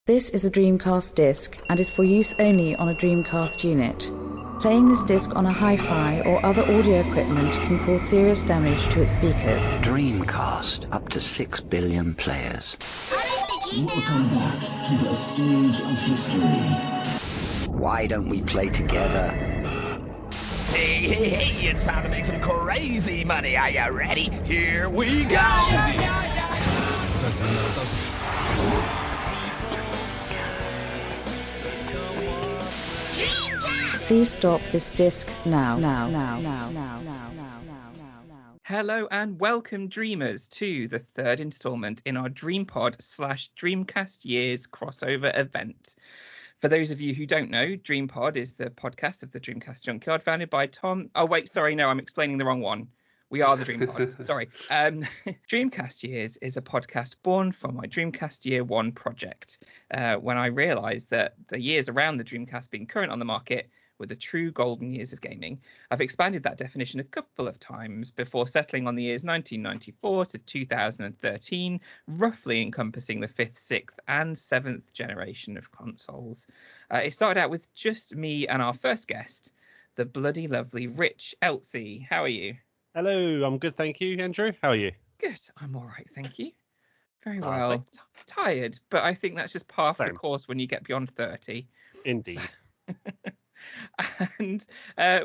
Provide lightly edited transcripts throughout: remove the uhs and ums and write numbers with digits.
This is a Dreamcast disc and is for use only on a Dreamcast unit. Playing this disc on a hi-fi or other audio equipment can cause serious damage to its speakers. Dreamcast, up to 6 billion players. Welcome back to the stage of history. Why don't we play together? Hey, it's time to make some crazy money. Are you ready? Here we go! Please stop this disc now. Hello and welcome, Dreamers, to the third instalment in our DreamPod/Dreamcast Years crossover event. For those of you who don't know, DreamPod is the podcast of the Dreamcast Junkyard, founded by Tom. Oh, wait, sorry, no, I'm explaining the wrong one. We are the DreamPod. Sorry. Dreamcast Years is a podcast born from my Dreamcast Year 1 project, when I realised that the years around the Dreamcast being current on the market were the true golden years of gaming. I've expanded that definition a couple of times before settling on the years 1994 to 2013, roughly encompassing the 5th, 6th and 7th generation of consoles. It started out with just me and our first guest, the bloody lovely Rich Eltsey. How are you? Hello, I'm good, thank you, Andrew. How are you? Good, I'm all right, thank you. Very well. Tired, but I think that's just par for the course when you get beyond 30. Indeed. And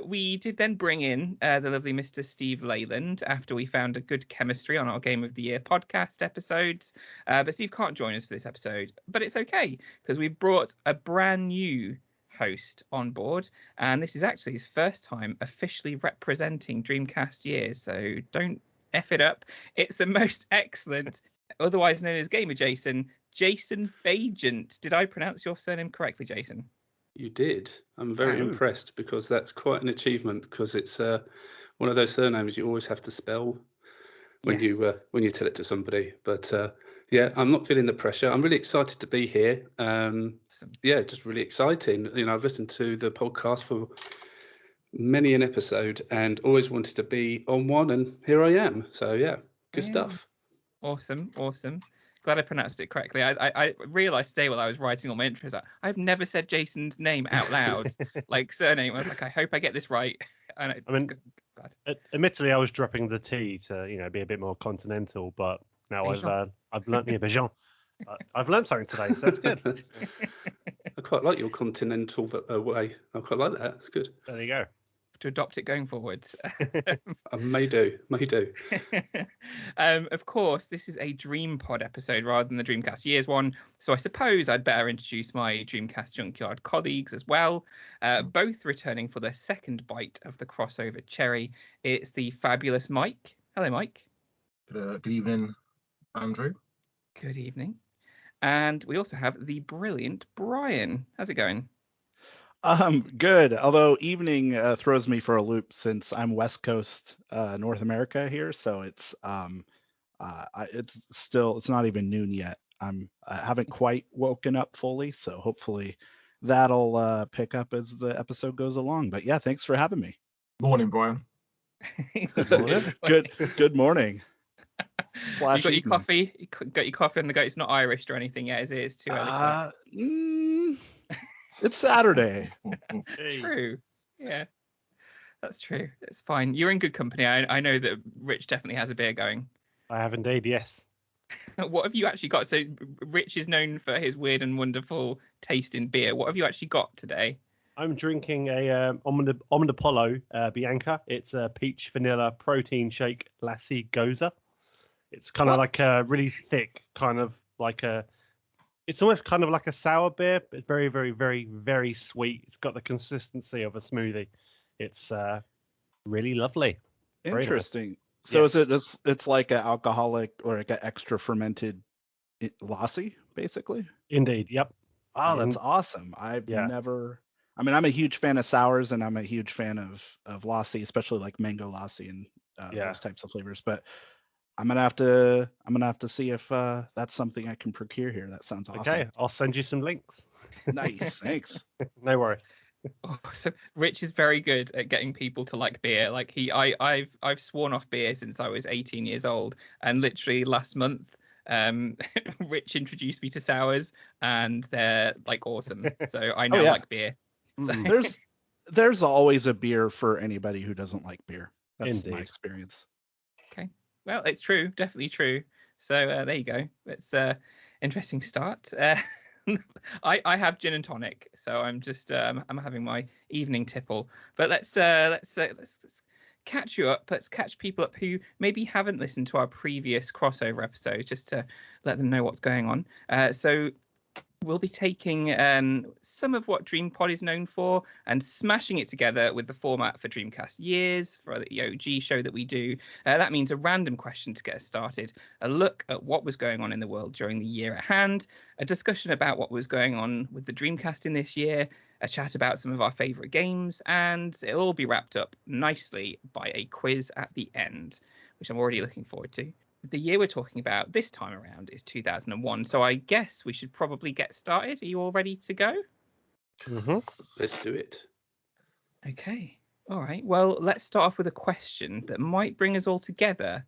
we did then bring in the lovely Mr. Steve Leyland after we found a good chemistry on our Game of the Year podcast episodes. But Steve can't join us for this episode, but it's okay because we brought a brand new host on board, and this is actually his first time officially representing Dreamcast Years, so don't F it up. It's the most excellent, otherwise known as Gamer Jason Bajent. Did I pronounce your surname correctly, Jason? You did. I'm very impressed because that's quite an achievement, because it's one of those surnames you always have to spell when you tell it to somebody. But yeah, I'm not feeling the pressure. I'm really excited to be here. Yeah, just really exciting. You know, I've listened to the podcast for many an episode and always wanted to be on one, and here I am. So yeah, good stuff. Awesome. Glad I pronounced it correctly. I realised today while I was writing all my intros that I've never said Jason's name out loud, like surname. I was like, I hope I get this right. And admittedly, I was dropping the T to be a bit more continental, but now I've learnt the Bejan. I've learned something today, so that's good. I quite like your continental way. I quite like that. It's good. There you go. To adopt it going forwards. I may do. Of course, this is a DreamPod episode rather than the Dreamcast Years one, so I suppose I'd better introduce my Dreamcast Junkyard colleagues as well, both returning for their second bite of the crossover cherry. It's the fabulous Mike. Hello, Mike. Good evening, Andrew. Good evening. And we also have the brilliant Brian. How's it going? Good. Although evening throws me for a loop since I'm West Coast, North America here, so it's not even noon yet. I haven't quite woken up fully, so hopefully that'll pick up as the episode goes along. But yeah, thanks for having me. Morning, Brian. Good morning. You got your coffee? You got your coffee on the go. It's not Irish or anything yet, is it? It's too early. It's Saturday. True. Yeah, that's true. It's fine. You're in good company. I know that Rich definitely has a beer going. I have indeed, yes. What have you actually got? So Rich is known for his weird and wonderful taste in beer. What have you actually got today? I'm drinking a Omnipollo Bianca. It's a peach vanilla protein shake lassi goza. It's kind of like a really thick, kind of like a... It's almost kind of like a sour beer, but it's very, very, very, very sweet. It's got the consistency of a smoothie. It's really lovely. Interesting. Nice. So yes. it's like an alcoholic or like an extra fermented lassi, basically? Indeed, yep. Oh, that's awesome. Never... I mean, I'm a huge fan of sours, and I'm a huge fan of lassi, especially like mango lassi and those types of flavors. But I'm gonna have to see if that's something I can procure here. That sounds awesome. Okay, I'll send you some links. Nice, thanks. No worries. So Rich is very good at getting people to like beer. Like I've sworn off beer since I was 18 years old, and literally last month Rich introduced me to sours, and they're like awesome. So I now like beer. So. There's always a beer for anybody who doesn't like beer. That's my experience. Okay, well, it's true, definitely true. So there you go. It's interesting start. I have gin and tonic, so I'm just I'm having my evening tipple. But let's catch you up. Let's catch people up who maybe haven't listened to our previous crossover episodes, just to let them know what's going on. So we'll be taking some of what DreamPod is known for and smashing it together with the format for Dreamcast Years, for the OG show that we do. That means a random question to get us started, a look at what was going on in the world during the year at hand, a discussion about what was going on with the Dreamcast in this year, a chat about some of our favourite games, and it'll all be wrapped up nicely by a quiz at the end, which I'm already looking forward to. The year we're talking about this time around is 2001, so I guess we should probably get started. Are you all ready to go? Mm-hmm. Let's do it. Okay. All right. Well, let's start off with a question that might bring us all together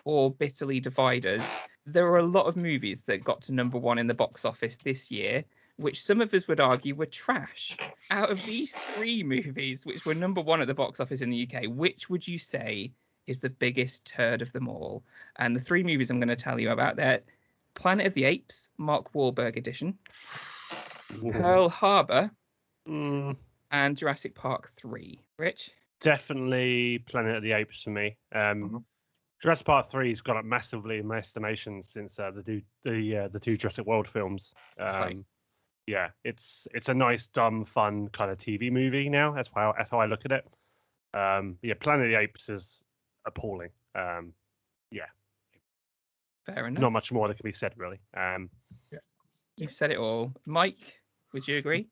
or bitterly divide us. There are a lot of movies that got to number one in the box office this year, which some of us would argue were trash. Out of these three movies, which were number one at the box office in the UK, which would you say is the biggest turd of them all? And the three movies I'm going to tell you about, they're Planet of the Apes, Mark Wahlberg edition, Pearl Harbor, and Jurassic Park 3. Rich? Definitely Planet of the Apes for me. Jurassic Park 3 has gone up massively in my estimation since the two Jurassic World films. Right. Yeah, it's a nice, dumb, fun kind of TV movie now. That's how I look at it. Planet of the Apes is appalling. Fair enough. Not much more that can be said, really. You've said it all. Mike, would you agree?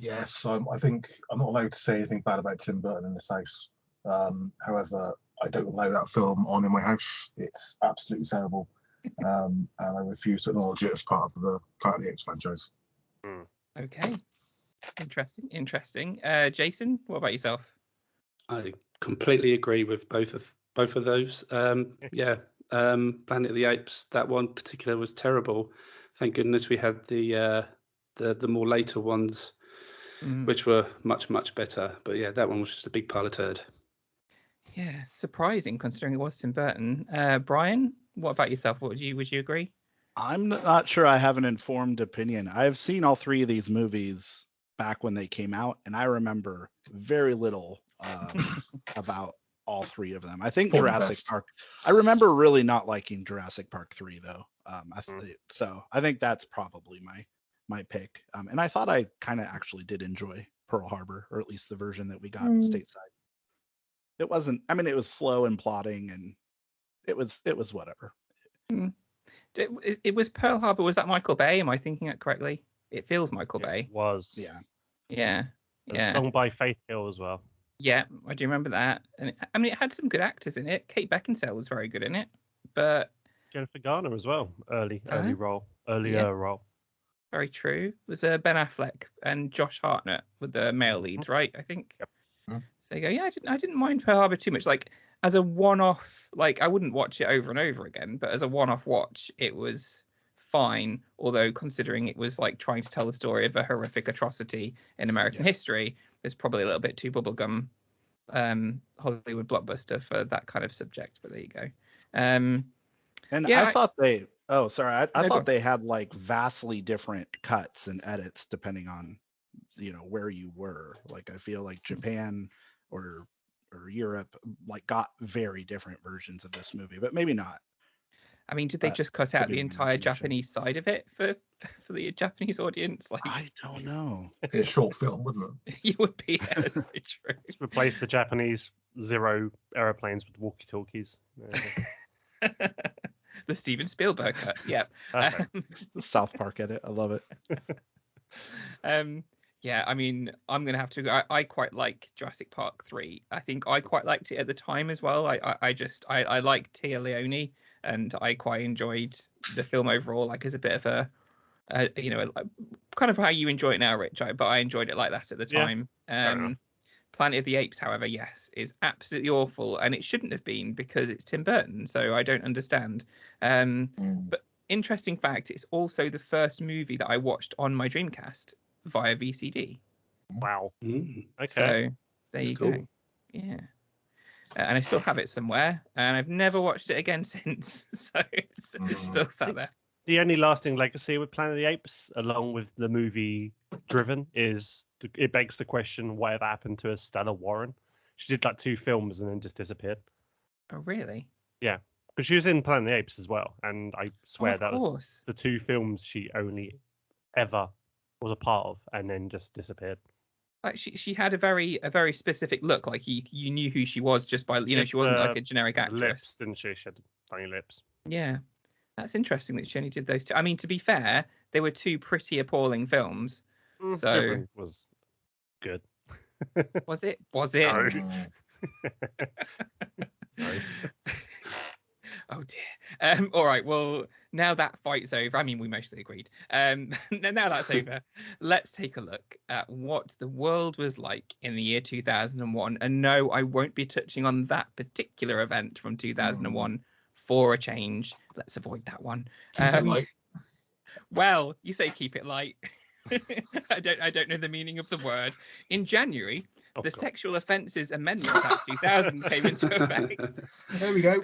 Yes, I think I'm not allowed to say anything bad about Tim Burton in this house. However, I don't allow that film on in my house. It's absolutely terrible. And I refuse to acknowledge it as part of the Planet of the Apes franchise. Okay. Interesting. Jason, what about yourself? I completely agree with both of those. Planet of the Apes, that one particular was terrible. Thank goodness we had the more later ones, which were much better. But yeah, that one was just a big pile of turd. Yeah, surprising considering it was Tim Burton. Brian, what about yourself? Would you agree? I'm not sure I have an informed opinion. I've seen all three of these movies back when they came out, and I remember very little about all three of them. I think Jurassic Park. I remember really not liking Jurassic Park 3 though. So I think that's probably my pick. And I thought I kind of actually did enjoy Pearl Harbor, or at least the version that we got stateside. It wasn't. I mean, it was slow and plotting, and it was whatever. It was Pearl Harbor. Was that Michael Bay? Am I thinking that correctly? It feels Michael Bay. It was. Yeah. A song by Faith Hill as well. Yeah, I do remember that. And I mean, it had some good actors in it. Kate Beckinsale was very good in it, but Jennifer Garner as well. Earlier role. Very true. It was Ben Affleck and Josh Hartnett with the male leads, right? I think. Yep. So you go, yeah, I didn't mind Pearl Harbor too much. Like as a one-off, like I wouldn't watch it over and over again, but as a one-off watch, it was fine. Although considering it was like trying to tell the story of a horrific atrocity in American history, it's probably a little bit too bubblegum Hollywood blockbuster for that kind of subject. But there you go. I thought they. Oh, sorry. I thought they had like vastly different cuts and edits depending on where you were. Like I feel like Japan or Europe like got very different versions of this movie, but maybe not. I mean, did they just cut out the entire Japanese side of it for the Japanese audience? Like, I don't know. It's a short film, wouldn't it? You would be. That's very true. Just replace the Japanese Zero aeroplanes with walkie-talkies. The Steven Spielberg cut. Yeah. The South Park edit. I love it. Yeah, I mean, I'm going to have to go. I quite like Jurassic Park 3. I think I quite liked it at the time as well. I like Tia Leone, and I quite enjoyed the film overall, like as a bit of a kind of how you enjoy it now, Rich. But I enjoyed it like that at the time. Planet of the Apes, however, yes, is absolutely awful, and it shouldn't have been because it's Tim Burton, so I don't understand. But interesting fact, it's also the first movie that I watched on my Dreamcast via VCD. Wow. Okay. So there you go. Yeah. And I still have it somewhere, and I've never watched it again since. So it's still sat there. The only lasting legacy with Planet of the Apes, along with the movie Driven, is it begs the question, whatever happened to Stella Warren? She did like 2 films and then just disappeared. Oh, really? Yeah, because she was in Planet of the Apes as well, and I swear that course. was the 2 films she only ever was a part of, and then just disappeared. Like she had a very specific look. Like you knew who she was just by she wasn't like a generic actress. Lips, didn't she? She had tiny lips. Yeah, that's interesting that she only did those 2. I mean, to be fair, they were 2 pretty appalling films. So Driven was good. Was it? No. No. Oh dear. All right. Well, now that fight's over. I mean, we mostly agreed. Now that's over. Let's take a look at what the world was like in the year 2001. And no, I won't be touching on that particular event from 2001 for a change. Let's avoid that one. Well, you say keep it light. I don't know the meaning of the word. In January, the Sexual Offences Amendment Act 2000 came into effect. There we go.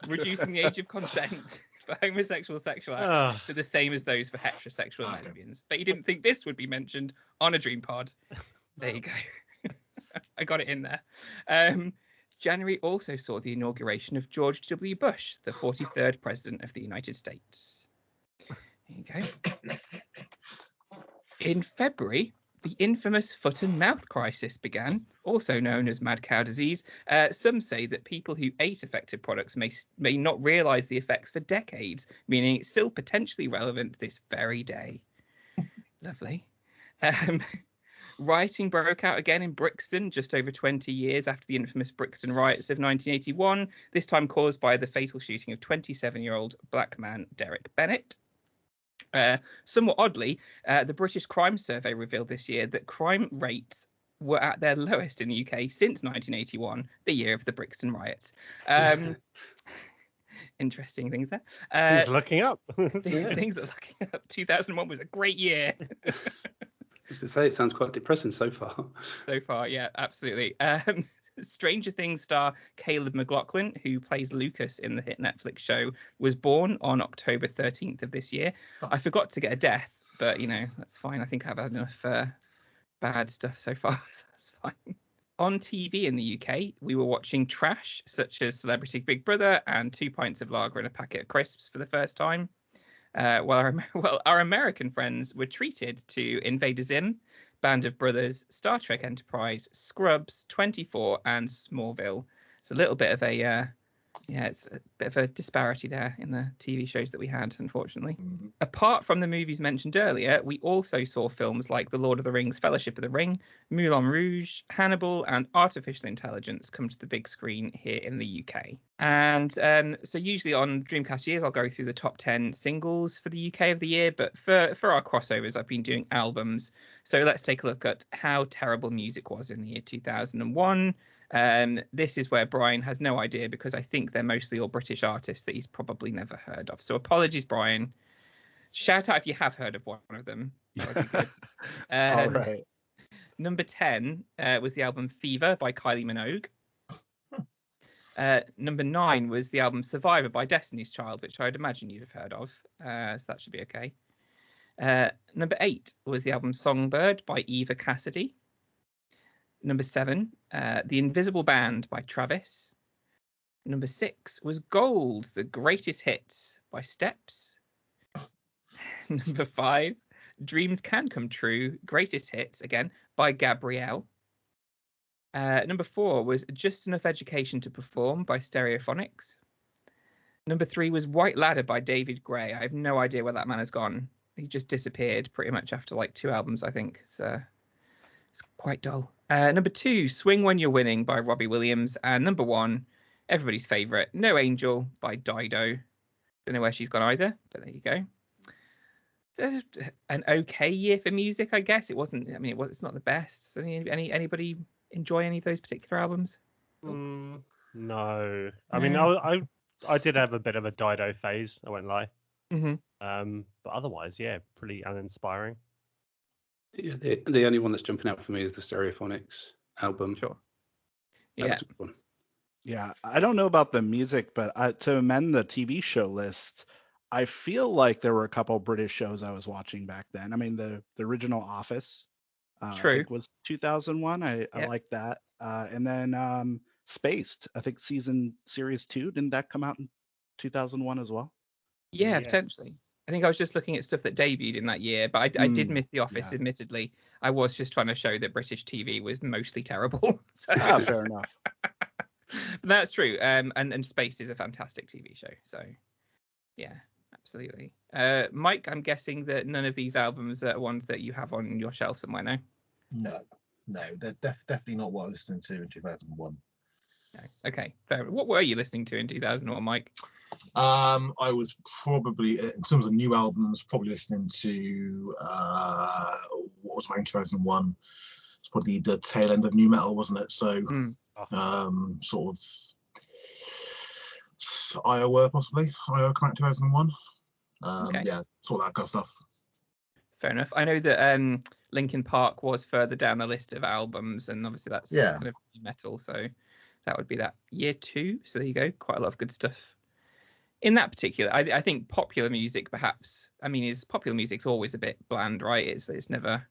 Reducing the age of consent for homosexual sexual acts to the same as those for heterosexual lesbians. But you didn't think this would be mentioned on a DreamPod. There you go. I got it in there. January also saw the inauguration of George W. Bush, the 43rd President of the United States. There you go. In February, the infamous foot and mouth crisis began, also known as mad cow disease. Some say that people who ate affected products may not realise the effects for decades, meaning it's still potentially relevant this very day. Lovely. Rioting broke out again in Brixton just over 20 years after the infamous Brixton riots of 1981, this time caused by the fatal shooting of 27-year-old black man Derek Bennett. Somewhat oddly, the British Crime Survey revealed this year that crime rates were at their lowest in the UK since 1981, the year of the Brixton riots. Interesting things there. Things are looking up. Things are looking up. 2001 was a great year. I was to say, it sounds quite depressing so far. So far, yeah, absolutely. Stranger Things star Caleb McLaughlin, who plays Lucas in the hit Netflix show, was born on October 13th of this year. I forgot to get a death, but, that's fine. I think I've had enough bad stuff so far, so that's fine. On TV in the UK, we were watching trash, such as Celebrity Big Brother and 2 pints of lager and a packet of crisps for the first time. While our American friends were treated to Invader Zim, Band of Brothers, Star Trek Enterprise, Scrubs, 24, and Smallville. It's a little bit of it's a bit of a disparity there in the TV shows that we had, unfortunately. Mm-hmm. Apart from the movies mentioned earlier, we also saw films like The Lord of the Rings, Fellowship of the Ring, Moulin Rouge, Hannibal, and Artificial Intelligence come to the big screen here in the UK. And so usually on Dreamcast Years, I'll go through the top 10 singles for the UK of the year, but for our crossovers, I've been doing albums. So let's take a look at how terrible music was in the year 2001. This is where Brian has no idea, because I think they're mostly all British artists that he's probably never heard of. So apologies, Brian. Shout out if you have heard of one of them. That would be good. All right. Number 10 was the album Fever by Kylie Minogue. Number 9 was the album Survivor by Destiny's Child, which I'd imagine you'd have heard of. So that should be okay. Number 8 was the album Songbird by Eva Cassidy. Number 7, The Invisible Band by Travis. Number 6 was Gold, The Greatest Hits by Steps. Number 5, Dreams Can Come True, Greatest Hits, again, by Gabrielle. Number 4 was Just Enough Education to Perform by Stereophonics. Number 3 was White Ladder by David Gray. I have no idea where that man has gone. He just disappeared pretty much after like 2 albums, I think. So it's quite dull. Number 2, Swing When You're Winning by Robbie Williams. And number 1, everybody's favourite, No Angel by Dido. Don't know where she's gone either, but there you go. So an okay year for music, I guess. It wasn't. I mean, it's not the best. Anybody enjoy any of those particular albums? No. I mean, I I did have a bit of a Dido phase, I won't lie. Mm-hmm. But otherwise, yeah, pretty uninspiring. Yeah, the only one that's jumping out for me is the Stereophonics album. Sure. That was a good one. Yeah, I don't know about the music, but to amend the TV show list, I feel like there were a couple British shows I was watching back then. I mean, the original Office, I think was 2001. I like that. And then Spaced, I think series 2, didn't that come out in 2001 as well? Yeah, potentially. I think I was just looking at stuff that debuted in that year, but I did miss The Office, admittedly. I was just trying to show that British TV was mostly terrible. So. Fair enough. But that's true. And Spaced is a fantastic TV show. So, yeah, absolutely. Mike, I'm guessing that none of these albums are ones that you have on your shelf somewhere now? No, they're definitely not what I was listening to in 2001. No. Okay, fair. What were you listening to in 2001, Mike? I was probably, in terms of new albums, probably listening to what was around 2001. It's probably the tail end of new metal, wasn't it? So, sort of Iowa, possibly. Iowa came out in 2001. Yeah, sort of that kind of stuff. Fair enough. I know that Linkin Park was further down the list of albums, and obviously that's kind of metal, so that would be that year 2. So there you go, quite a lot of good stuff. In that particular, I think popular music, perhaps. I mean, popular music's always a bit bland, right? It's never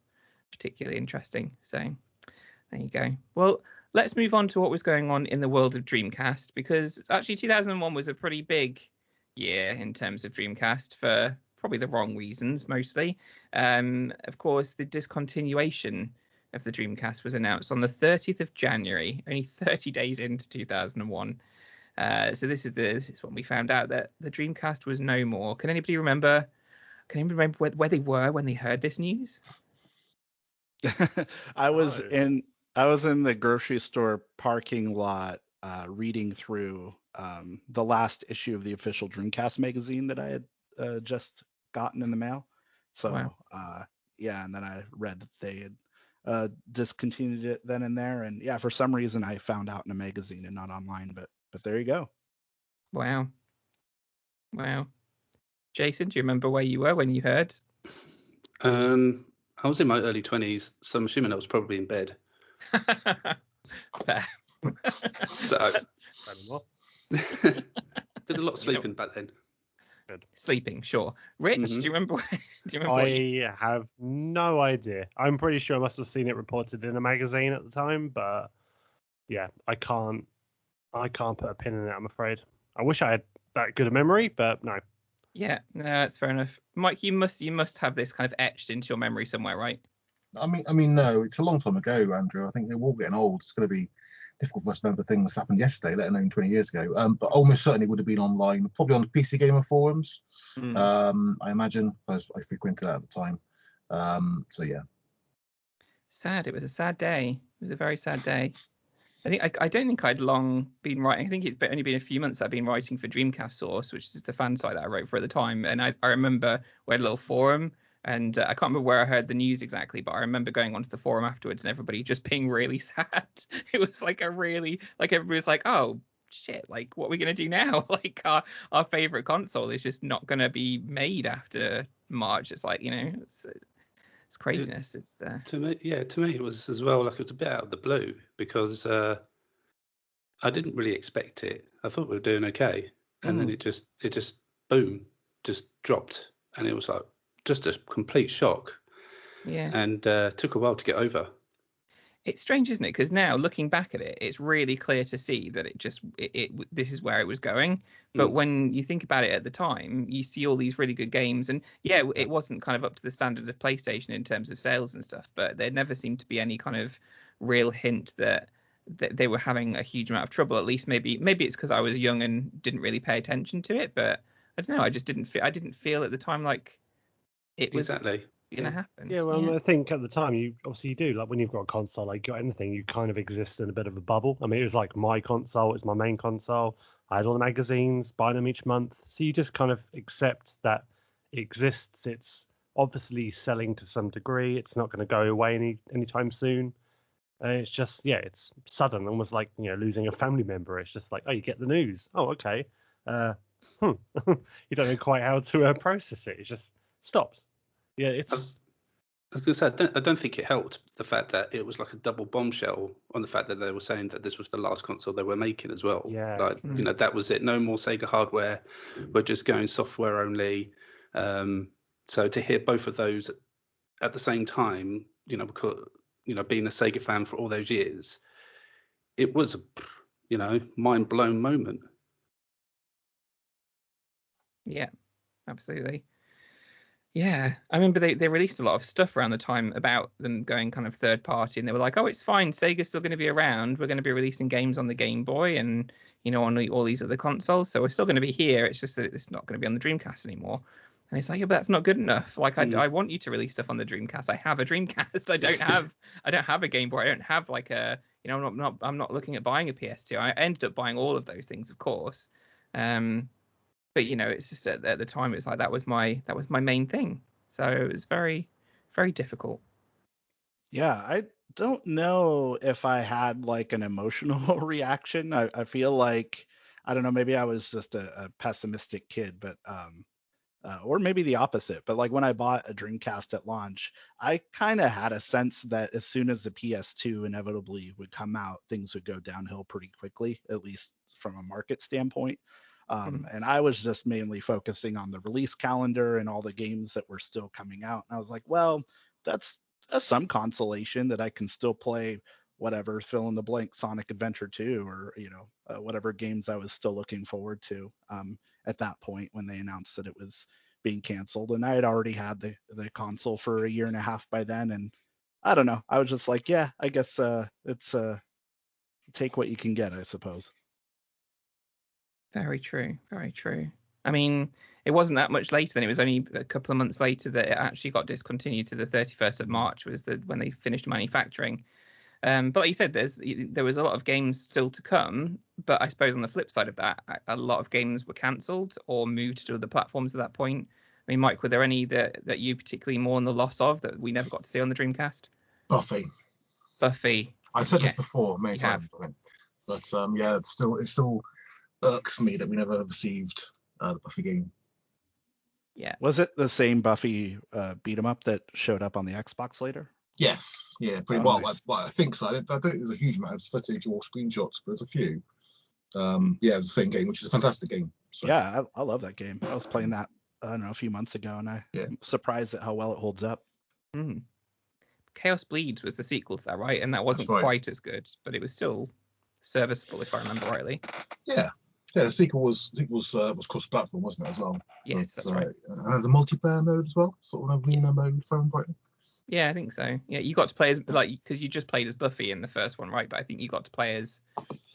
particularly interesting. So there you go. Well, let's move on to what was going on in the world of Dreamcast, because actually 2001 was a pretty big year in terms of Dreamcast for probably the wrong reasons, mostly. Of course, the discontinuation of the Dreamcast was announced on the 30th of January, only 30 days into 2001. So this is when we found out that the Dreamcast was no more. Can anybody remember where they were when they heard this news? I was in the grocery store parking lot reading through the last issue of the official Dreamcast magazine that I had just gotten in the mail. So and then I read that they had discontinued it then and there, and for some reason I found out in a magazine and not online, but there you go. Wow. Jason, do you remember where you were when you heard? I was in my early 20s, so I'm assuming I was probably in bed. Fair. So did a lot of sleeping back then. Good. Sleeping, sure. Rich, do you remember? I have no idea. I'm pretty sure I must have seen it reported in a magazine at the time, but yeah, I can't put a pin in it, I'm afraid. I wish I had that good a memory, but no. Yeah, no, that's fair enough. Mike, you must have this kind of etched into your memory somewhere, right? I mean, no, it's a long time ago, Andrew. I think we're all getting old. It's going to be difficult for us to remember things that happened yesterday, let alone 20 years ago. But almost certainly would have been online, probably on the PC Gamer forums. I imagine, because I frequented that at the time. So yeah. Sad. It was a sad day. It was a very sad day. I don't think I'd long been writing. I think it's only been a few months I've been writing for Dreamcast Source, which is the fan site that I wrote for at the time. And I remember we had a little forum, and I can't remember where I heard the news exactly, but I remember going onto the forum afterwards and everybody just being really sad. It was everybody was like, oh shit, like what are we gonna do now? Like our favorite console is just not gonna be made after March. It's like, it's craziness. To me it was as well, like it was a bit out of the blue, because I didn't really expect it. I thought we were doing okay, and then it just boom, just dropped, and it was like just a complete shock. Yeah. And took a while to get over. It's strange, isn't it? Because now looking back at it, it's really clear to see that this is where it was going. But when you think about it at the time, you see all these really good games, and it wasn't kind of up to the standard of PlayStation in terms of sales and stuff. But there never seemed to be any kind of real hint that they were having a huge amount of trouble. At least maybe it's because I was young and didn't really pay attention to it. But I don't know. I just didn't feel at the time like it was exactly gonna happen. Yeah, well, I think at the time you do, like when you've got a console, like you got anything, you kind of exist in a bit of a bubble. I mean, it was like my console, it's my main console. I had all the magazines, buy them each month, so you just kind of accept that it exists. It's obviously selling to some degree. It's not going to go away anytime soon. It's just it's sudden, almost like losing a family member. It's just like, oh, you get the news. Oh, okay. you don't know quite how to process it. It just stops. Yeah, it's. I was going to say, I don't think it helped the fact that it was like a double bombshell on the fact that they were saying that this was the last console they were making as well. Yeah. Like, you know, that was it. No more Sega hardware. We're just going software only. So to hear both of those at the same time, you know, because, you know, being a Sega fan for all those years, it was a, you know, mind blown moment. Yeah, absolutely. Yeah, I remember they released a lot of stuff around the time about them going kind of third party, and they were like, oh, it's fine, Sega's still going to be around. We're going to be releasing games on the Game Boy and, you know, on all these other consoles. So we're still going to be here. It's just that it's not going to be on the Dreamcast anymore. And it's like, yeah, but that's not good enough. Like, I want you to release stuff on the Dreamcast. I have a Dreamcast. I don't have a Game Boy. I don't have like a, you know, I'm not looking at buying a PS2. I ended up buying all of those things, of course. But you know, it's just at the time, it's like that was my main thing. So it was very, very difficult. Yeah, I don't know if I had like an emotional reaction. I feel like, I don't know, maybe I was just a pessimistic kid, but or maybe the opposite. But like when I bought a Dreamcast at launch, I kind of had a sense that as soon as the PS2 inevitably would come out, things would go downhill pretty quickly, at least from a market standpoint. And I was just mainly focusing on the release calendar and all the games that were still coming out. And I was like, well, that's some consolation that I can still play whatever, fill in the blank Sonic Adventure 2 or, you know, whatever games I was still looking forward to at that point when they announced that it was being canceled. And I had already had the console for a year and a half by then. And I don't know. I was just like, yeah, I guess it's take what you can get, I suppose. Very true. Very true. I mean, it wasn't that much later then. It was only a couple of months later that it actually got discontinued to the 31st of March was when they finished manufacturing. But like you said, there was a lot of games still to come. But I suppose on the flip side of that, a lot of games were cancelled or moved to other platforms at that point. I mean, Mike, were there any that you particularly mourn the loss of that we never got to see on the Dreamcast? Buffy. I've said this before many times, I think. But yeah, it still irks me that we never received the Buffy game. Yeah. Was it the same Buffy beat 'em up that showed up on the Xbox later? Yes. Yeah, pretty well. Nice. I think so. I don't think there's a huge amount of footage or screenshots, but there's a few. Yeah, it's the same game, which is a fantastic game. So. Yeah, I love that game. I was playing that, I don't know, a few months ago, and I'm surprised at how well it holds up. Chaos Bleeds was the sequel to that, right? And that wasn't quite as good, but it was still serviceable, if I remember rightly. Yeah. Yeah, the sequel was cross-platform, wasn't it, as well? Yes, that's right. And there's a multiplayer mode as well, sort of an arena mode, if I remember rightly. Yeah, I think so. Yeah, you got to play as, like, because you just played as Buffy in the first one, right? But I think you got to play as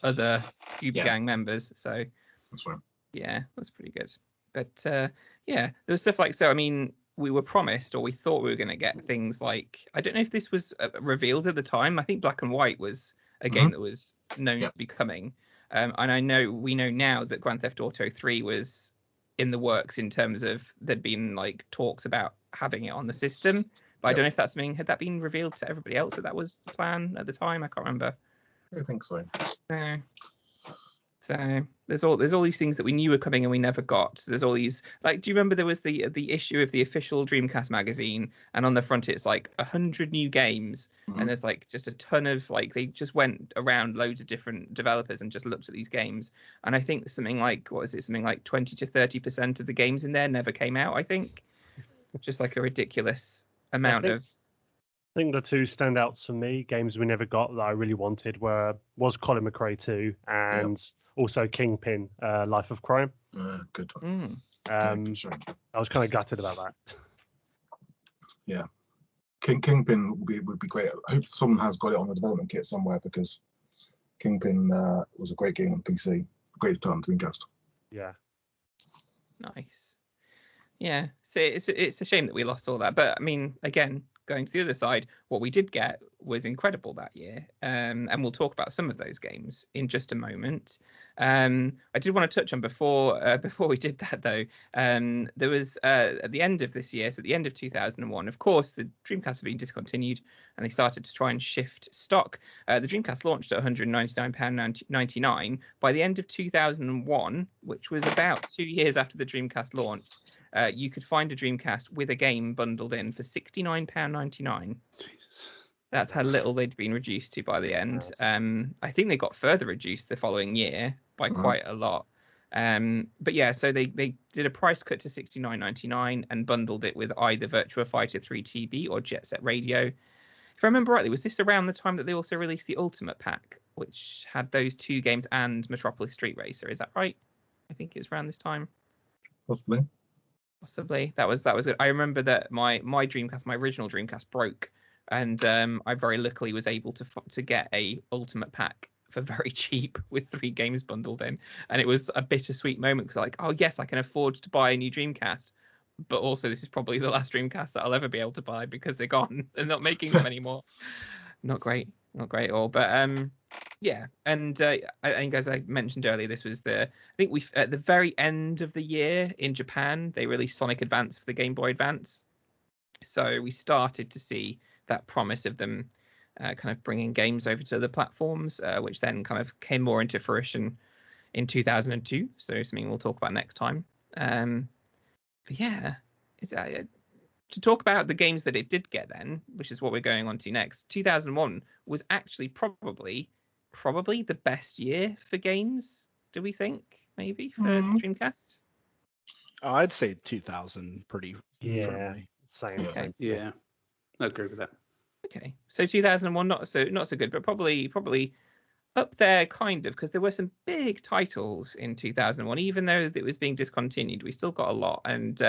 other Scooby Gang members. So that's right. Yeah, that's pretty good. But yeah, there was stuff like, so I mean, we were promised, or we thought we were going to get things like, I don't know if this was revealed at the time. I think Black and White was a game that was known to be coming. And we know now that Grand Theft Auto 3 was in the works in terms of there'd been like talks about having it on the system. But I don't know if that's something, had that been revealed to everybody else that was the plan at the time? I can't remember. I think so. So there's all these things that we knew were coming and we never got. There's all these, like, do you remember there was the issue of the official Dreamcast magazine, and on the front it's like 100 new games, and there's like just a ton of, like, they just went around loads of different developers and just looked at these games, and I think something like 20 to 30% of the games in there never came out. I think just like a ridiculous amount of. I think the two standouts for me, games we never got that I really wanted, was Colin McRae 2 and also Kingpin, Life of Crime. Good. I was kind of gutted about that. Yeah, Kingpin would be great. I hope someone has got it on the development kit somewhere, because Kingpin was a great game on PC. Great to play on Dreamcast. Yeah. Nice. Yeah, so it's a shame that we lost all that, but I mean, again, going to the other side, what we did get was incredible that year. And we'll talk about some of those games in just a moment. I did want to touch on before we did that though. There was at the end of this year, so at the end of 2001, of course, the Dreamcast had been discontinued, and they started to try and shift stock. The Dreamcast launched at £199.99. By the end of 2001, which was about 2 years after the Dreamcast launched, you could find a Dreamcast with a game bundled in for £69.99. Jesus. That's how little they'd been reduced to by the end. I think they got further reduced the following year by quite a lot. But yeah, so they did a price cut to £69.99 and bundled it with either Virtua Fighter 3 TB or Jet Set Radio. If I remember rightly, was this around the time that they also released the Ultimate Pack, which had those 2 games and Metropolis Street Racer? Is that right? I think it was around this time. Possibly. That was good. I remember that my Dreamcast, my original Dreamcast, broke, and I very luckily was able to get a Ultimate Pack for very cheap with 3 games bundled in, and it was a bittersweet moment because like, oh yes, I can afford to buy a new Dreamcast, but also this is probably the last Dreamcast that I'll ever be able to buy because they're gone. They're not making them anymore. Not great at all. But yeah, and I think as I mentioned earlier, this was at the very end of the year in Japan, they released Sonic Advance for the Game Boy Advance. So we started to see that promise of them kind of bringing games over to other platforms, which then kind of came more into fruition in 2002. So something we'll talk about next time. But yeah, it's to talk about the games that it did get then, which is what we're going on to next. 2001 was actually probably the best year for games. Do we think maybe for Dreamcast? Oh, I'd say 2000 pretty firmly. Same. Okay. Yeah, I agree with that. Okay, so 2001 not so good, but probably up there kind of, because there were some big titles in 2001. Even though it was being discontinued, we still got a lot. And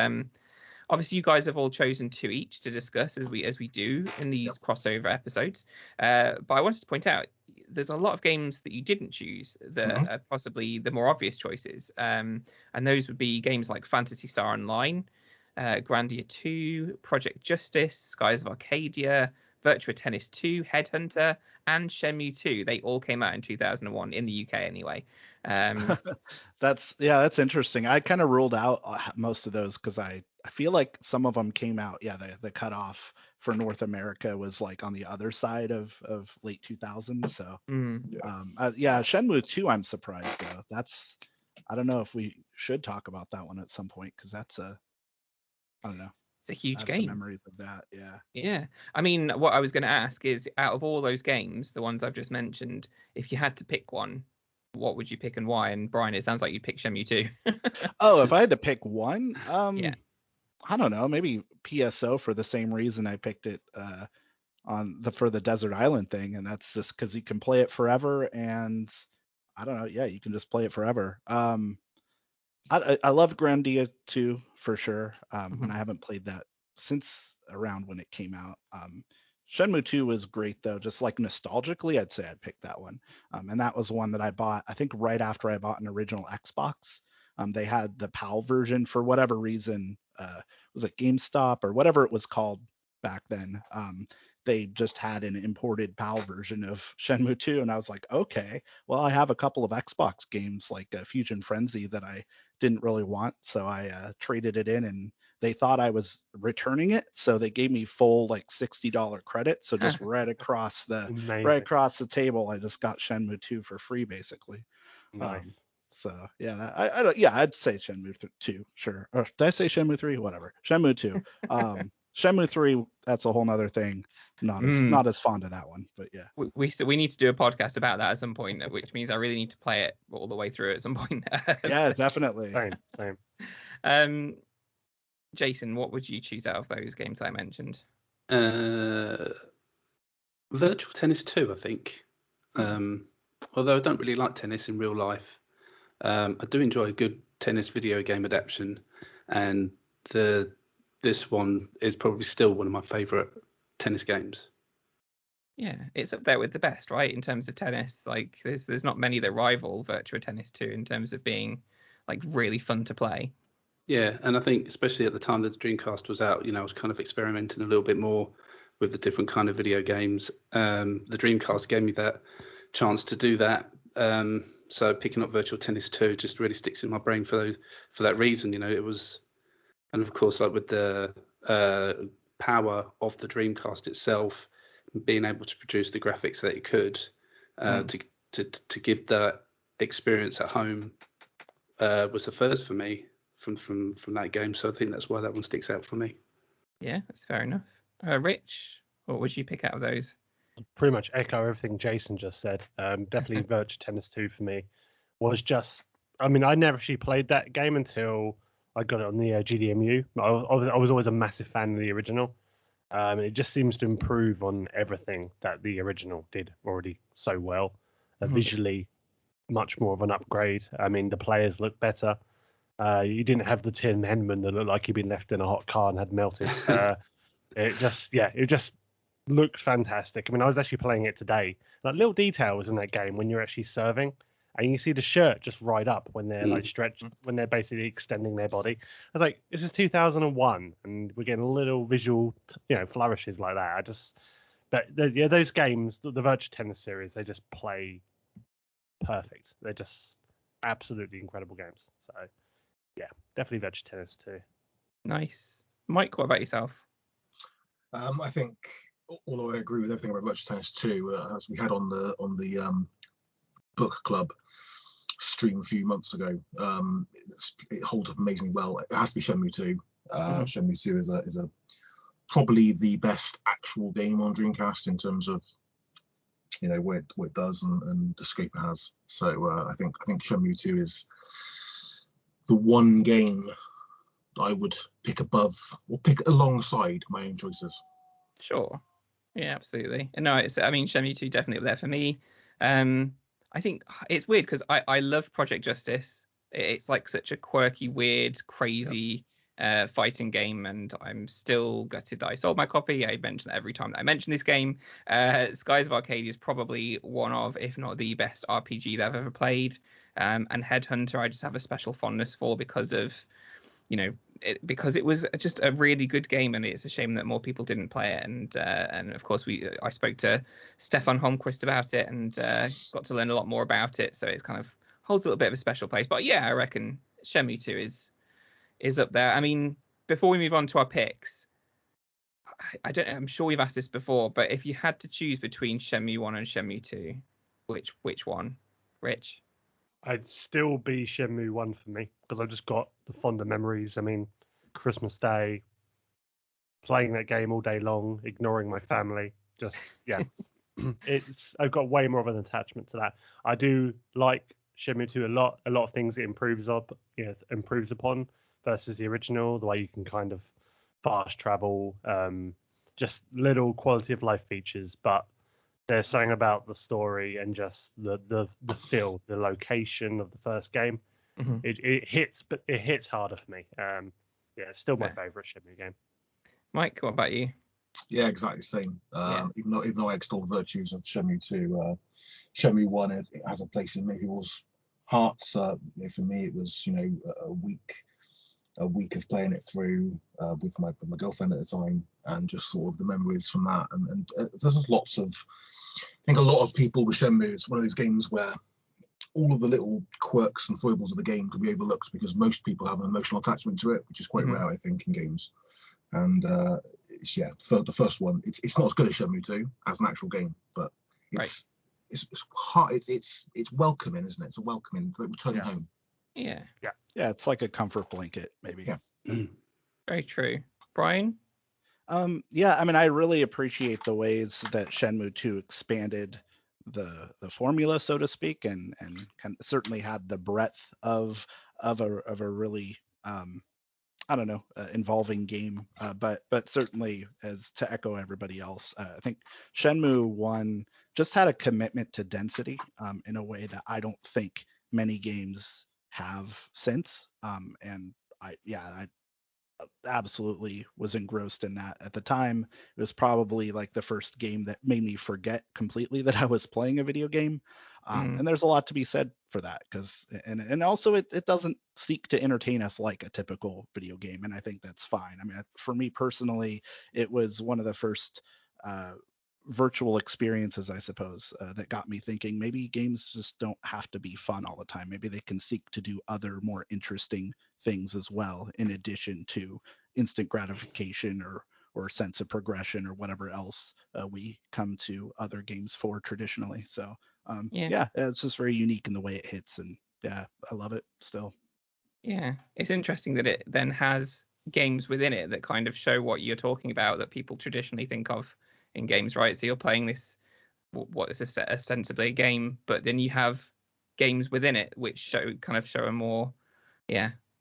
obviously you guys have all chosen 2 each to discuss as we do in these crossover episodes. But I wanted to point out there's a lot of games that you didn't choose that are possibly the more obvious choices. And those would be games like Phantasy Star Online, Grandia 2, Project Justice, Skies of Arcadia, Virtua Tennis 2, Headhunter, and Shenmue 2. They all came out in 2001 in the UK anyway. That's interesting. I kind of ruled out most of those because I feel like some of them came out. Yeah, the cutoff for North America was like on the other side of late 2000s. So Shenmue 2, I'm surprised though. I don't know if we should talk about that one at some point because I don't know. It's a huge game. Some memories of that, yeah. Yeah. I mean, what I was going to ask is, out of all those games, the ones I've just mentioned, if you had to pick one, what would you pick and why? And Brian, it sounds like you picked Shenmue 2. Oh, if I had to pick one, yeah. I don't know, maybe PSO for the same reason I picked it for the Desert Island thing, and that's just because you can play it forever, and I don't know, yeah, you can just play it forever. I love Grandia 2 for sure, and I haven't played that since around when it came out. Shenmue 2 was great though, just like nostalgically, I'd say I'd pick that one. And that was one that I bought, I think right after I bought an original Xbox. They had the PAL version for whatever reason, was it GameStop or whatever it was called back then. They just had an imported PAL version of Shenmue 2, and I was like, okay, well, I have a couple of Xbox games like Fusion Frenzy that I didn't really want, so I traded it in, and they thought I was returning it, so they gave me full like $60 credit. So just right across the table, I just got Shenmue 2 for free, basically. Nice. So yeah, I'd say Shenmue 2, sure. Or did I say Shenmue 3? Whatever. Shenmue 2. Shenmue 3, that's a whole nother thing. Not as fond of that one, but yeah. We need to do a podcast about that at some point, which means I really need to play it all the way through at some point. Yeah, definitely. Same. Jason, what would you choose out of those games I mentioned? Virtual Tennis 2, I think. Although I don't really like tennis in real life, I do enjoy a good tennis video game adaptation, and this one is probably still one of my favourite tennis games. Yeah, it's up there with the best, right? In terms of tennis, like there's not many that rival Virtua Tennis 2 in terms of being like really fun to play. Yeah, and I think especially at the time that the Dreamcast was out, I was kind of experimenting a little bit more with the different kind of video games. The Dreamcast gave me that chance to do that. So picking up Virtual Tennis 2 just really sticks in my brain for that reason. It was, and of course, like with the power of the Dreamcast itself, being able to produce the graphics that it could, to give that experience at home was the first for me from that game. So I think that's why that one sticks out for me. Yeah, that's fair enough. Rich, what would you pick out of those? Pretty much echo everything Jason just said. Definitely Virtua Tennis 2 for me was just, I never actually played that game until I got it on the GDMU. I was always a massive fan of the original. It just seems to improve on everything that the original did already so well. Visually, much more of an upgrade. The players look better. You didn't have the Tin Henman that looked like he'd been left in a hot car and had melted. It just looks fantastic. I was actually playing it today. Like little details in that game when you're actually serving, and you see the shirt just right up when they're like stretched, when they're basically extending their body. I was like, this is 2001, and we're getting little visual, flourishes like that. Those games, the Virtua Tennis series, they just play perfect. They're just absolutely incredible games. So, yeah, definitely Virtua Tennis 2. Nice. Mike, what about yourself? I think, although I agree with everything about Virtua Tennis 2, as we had on the book club stream a few months ago, it holds up amazingly well. It has to be Shenmue 2. Shenmue 2 is a probably the best actual game on Dreamcast in terms of what it does and the scope it has. So I think Shenmue 2 is the one game I would pick above or pick alongside my own choices. Sure. Yeah, absolutely. No, Shenmue 2 definitely up there for me. I think it's weird because I love Project Justice. It's like such a quirky, weird, crazy fighting game, and I'm still gutted that I sold my copy. I mention that every time that I mention this game. Skies of Arcadia is probably one of, if not the best RPG that I've ever played. And Headhunter, I just have a special fondness for because of, because it was just a really good game, and it's a shame that more people didn't play it. And of course I spoke to Stefan Holmquist about it and got to learn a lot more about it. So it's kind of holds a little bit of a special place. But yeah, I reckon Shenmue 2 is up there. Before we move on to our picks, I'm sure we've asked this before, but if you had to choose between Shenmue 1 and Shenmue 2, which one, Rich? I'd still be Shenmue 1 for me because I've just got the fonder memories. Christmas Day, playing that game all day long, ignoring my family. Just, yeah. I've got way more of an attachment to that. I do like Shenmue 2 a lot. A lot of things it improves upon versus the original. The way you can kind of fast travel, just little quality of life features. But there's something about the story and just the feel, the location of the first game. It hits harder for me. It's still my favorite Shenmue game. Mike, what about you? Yeah, exactly the same. Even though I extol the virtues of Shenmue 2, Shenmue 1 it has a place in many people's hearts. For me, it was a week of playing it through with my girlfriend at the time, and just sort of the memories from that. And there's lots of, I think a lot of people with Shenmue, it's one of those games where all of the little quirks and foibles of the game can be overlooked because most people have an emotional attachment to it, which is quite rare, I think, in games. And the first one, it's not as good as Shenmue 2 as an actual game, but it's hard. It's welcoming, isn't it? It's a welcoming, like returning home. Yeah. It's like a comfort blanket, maybe. Yeah. Very true. Brian? I really appreciate the ways that Shenmue 2 expanded the formula, so to speak, and certainly had the breadth of a really involving game. But certainly, as to echo everybody else, I think Shenmue 1 just had a commitment to density in a way that I don't think many games have since. And I absolutely was engrossed in that. At the time, it was probably like the first game that made me forget completely that I was playing a video game. And there's a lot to be said for that, because and also it doesn't seek to entertain us like a typical video game, and I think that's fine. For me personally, it was one of the first virtual experiences, I suppose, that got me thinking maybe games just don't have to be fun all the time. Maybe they can seek to do other more interesting things as well, in addition to instant gratification or sense of progression or whatever else we come to other games for traditionally. So it's just very unique in the way it hits, and yeah, I love it still. Yeah, it's interesting that it then has games within it that kind of show what you're talking about that people traditionally think of in games, right? So you're playing this, what is ostensibly a game, but then you have games within it which show a more,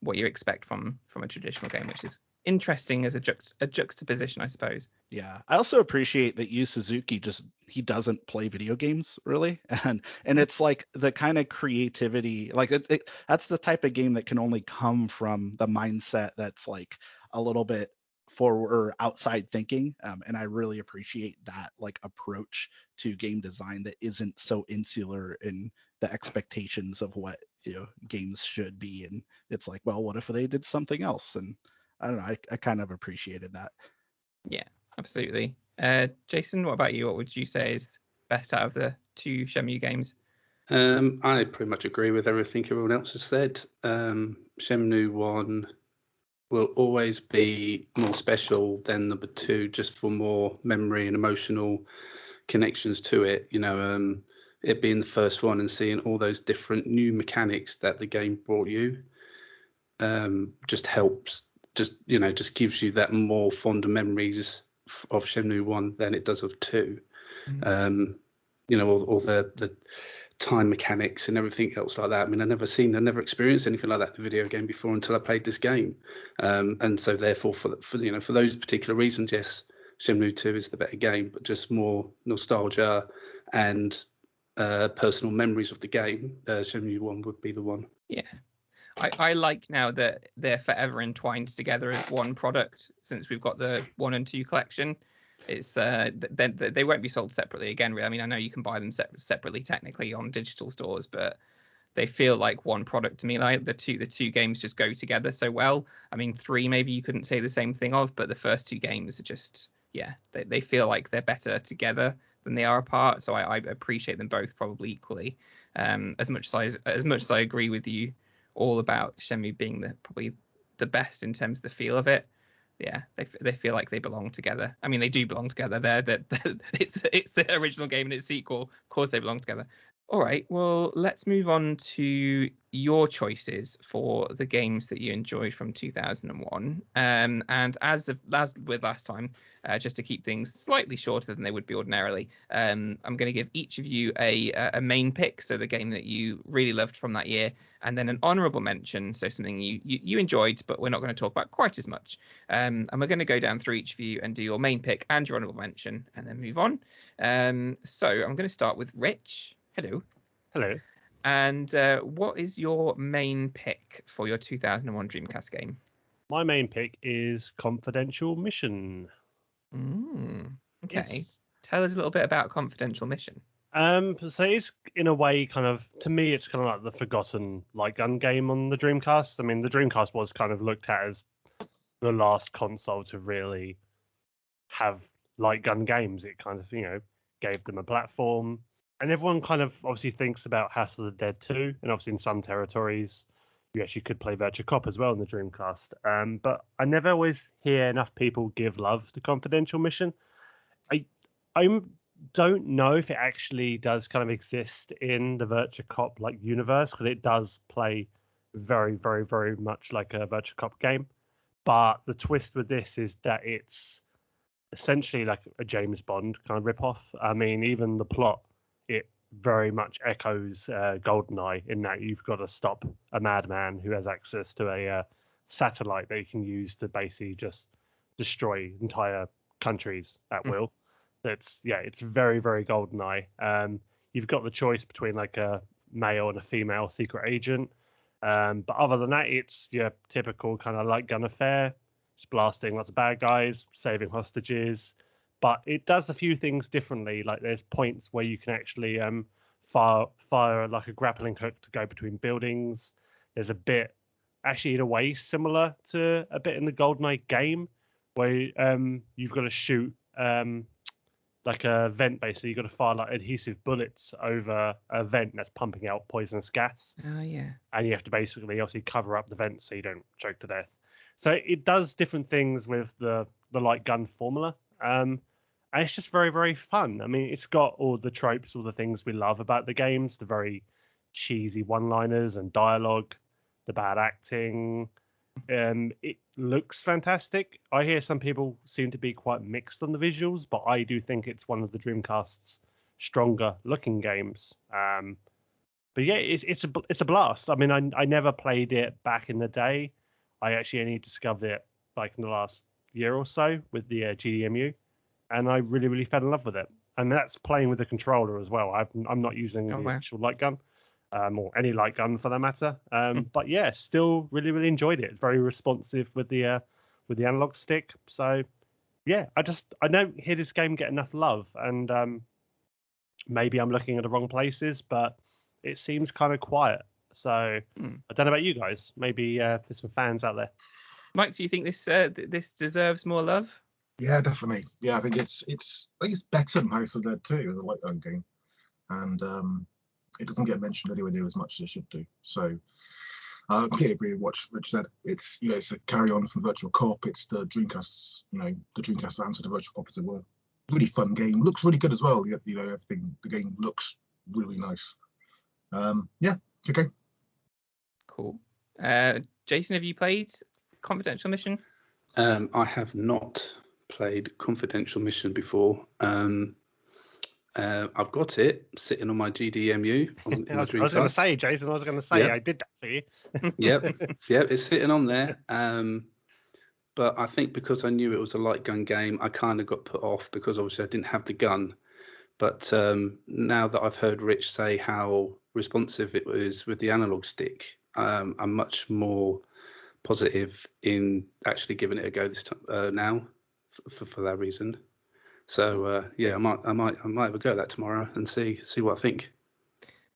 what you expect from a traditional game, which is interesting as a juxtaposition, I suppose. Yeah, I also appreciate that Yu Suzuki he doesn't play video games really, and it's like the kind of creativity, like that's the type of game that can only come from the mindset that's like a little bit forward or outside thinking, and I really appreciate that like approach to game design that isn't so insular in the expectations of what games should be, and it's like, well, what if they did something else? And I don't know, I kind of appreciated that. Yeah, absolutely. Jason, what about you? What would you say is best out of the two Shenmue games? I pretty much agree with everything everyone else has said. Shenmue 1 will always be more special than number 2, just for more memory and emotional connections to it. It being the first one and seeing all those different new mechanics that the game brought you just helps. Just gives you that more fonder memories of Shenmue 1 than it does of 2. Mm-hmm. All the time mechanics and everything else like that. I mean, I never experienced anything like that in a video game before until I played this game. And so therefore, for those particular reasons, yes, Shenmue 2 is the better game, but just more nostalgia and personal memories of the game, Shenmue 1 would be the one. Yeah. I like now that they're forever entwined together as one product, since we've got the 1 and 2 collection. It's they won't be sold separately again, really. I mean, I know you can buy them separately technically on digital stores, but they feel like one product to me. Like the two games just go together so well. I mean, 3 maybe you couldn't say the same thing of, but the first 2 games are just, they feel like they're better together than they are apart. So I appreciate them both probably equally. As much as I agree with you all about Shenmue being probably the best in terms of the feel of it. Yeah, they feel like they belong together. I mean, they do belong together. It's the original game and its sequel. Of course, they belong together. All right, well, let's move on to your choices for the games that you enjoyed from 2001. And as with last time, just to keep things slightly shorter than they would be ordinarily, I'm going to give each of you a main pick, so the game that you really loved from that year, and then an honourable mention, so something you enjoyed, but we're not going to talk about quite as much. And we're going to go down through each of you and do your main pick and your honourable mention, and then move on. So I'm going to start with Rich. Hello. Hello. And what is your main pick for your 2001 Dreamcast game? My main pick is Confidential Mission. Okay. Yes. Tell us a little bit about Confidential Mission. So it's in a way kind of, to me, it's kind of like the forgotten light gun game on the Dreamcast. I mean, the Dreamcast was kind of looked at as the last console to really have light gun games. It kind of, gave them a platform. And everyone kind of obviously thinks about House of the Dead 2, and obviously in some territories you actually could play Virtua Cop as well in the Dreamcast. But I never always hear enough people give love to Confidential Mission. I don't know if it actually does kind of exist in the Virtua Cop like universe, because it does play very, very, very much like a Virtua Cop game. But the twist with this is that it's essentially like a James Bond kind of ripoff. I mean, even the plot, it very much echoes GoldenEye in that you've got to stop a madman who has access to a satellite that you can use to basically just destroy entire countries at will. It's very, very GoldenEye. You've got the choice between like a male and a female secret agent. But other than that, it's your typical kind of light gun affair. Just blasting lots of bad guys, saving hostages. But it does a few things differently. Like there's points where you can actually fire like a grappling hook to go between buildings. There's a bit, actually in a way, similar to a bit in the GoldenEye game, where you've got to shoot like a vent. Basically, you've got to fire like adhesive bullets over a vent that's pumping out poisonous gas. Oh yeah. And you have to basically obviously cover up the vent so you don't choke to death. So it does different things with the light gun formula. And it's just very, very fun. I mean, it's got all the tropes, all the things we love about the games, the very cheesy one-liners and dialogue, the bad acting. It looks fantastic. I hear some people seem to be quite mixed on the visuals, but I do think it's one of the Dreamcast's stronger looking games. But yeah, it's a blast. I mean, I never played it back in the day. I actually only discovered it like in the last year or so with the GDMU, and I really, really fell in love with it. And that's playing with the controller as well. I'm not using the actual light gun, or any light gun for that matter. But yeah, still really, really enjoyed it. Very responsive with the analog stick. So yeah, I don't hear this game get enough love, and maybe I'm looking at the wrong places, but it seems kind of quiet. So I don't know about you guys. Maybe there's some fans out there. Mike, do you think this deserves more love? Yeah, definitely. Yeah, I think it's better than House of the Dead 2, the light gun game, and it doesn't get mentioned anywhere near as much as it should do. So I completely agree with what Rich said. It's it's a carry on from Virtual Cop. It's the Dreamcast's the Dreamcast answer to Virtual Cop, as it were. Really fun game. Looks really good as well. Everything. The game looks really nice. Yeah, it's okay. Cool. Jason, have you played Confidential Mission? I have not played Confidential Mission before. I've got it sitting on my GDMU. I was going to say, Jason, I did that for you. Yep, it's sitting on there. But I think because I knew it was a light gun game, I kind of got put off because obviously I didn't have the gun. But now that I've heard Rich say how responsive it was with the analog stick, I'm much more positive in actually giving it a go this time now for that reason. So yeah, I might have a go at that tomorrow and see what I think.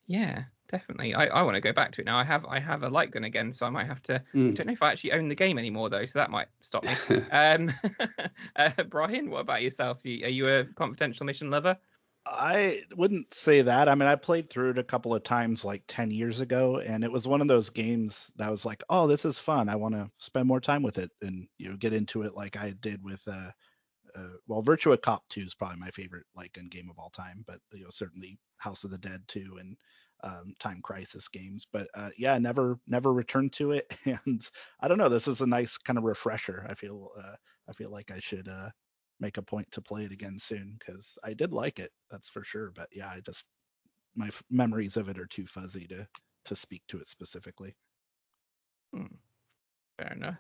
Yeah, definitely. I want to go back to it now. I have a light gun again, so I might have to. I don't know if I actually own the game anymore though, so that might stop me. Brian, what about yourself? Are you a Confidential Mission lover? I wouldn't say that. I mean, I played through it a couple of times like 10 years ago, and it was one of those games that I was like, oh, this is fun. I want to spend more time with it and get into it like I did with Virtua Cop 2 is probably my favorite light gun game of all time, but certainly House of the Dead 2 and Time Crisis games. But yeah, never returned to it, and I don't know. This is a nice kind of refresher. I feel like I should make a point to play it again soon because I did like it, that's for sure. But yeah, my memories of it are too fuzzy to speak to it specifically. Fair enough.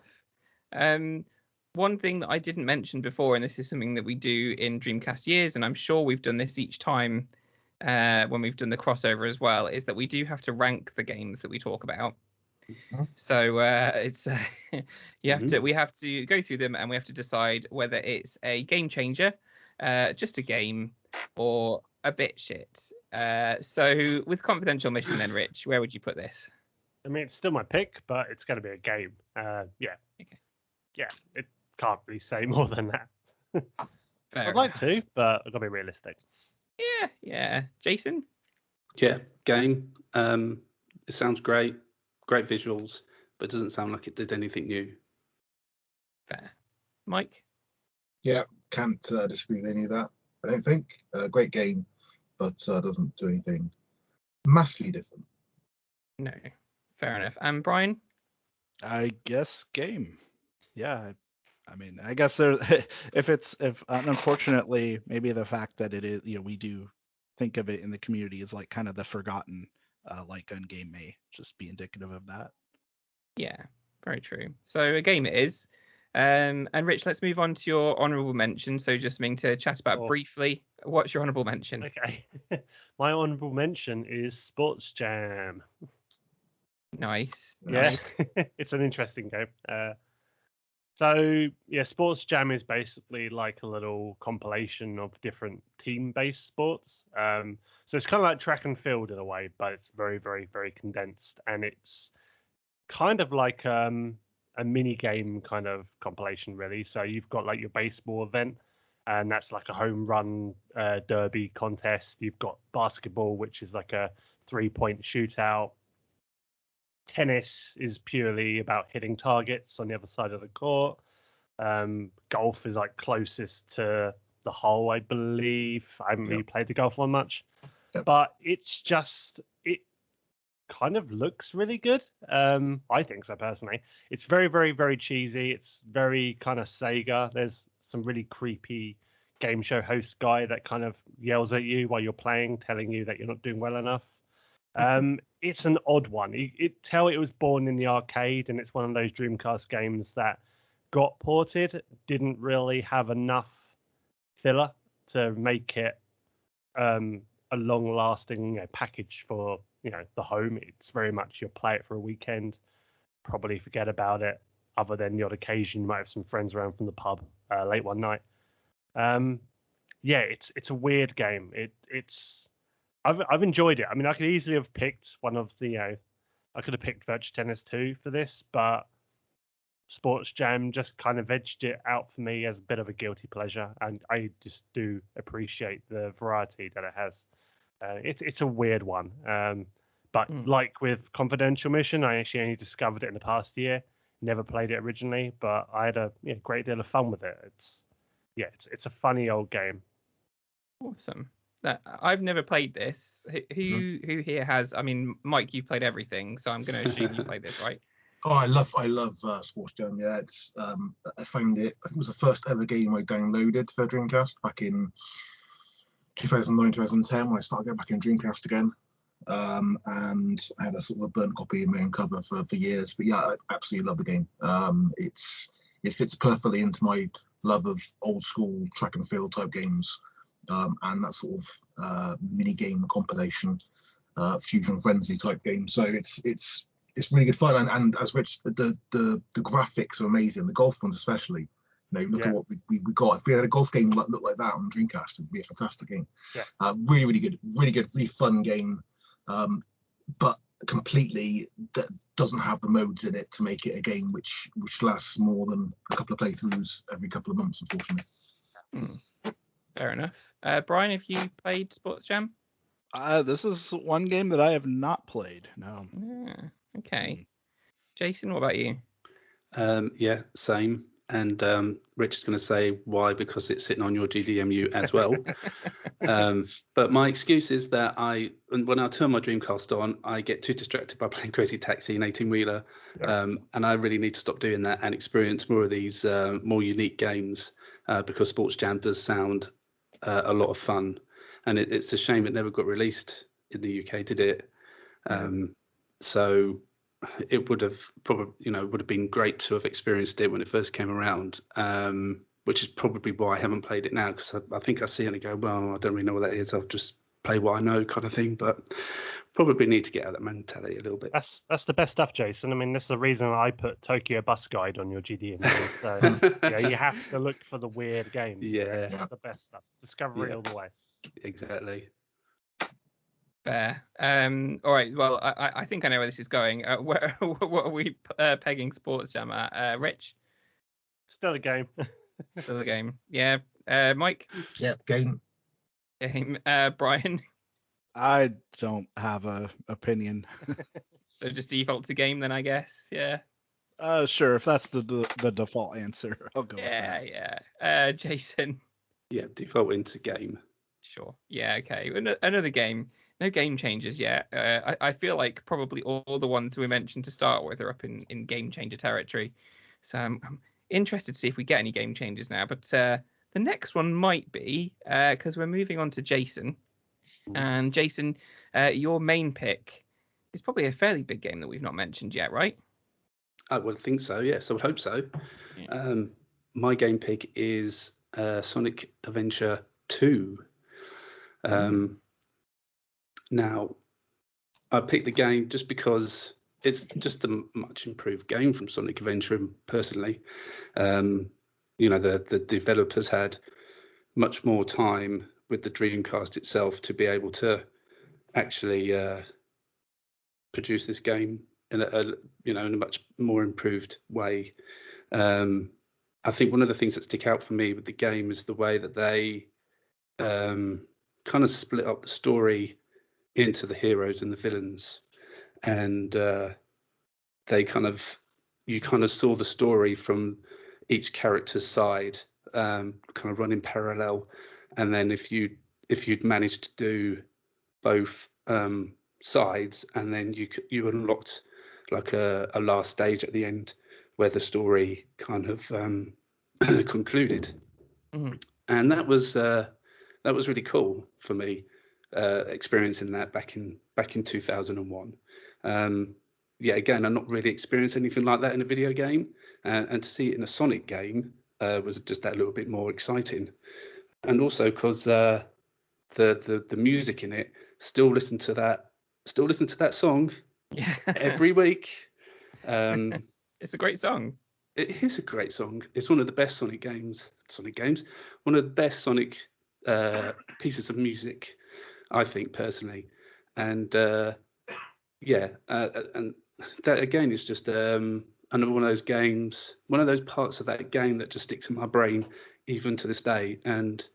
One thing that I didn't mention before, and this is something that we do in Dreamcast Years, and I'm sure we've done this each time when we've done the crossover as well, is that we do have to rank the games that we talk about. So it's we have to go through them and we have to decide whether it's a game changer, just a game, or a bit shit. So with Confidential Mission then, Rich, where would you put this? I mean, it's still my pick, but it's going to be a game. Yeah. Okay. Yeah, it can't really say more than that. I'd like to, but I've got to be realistic. Yeah. Jason? Yeah, game. It sounds great. Great visuals, but it doesn't sound like it did anything new. Fair. Mike? Yeah, can't disagree with any of that. I don't think. Great game, but doesn't do anything massively different. No. Fair enough. And Brian? I guess game. Yeah. I mean, I guess there. if unfortunately, maybe the fact that it is, we do think of it in the community as like kind of the forgotten light gun game may just be indicative of that. Yeah, very true. So a game it is. And Rich, let's move on to your honourable mention. So just something to chat about briefly. What's your honourable mention? Okay. My honourable mention is Sports Jam. Nice. Yeah, it's an interesting game. So yeah, Sports Jam is basically like a little compilation of different team-based sports. So it's kind of like track and field in a way, but it's very, very, very condensed, and it's kind of like a mini game kind of compilation, really. So you've got like your baseball event, and that's like a home run derby contest. You've got basketball, which is like a 3-point shootout. Tennis is purely about hitting targets on the other side of the court. Golf is like closest to the hole, I believe. I haven't really played the golf one much, but it kind of looks really good. I think so personally. It's very, very, very cheesy. It's very kind of Sega. There's some really creepy game show host guy that kind of yells at you while you're playing, telling you that you're not doing well enough. It's an odd one. It was born in the arcade, and it's one of those Dreamcast games that got ported, didn't really have enough filler to make it a long-lasting package for the home. It's very much you'll play it for a weekend, probably forget about it, other than the odd occasion you might have some friends around from the pub late one night. It's a weird game. I've enjoyed it. I mean, I could easily have picked one of the I could have picked Virtua Tennis 2 for this, but Sports Jam just kind of edged it out for me as a bit of a guilty pleasure, and I just do appreciate the variety that it has. It's a weird one, but like with Confidential Mission, I actually only discovered it in the past year. Never played it originally, but I had a great deal of fun with it. It's a funny old game. Awesome. I've never played this. Who here has? I mean, Mike, you've played everything, so I'm going to assume you played this, right? Oh, I love Sports Jam. Yeah, it's I found it. I think it was the first ever game I downloaded for Dreamcast back in 2009, 2010 when I started getting back in Dreamcast again. And I had a sort of a burnt copy in my own cover for years. But yeah, I absolutely love the game. It fits perfectly into my love of old school track and field type games. And that sort of mini game compilation, Fusion Frenzy type game. So it's really good fun. And as Rich, the graphics are amazing. The golf ones especially. Look at what we got. If we had a golf game that looked like that on Dreamcast, it'd be a fantastic game. Yeah. Really, really good, really fun game. But completely that doesn't have the modes in it to make it a game which lasts more than a couple of playthroughs every couple of months, unfortunately. Fair enough. Brian, have you played Sports Jam? This is one game that I have not played. No. Yeah, okay. Jason, what about you? Yeah, same. And Rich is going to say why, because it's sitting on your GDMU as well. But my excuse is that when I turn my Dreamcast on, I get too distracted by playing Crazy Taxi and 18-Wheeler. And I really need to stop doing that and experience more of these more unique games because Sports Jam does sound a lot of fun. And it's a shame it never got released in the UK, did it? So it would have probably been great to have experienced it when it first came around, which is probably why I haven't played it now, because I think I see it and I go, well, I don't really know what that is, I'll just play what I know kind of thing. But probably need to get out of that mentality a little bit. That's the best stuff, Jason. I mean, that's the reason I put Tokyo Bus Guide on your GDM. So you have to look for the weird games. Yeah, that's the best stuff. Discovery all the way. Exactly. Fair. All right. Well, I think I know where this is going. What are we pegging Sports Jam at? Rich? Still a game. Still a game. Yeah. Mike? Yeah, game. Game. Brian? I don't have a opinion. So just default to game then, I guess. Yeah. Sure. If that's the default answer, I'll go with that. Yeah. Jason? Yeah, default into game. Sure. Yeah. Okay. Another game. No game changes yet. I feel like probably all the ones we mentioned to start with are up in game changer territory. So I'm interested to see if we get any game changes now. But the next one might be because we're moving on to Jason. And Jason, your main pick is probably a fairly big game that we've not mentioned yet, right? I would think so. Yes, I would hope so. Yeah. My game pick is Sonic Adventure 2. Now, I picked the game just because it's just a much improved game from Sonic Adventure, personally. The developers had much more time with the Dreamcast itself to be able to actually produce this game in a much more improved way. I think one of the things that stick out for me with the game is the way that they kind of split up the story into the heroes and the villains, and you kind of saw the story from each character's side, kind of running parallel, and then if you'd managed to do both sides, and then you unlocked like a last stage at the end where the story kind of concluded. Mm-hmm. And that was really cool for me, experiencing that back in 2001. Again, I'm not really experienced anything like that in a video game, and to see it in a Sonic game was just that little bit more exciting. And also because the music in it, still listen to that song every week. It's a great song. It is a great song. It's one of the best Sonic games. One of the best Sonic pieces of music, I think, personally. And and that again is just another one of those games, one of those parts of that game that just sticks in my brain even to this day. And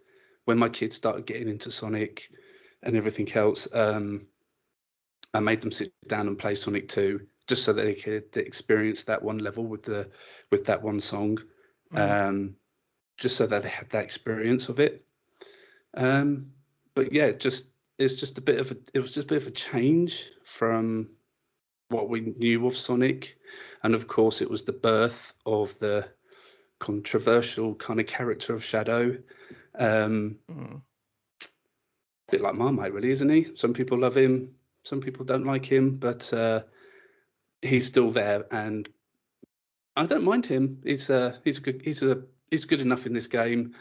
when my kids started getting into Sonic and everything else, I made them sit down and play Sonic 2 just so that they could experience that one level with that one song, just so that they had that experience of it. But yeah, it was just a bit of a change from what we knew of Sonic, and of course it was the birth of the controversial kind of character of Shadow. A bit like Marmite, really, isn't he? Some people love him, some people don't like him, but he's still there, and I don't mind him. He's good enough in this game.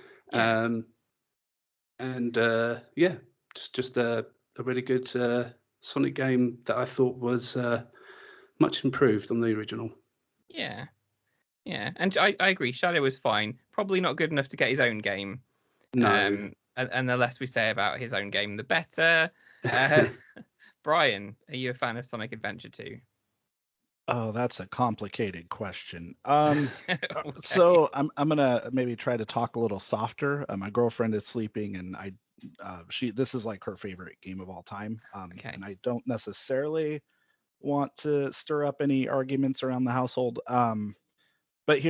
Just a really good Sonic game that I thought was much improved on the original. Yeah, and I agree. Shadow was fine. Probably not good enough to get his own game. No. And the less we say about his own game, the better. Brian, are you a fan of Sonic Adventure 2? Oh, that's a complicated question. Okay. So I'm gonna maybe try to talk a little softer. My girlfriend is sleeping, and this is like her favorite game of all time. Okay. And I don't necessarily want to stir up any arguments around the household. But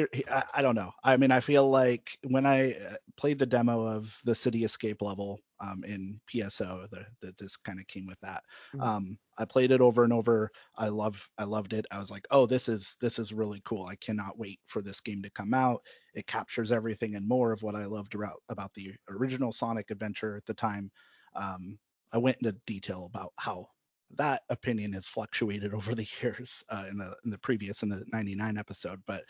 I don't know. I mean, I feel like when I played the demo of the City Escape level in PSO, that this kind of came with that. I played it over and over. I loved it. I was like, oh, this is really cool. I cannot wait for this game to come out. It captures everything and more of what I loved about the original Sonic Adventure at the time. I went into detail about how that opinion has fluctuated over the years in the 99 episode, but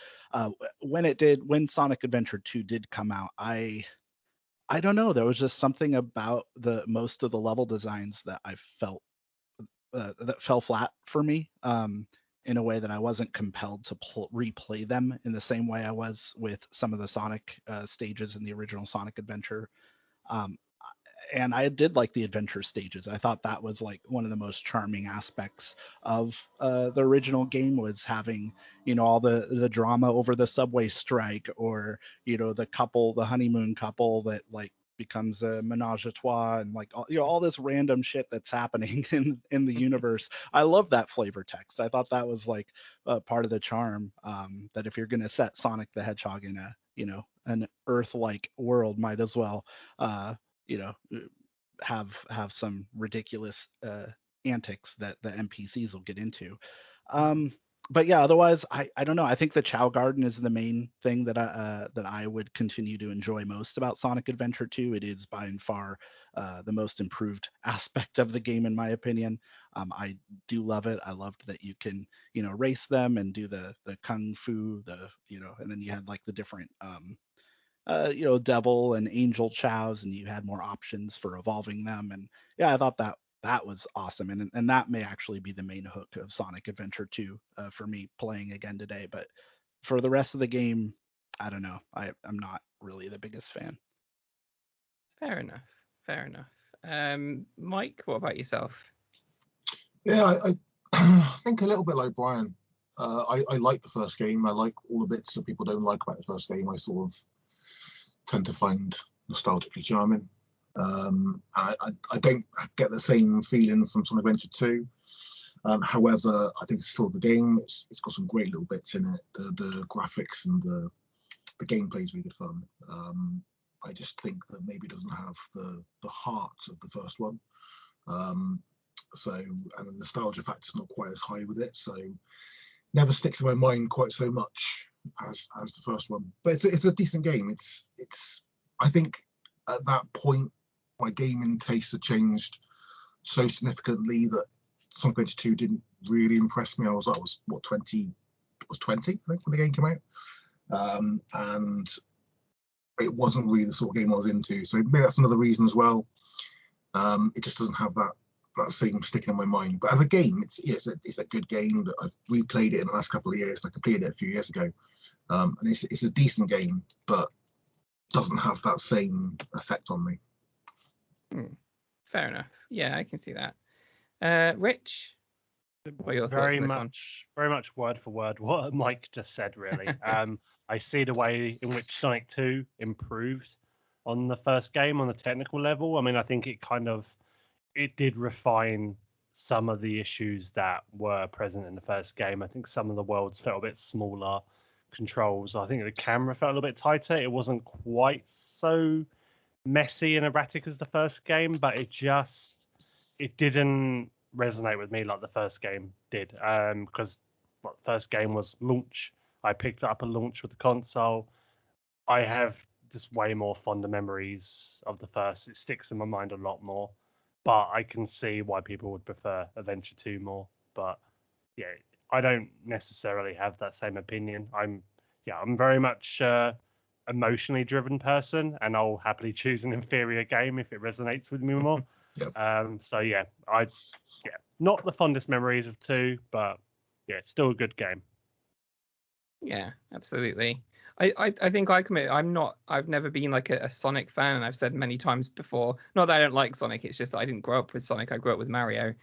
when Sonic Adventure 2 did come out, I don't know, there was just something about most of the level designs that I felt that fell flat for me, in a way that I wasn't compelled to replay them in the same way I was with some of the Sonic stages in the original Sonic Adventure. And I did like the adventure stages. I thought that was like one of the most charming aspects of the original game, was having, all the drama over the subway strike, or, the honeymoon couple that like becomes a menage a trois, and like all this random shit that's happening in the universe. I love that flavor text. I thought that was like part of the charm, that if you're going to set Sonic the Hedgehog in an Earth-like world, might as well have some ridiculous antics that the NPCs will get into. But yeah, otherwise, I don't know. I think the Chow Garden is the main thing that I would continue to enjoy most about Sonic Adventure 2. It is by and far the most improved aspect of the game, in my opinion. I do love it. I loved that you can, race them and do the kung fu, and then you had like the different devil and angel chows, and you had more options for evolving them. And yeah, I thought that was awesome, and that may actually be the main hook of Sonic Adventure 2 for me playing again today. But for the rest of the game, I don't know. I'm not really the biggest fan. Fair enough. Mike, what about yourself? Yeah, I think a little bit like Brian. I like the first game. I like all the bits that people don't like about the first game. I sort of tend to find nostalgically charming. I don't get the same feeling from Sonic Adventure 2. However, I think it's still the game. It's got some great little bits in it. The graphics and the gameplay is really good fun. I just think that maybe it doesn't have the heart of the first one. And the nostalgia factor is not quite as high with it. So never sticks in my mind quite so much as the first one. But it's a decent game. It's I think at that point my gaming tastes had changed so significantly that Sonic Adventure 2 didn't really impress me. I was 20 I think when the game came out. And it wasn't really the sort of game I was into. So maybe that's another reason as well. It just doesn't have that same sticking in my mind. But as a game, it's a good game. That I've replayed it in the last couple of years. I completed it a few years ago. And it's a decent game, but doesn't have that same effect on me. Fair enough. Yeah, I can see that. Rich, what are your thoughts on this one? Very much word for word what Mike just said, really. I see the way in which Sonic 2 improved on the first game on the technical level. I mean, I think it did refine some of the issues that were present in the first game. I think some of the worlds felt a bit smaller, controls. I think the camera felt a little bit tighter. It wasn't quite so messy and erratic as the first game, but it didn't resonate with me like the first game did. Because the first game was launch. I picked it up at launch with the console. I have just way more fonder memories of the first. It sticks in my mind a lot more. But I can see why people would prefer Adventure 2 more. But yeah, I don't necessarily have that same opinion. I'm very much emotionally driven person, and I'll happily choose an inferior game if it resonates with me more. Yep. So yeah, not the fondest memories of 2, but yeah, it's still a good game. Yeah, absolutely. I think I commit. I've never been like a Sonic fan, and I've said many times before, not that I don't like Sonic, it's just that I didn't grow up with Sonic. I grew up with Mario.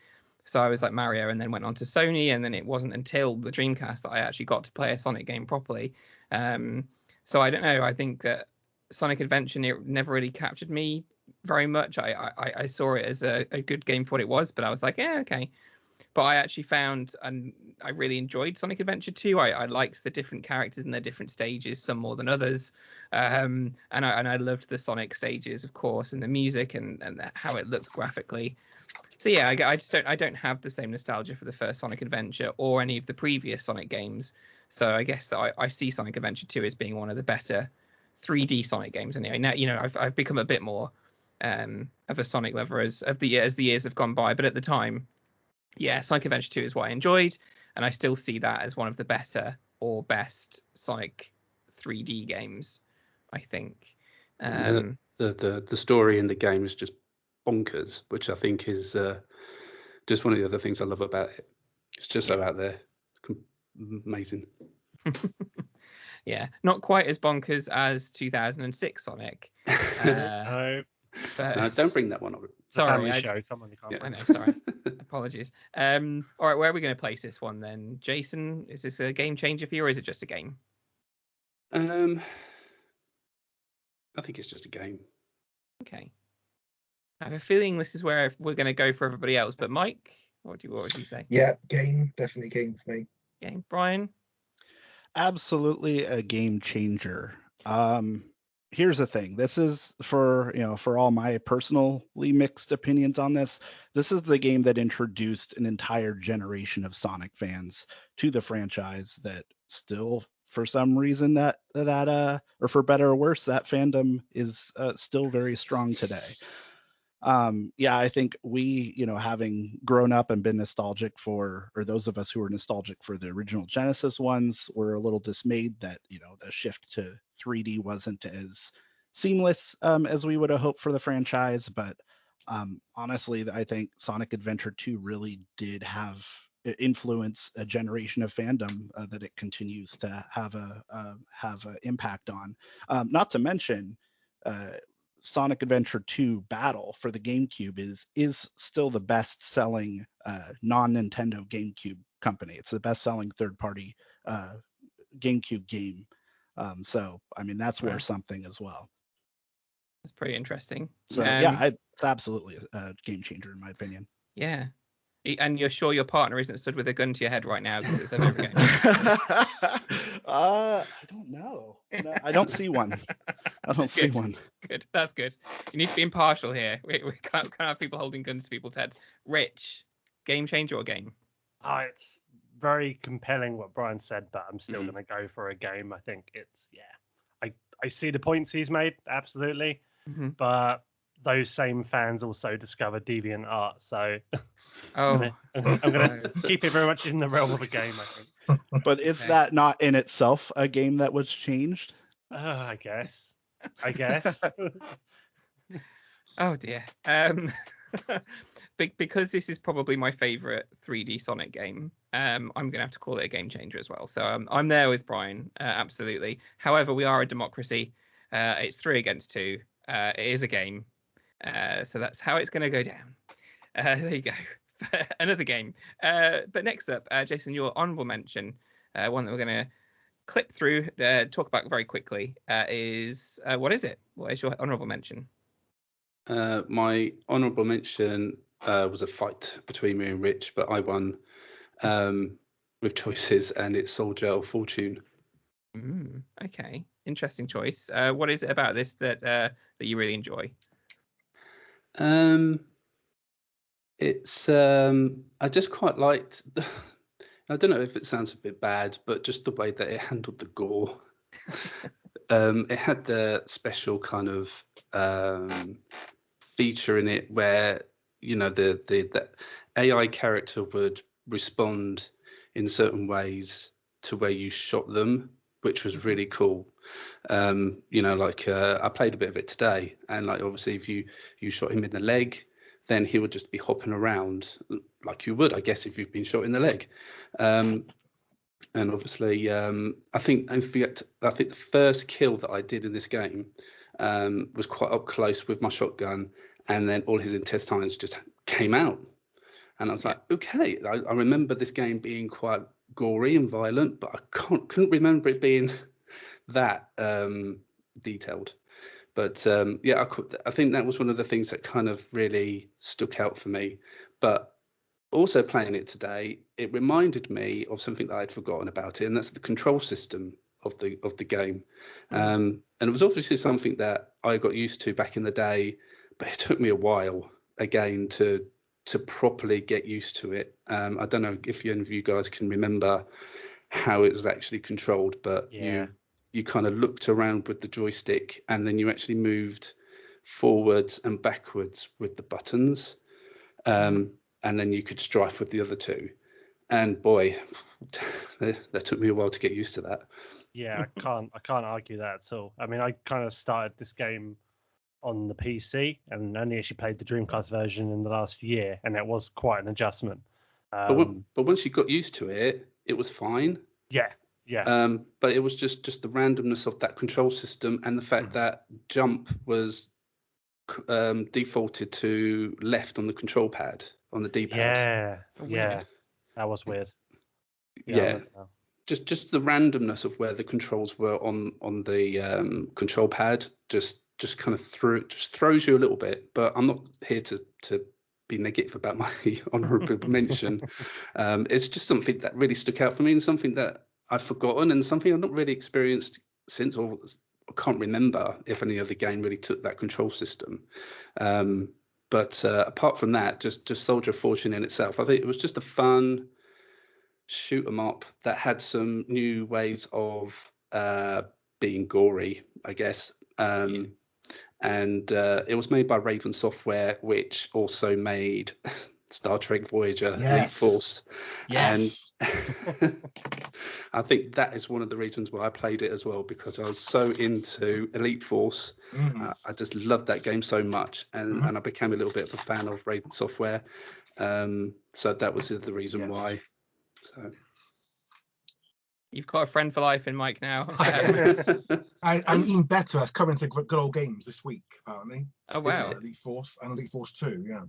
So I was like Mario, and then went on to Sony, and then it wasn't until the Dreamcast that I actually got to play a Sonic game properly. So I don't know. I think that Sonic Adventure never really captured me very much. I saw it as a good game for what it was, but I was like, yeah, okay. But I actually found, and I really enjoyed Sonic Adventure 2. I liked the different characters and their different stages, some more than others. And I loved the Sonic stages, of course, and the music and how it looked graphically. So yeah, I don't have the same nostalgia for the first Sonic Adventure or any of the previous Sonic games. So I guess that I see Sonic Adventure 2 as being one of the better 3D Sonic games. Anyway, now I've become a bit more of a Sonic lover as the years have gone by. But at the time, yeah, Sonic Adventure 2 is what I enjoyed, and I still see that as one of the better or best Sonic 3D games, I think. The story in the game is just bonkers, which I think is just one of the other things I love about it. It's just so out there. Amazing. Yeah, not quite as bonkers as 2006 Sonic. No. But, no, don't bring that one up. Sorry, Come on, you can't. Yeah. I know, sorry. Apologies. All right, where are we going to place this one then? Jason, is this a game changer for you, or is it just a game? I think it's just a game. Okay. I have a feeling this is where we're going to go for everybody else, but Mike, what would you say? Yeah, game, definitely game for me. Game. Brian? Absolutely a game changer. Here's the thing. This is for all my personally mixed opinions on this. This is the game that introduced an entire generation of Sonic fans to the franchise that still, for some reason, that or for better or worse, that fandom is still very strong today. I think we, having grown up and been nostalgic or those of us who are nostalgic for the original Genesis ones, were a little dismayed that, the shift to 3D wasn't as seamless as we would have hoped for the franchise. But honestly, I think Sonic Adventure 2 really did influence a generation of fandom that it continues to have a impact on. Not to mention, Sonic Adventure 2 Battle for the GameCube is still the best-selling non-Nintendo GameCube company. It's the best-selling third-party GameCube game. So I mean that's worth something as well. That's pretty interesting. So it's absolutely a game changer in my opinion. Yeah. And you're sure your partner isn't stood with a gun to your head right now because it's a favorite game? I don't know. No, I don't see one. I don't see one. Good. That's good. You need to be impartial here. We can't have people holding guns to people's heads. Rich, game changer or game? It's very compelling what Brian said, but I'm still going to go for a game. I think it's, I see the points he's made, absolutely. But those same fans also discover deviant art, so I'm going to keep it very much in the realm of a game, I think. But is that not in itself a game that was changed? I guess. Oh dear. Because this is probably my favorite 3D Sonic game, I'm going to have to call it a game changer as well. So I'm there with Brian, absolutely. However, we are a democracy. It's 3 against 2. It is a game. So that's how it's going to go down. There you go. Another game. But next up, Jason, your honorable mention, one that we're going to clip through, talk about very quickly, is what is it? What is your honorable mention? My honorable mention was a fight between me and Rich, but I won with choices, and it's Soldier of Fortune. Okay, interesting choice. What is it about this that you really enjoy? It's I just quite liked I don't know if it sounds a bit bad, but just the way that it handled the gore. It had the special kind of feature in it where, you know, the AI character would respond in certain ways to where you shot them, which was really cool. You know, like I played a bit of it today, and like obviously if you shot him in the leg, then he would just be hopping around like you would, I guess, if you've been shot in the leg. And obviously, I think the first kill that I did in this game was quite up close with my shotgun, and then all his intestines just came out. And I was like, okay, I remember this game being quite gory and violent, but I couldn't remember it being that detailed. But I think that was one of the things that kind of really stuck out for me. But also playing it today, it reminded me of something that I'd forgotten about it, and that's the control system of the game. And it was obviously something that I got used to back in the day, but it took me a while again to properly get used to it. I don't know if any of you guys can remember how it was actually controlled, but you kind of looked around with the joystick, and then you actually moved forwards and backwards with the buttons, and then you could strife with the other two. And boy, that took me a while to get used to that. Yeah, I can't argue that at all. I mean, I kind of started this game on the PC and only actually played the Dreamcast version in the last year, and it was quite an adjustment. But once you got used to it, it was fine. Yeah. But it was just the randomness of that control system, and the fact that jump was defaulted to left on the control pad, on the D-pad. Yeah. That was weird. Yeah. Just the randomness of where the controls were on the control pad just kind of throws you a little bit. But I'm not here to be negative about my honorable mention. It's just something that really stuck out for me, and something that I've forgotten, and something I've not really experienced since, or I can't remember if any other game really took that control system. But apart from that, just Soldier of Fortune in itself, I think it was just a fun shoot 'em up that had some new ways of being gory, I guess. And it was made by Raven Software, which also made Star Trek Voyager, Elite Force. Yes. And I think that is one of the reasons why I played it as well, because I was so into Elite Force. I just loved that game so much, and I became a little bit of a fan of Raven Software. So that was the reason why. So You've got a friend for life in Mike now. And even better, it's coming to good old games this week, apparently. Oh, wow. Elite Force and Elite Force 2, yeah.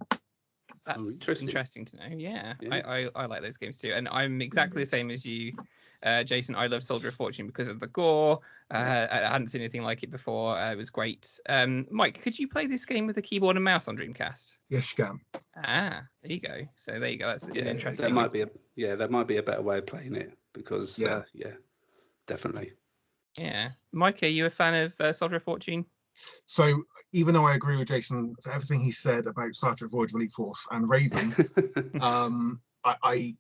That's interesting to know. Yeah. I like those games too. And I'm exactly the same as you, Jason. I love Soldier of Fortune because of the gore. I hadn't seen anything like it before. It was great. Mike, could you play this game with a keyboard and mouse on Dreamcast? Yes, you can. There you go. So there you go. That's interesting. That might be a better way of playing it because definitely. Yeah. Mike, are you a fan of Soldier of Fortune? So even though I agree with Jason for everything he said about Star Trek Voyager, Elite Force and Raven, I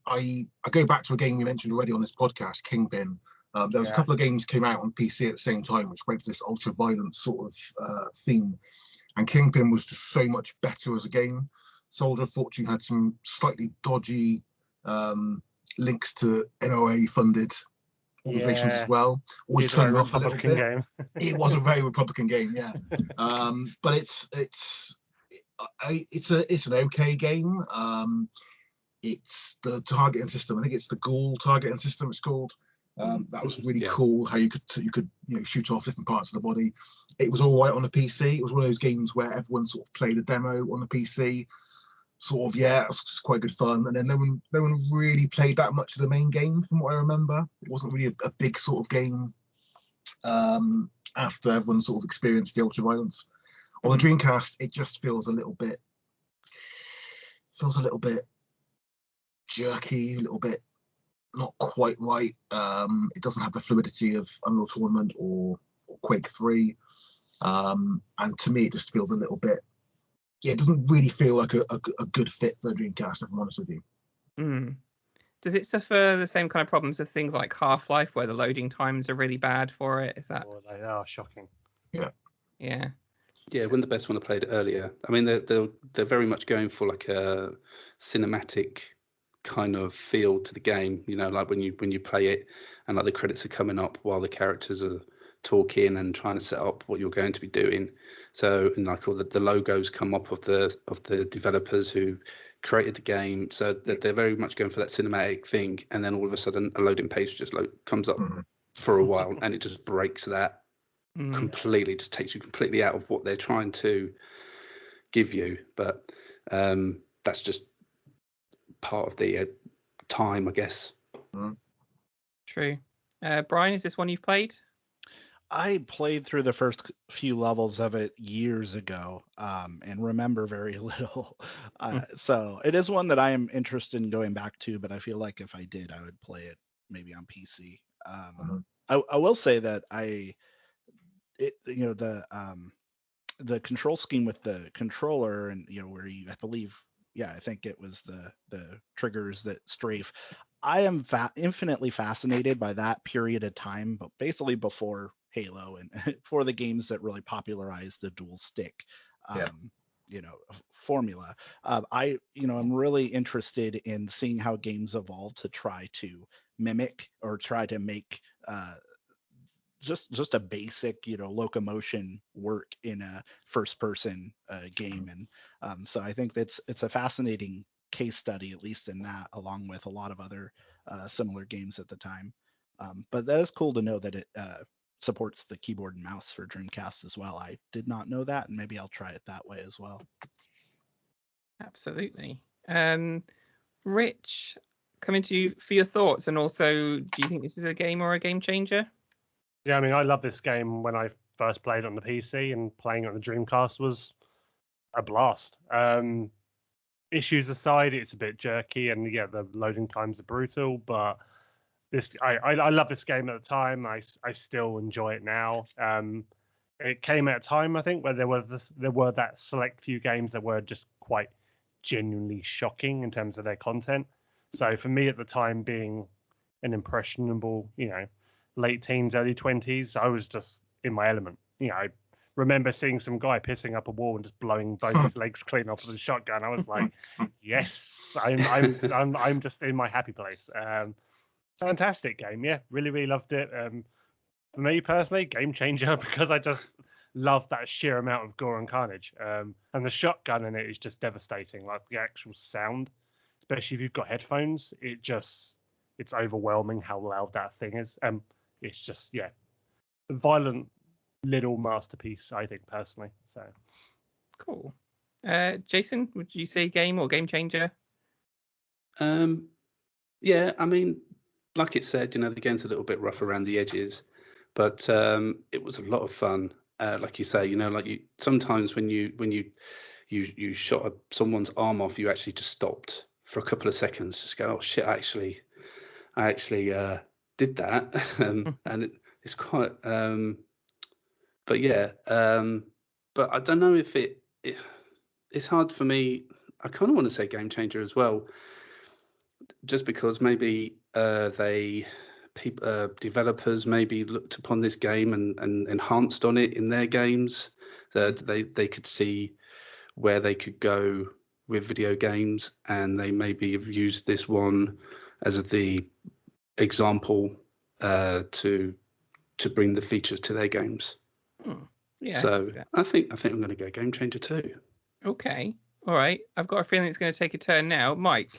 go back to a game we mentioned already on this podcast, Kingpin. There was a couple of games came out on PC at the same time which went for this ultra-violent sort of theme, and Kingpin was just so much better as a game. Soldier of Fortune had some slightly dodgy links to NOA-funded organizations as well. Always turned me off a little bit. It was a very Republican game, yeah. But it's an okay game. It's the targeting system. I think it's the Ghoul targeting system. It's called. That was really cool. How you could shoot off different parts of the body. It was all right on the PC. It was one of those games where everyone sort of played a demo on the PC. Sort of, it was just quite good fun. And then no one really played that much of the main game, from what I remember. It wasn't really a big sort of game after everyone sort of experienced the ultra-violence. On the Dreamcast, it just feels a little bit jerky, a little bit not quite right. It doesn't have the fluidity of Unreal Tournament or Quake 3. And to me, it just feels a little bit. It doesn't really feel like a good fit for a Dreamcast, if I'm honest with you. Does it suffer the same kind of problems as things like Half-Life, where the loading times are really bad for it? Is that? Oh, they are shocking. Yeah. Yeah, when the best one I played it earlier. I mean, they're very much going for like a cinematic kind of feel to the game. Like when you play it, and like the credits are coming up while the characters are talking and trying to set up what you're going to be doing. So, and like all the logos come up of the developers who created the game. So that they're very much going for that cinematic thing. And then all of a sudden, a loading page just comes up for a while, and it just breaks that completely. Just takes you completely out of what they're trying to give you. But that's just part of the time, I guess. True. Brian, is this one you've played? I played through the first few levels of it years ago and remember very little. So it is one that I am interested in going back to, but I feel like if I did, I would play it maybe on PC. I will say that the control scheme with the controller and where you, I believe, I think it was the triggers that strafe. I am infinitely fascinated by that period of time, but basically before Halo and for the games that really popularized the dual stick formula. I'm really interested in seeing how games evolve to try to mimic or try to make just a basic locomotion work in a first person game. And so I think it's a fascinating case study, at least in that, along with a lot of other similar games at the time. But that is cool to know that it supports the keyboard and mouse for Dreamcast as well. I did not know that, and maybe I'll try it that way as well. Absolutely. Rich, coming to you for your thoughts, and also, do you think this is a game or a game changer? Yeah, I mean, I love this game. When I first played it on the PC, and playing it on the Dreamcast was a blast. Issues aside, it's a bit jerky, and the loading times are brutal, but I love this game at the time. I still enjoy it now. It came at a time, I think, where there were that select few games that were just quite genuinely shocking in terms of their content. So for me at the time, being an impressionable, late teens, early 20s, I was just in my element. I remember seeing some guy pissing up a wall and just blowing both his legs clean off with a shotgun. I was like, yes, I'm just in my happy place. Fantastic game, really, really loved it. For me personally, game changer, because I just love that sheer amount of gore and carnage. And the shotgun in it is just devastating. Like the actual sound, especially if you've got headphones, it just it's overwhelming how loud that thing is. It's just a violent little masterpiece, I think, personally. So cool. Jason, would you say game or game changer? Yeah, I mean, like it said, the game's a little bit rough around the edges, but it was a lot of fun. Like you say, sometimes when you shot someone's arm off, you actually just stopped for a couple of seconds, just go, oh shit, I actually did that, and it's quite. But yeah, but I don't know if it's hard for me. I kind of want to say game changer as well, just because maybe developers maybe looked upon this game and enhanced on it in their games, that they could see where they could go with video games, and they maybe have used this one as the example to bring the features to their games. Yeah. So I think I'm going to go game changer too. Okay. All right. I've got a feeling it's going to take a turn now. Mike.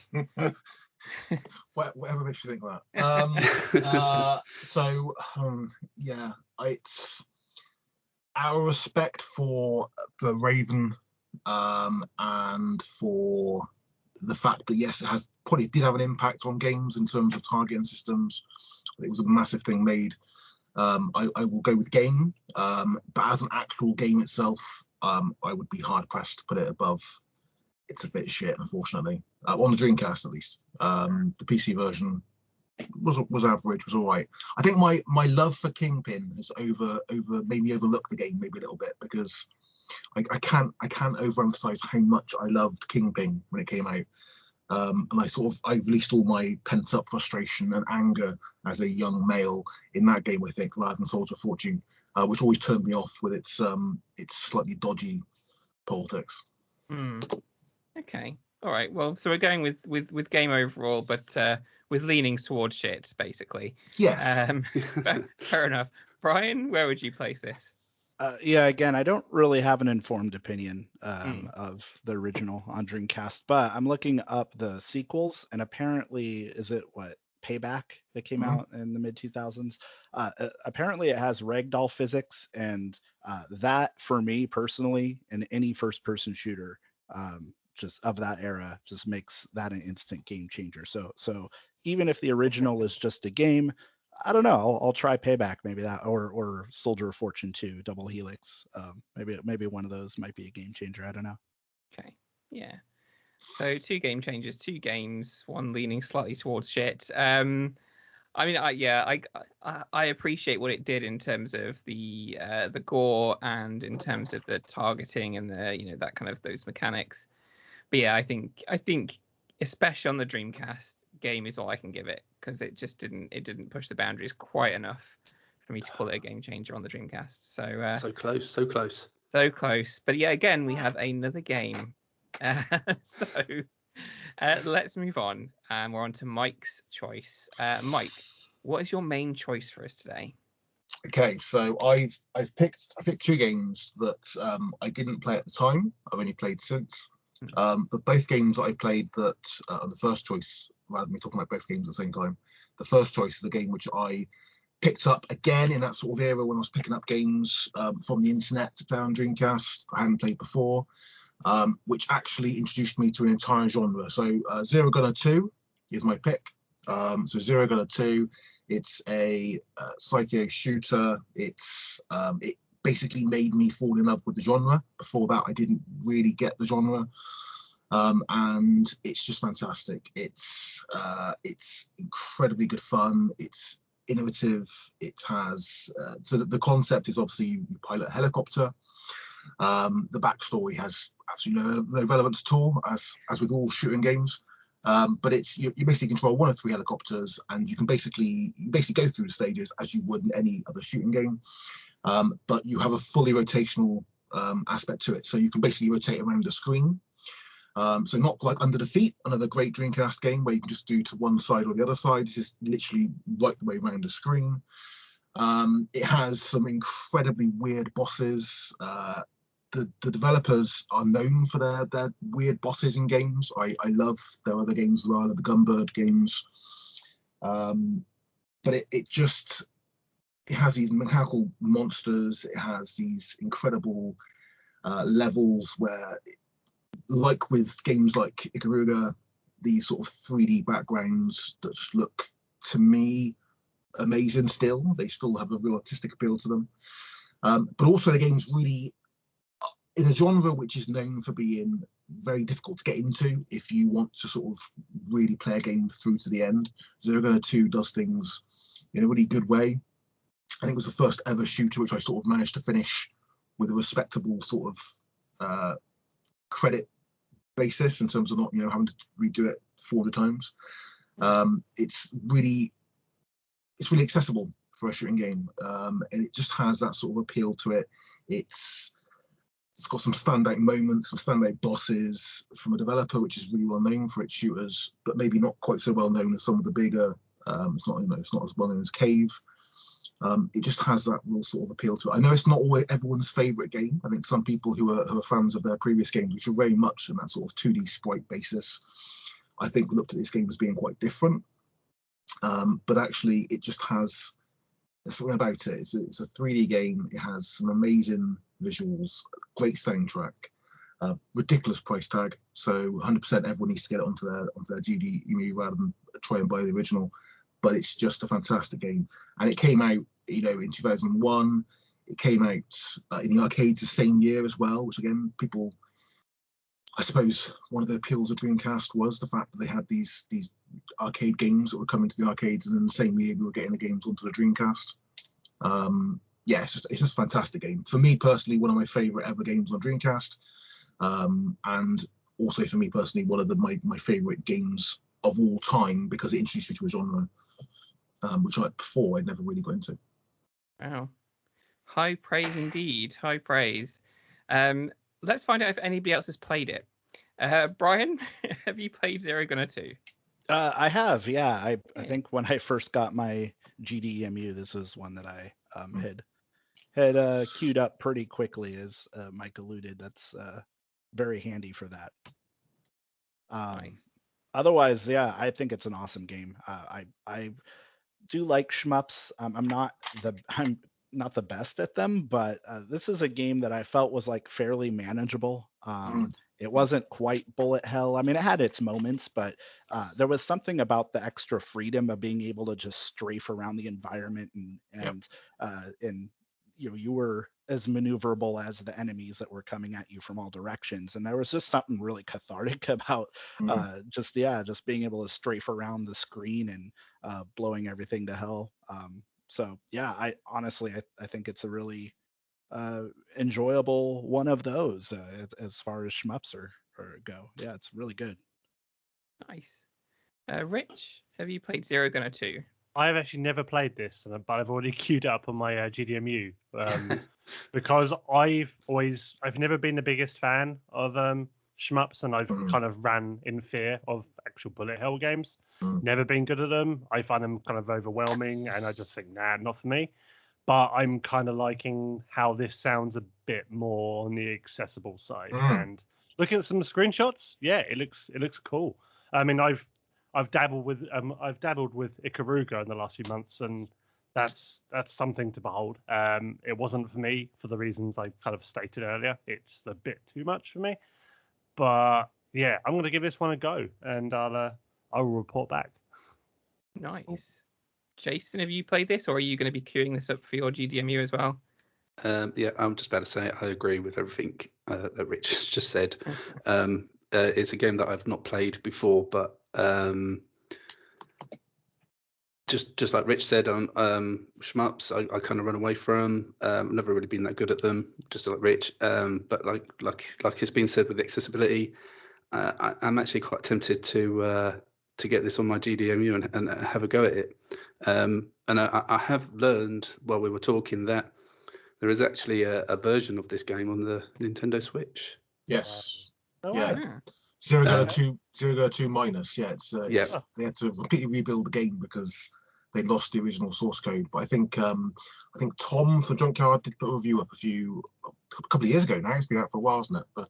Whatever makes you think that. It's our respect for Raven, and for the fact that yes, it probably did have an impact on games in terms of targeting systems. It was a massive thing made. I will go with game, but as an actual game itself, I would be hard pressed to put it above. It's a bit shit, unfortunately. On the Dreamcast, at least. The PC version was average, was all right. I think my love for Kingpin has made me overlook the game maybe a little bit, because I can't overemphasize how much I loved Kingpin when it came out. And I released all my pent up frustration and anger as a young male in that game, I think, rather than Soldier of Fortune, which always turned me off with its slightly dodgy politics. Okay. All right. Well, so we're going with game overall, but with leanings towards shit, basically. Yes. Fair enough. Brian, where would you place this? Again, I don't really have an informed opinion of the original on Dreamcast, but I'm looking up the sequels, and apparently, is it Payback that came out in the mid 2000s? Apparently, it has ragdoll physics, and that, for me personally, in any first-person shooter, just of that era, just makes that an instant game changer. So even if the original is just a game, I don't know. I'll try Payback, maybe that, or Soldier of Fortune 2, Double Helix. Maybe one of those might be a game changer. I don't know. Okay, yeah. So 2 game changers, 2 games, one leaning slightly towards shit. I mean, I appreciate what it did in terms of the gore and in terms of the targeting and the that kind of those mechanics. But yeah, I think especially on the Dreamcast, game is all I can give it, because it just didn't push the boundaries quite enough for me to call it a game changer on the Dreamcast. So so close. But yeah, again, we have another game. So let's move on. We're on to Mike's choice. Mike, what is your main choice for us today? Okay, so I've picked 2 games that I didn't play at the time. I've only played since. But both games that I played that are the first choice, rather than me talking about both games at the same time, the first choice is a game which I picked up again in that sort of era when I was picking up games from the internet to play on Dreamcast I hadn't played before, which actually introduced me to an entire genre. So Zero Gunner 2 is my pick. So Zero Gunner 2, it's a psycho shooter. It basically made me fall in love with the genre. Before that, I didn't really get the genre, and it's just fantastic. It's incredibly good fun. It's innovative. It has so the concept is obviously you pilot a helicopter. The backstory has absolutely no relevance at all, as with all shooting games. But it's you basically control one of 3 helicopters, and you can basically go through the stages as you would in any other shooting game. But you have a fully rotational aspect to it, so you can basically rotate around the screen. So not like Under the Feet, another great Dreamcast game where you can just do to one side or the other side. This is literally right the way around the screen. It has some incredibly weird bosses. The developers are known for their weird bosses in games. I love their other games as well, the Gunbird games. But it has these mechanical monsters. It has these incredible levels where, like with games like Ikaruga, these sort of 3D backgrounds that just look, to me, amazing still. They still have a real artistic appeal to them. But also the game's really in a genre which is known for being very difficult to get into if you want to sort of really play a game through to the end. Zero Gunner 2 does things in a really good way. I think it was the first ever shooter which I sort of managed to finish with a respectable sort of credit basis in terms of not, having to redo it 400 times. It's really accessible for a shooting game, and it just has that sort of appeal to it. It's got some standout moments, some standout bosses from a developer which is really well known for its shooters, but maybe not quite so well known as some of the bigger. It's not as well known as Cave. It just has that real sort of appeal to it. I know it's not always everyone's favourite game. I think some people who are fans of their previous games, which are very much in that sort of 2D sprite basis, I think looked at this game as being quite different. But actually, it just has something about it. It's a 3D game. It has some amazing visuals, great soundtrack, ridiculous price tag. So 100% everyone needs to get it onto their GDE rather than try and buy the original. But it's just a fantastic game, and it came out, in 2001. It came out in the arcades the same year as well, which again, people, I suppose, one of the appeals of Dreamcast was the fact that they had these arcade games that were coming to the arcades, and in the same year we were getting the games onto the Dreamcast. It's just a fantastic game. For me personally, one of my favourite ever games on Dreamcast, and also for me personally, one of my favourite games of all time, because it introduced me to a genre which before I'd never really got into. Wow. High praise indeed. High praise. Let's find out if anybody else has played it. Brian, have you played Zero Gunner 2? I have, yeah. I think when I first got my GDEMU, this was one that I had queued up pretty quickly, as Mike alluded. That's very handy for that. Nice. Otherwise, yeah, I think it's an awesome game. I do like shmups. I'm not the best at them, but this is a game that I felt was like fairly manageable. It wasn't quite bullet hell. I mean, it had its moments, but there was something about the extra freedom of being able to just strafe around the environment, and you were as maneuverable as the enemies that were coming at you from all directions. And there was just something really cathartic about just being able to strafe around the screen and blowing everything to hell. So yeah, I honestly think it's a really enjoyable one of those as far as shmups go. Yeah, it's really good. Nice. Rich, have you played Zero Gunner 2? I've actually never played this, but I've already queued up on my GDMU because I've never been the biggest fan of shmups, and I've kind of ran in fear of actual bullet hell games. Never been good at them. I find them kind of overwhelming, and I just think, nah, not for me. But I'm kind of liking how this sounds a bit more on the accessible side. And looking at some screenshots, yeah, it looks cool. I mean, I've dabbled with Ikaruga in the last few months, and that's something to behold. It wasn't for me for the reasons I kind of stated earlier. It's a bit too much for me. But yeah, I'm gonna give this one a go, and I will report back. Nice. Jason, have you played this, or are you going to be queuing this up for your GDMU as well? Yeah, I'm just about to say I agree with everything that Rich just said. It's a game that I've not played before, but just like Rich said on shmups, I kind of run away from. I've never really been that good at them, just like Rich. But like it's been said with accessibility, I'm actually quite tempted to get this on my GDMU and have a go at it. And I have learned while we were talking that there is actually a version of this game on the Nintendo Switch. Yes. Yeah. Zero Gunner 2 minus. Yeah, it's they had to completely rebuild the game because they lost the original source code. But I think Tom from Junkyard did put a review up a couple of years ago now. It's been out for a while, isn't it? But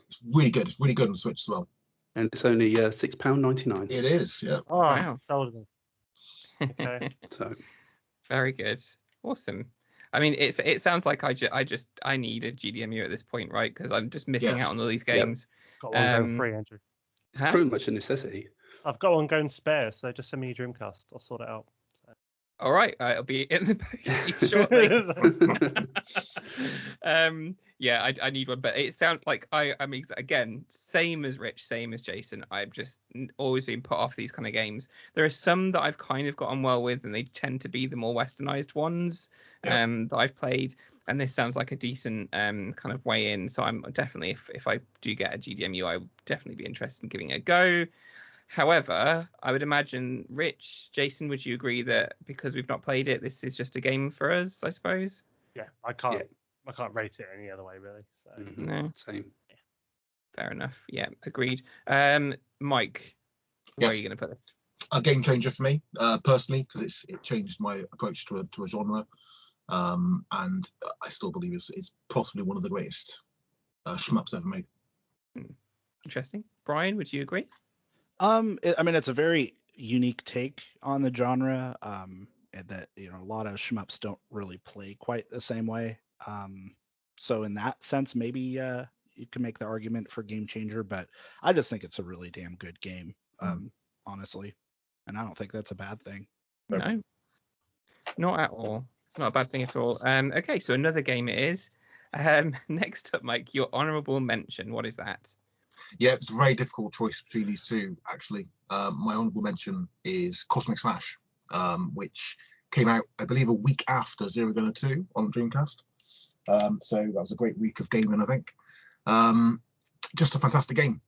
it's really good. It's really good on the Switch as well. And it's only £6.99. It is, yeah. Oh, wow. Okay. So very good, awesome. I mean, it sounds like I need a GDMU at this point, right? Because I'm just missing out on all these games. Got one going free, Andrew. It's pretty much a necessity. I've got one going spare, so just send me your Dreamcast. I'll sort it out. All right, it'll be in the post shortly. Yeah, I need one, but it sounds like I mean, again, same as Rich, same as Jason. I've just always been put off these kind of games. There are some that I've kind of gotten well with, and they tend to be the more westernized ones that I've played. And this sounds like a decent kind of way in. So I'm definitely, if I do get a GDMU, I would definitely be interested in giving it a go. However, I would imagine, Rich, Jason, would you agree that because we've not played it, this is just a game for us, I suppose? Yeah, I can't rate it any other way, really. So. No, same. Fair enough. Yeah, agreed. Mike, where are you going to put this? A game changer for me, personally, because it changed my approach to a genre, and I still believe it's possibly one of the greatest shmups ever made. Interesting. Brian, would you agree? I mean, it's a very unique take on the genre, that, you know, a lot of shmups don't really play quite the same way. So in that sense, maybe you can make the argument for game changer, but I just think it's a really damn good game, honestly, and I don't think that's a bad thing. No, not at all. It's not a bad thing at all. Okay, so another game it is. Next up, Mike, your honourable mention. What is that? Yeah, it's a very difficult choice between these two, actually. My honourable mention is Cosmic Smash, which came out, I believe, a week after Zero Gunner 2 on Dreamcast. So that was a great week of gaming, I think. Just a fantastic game.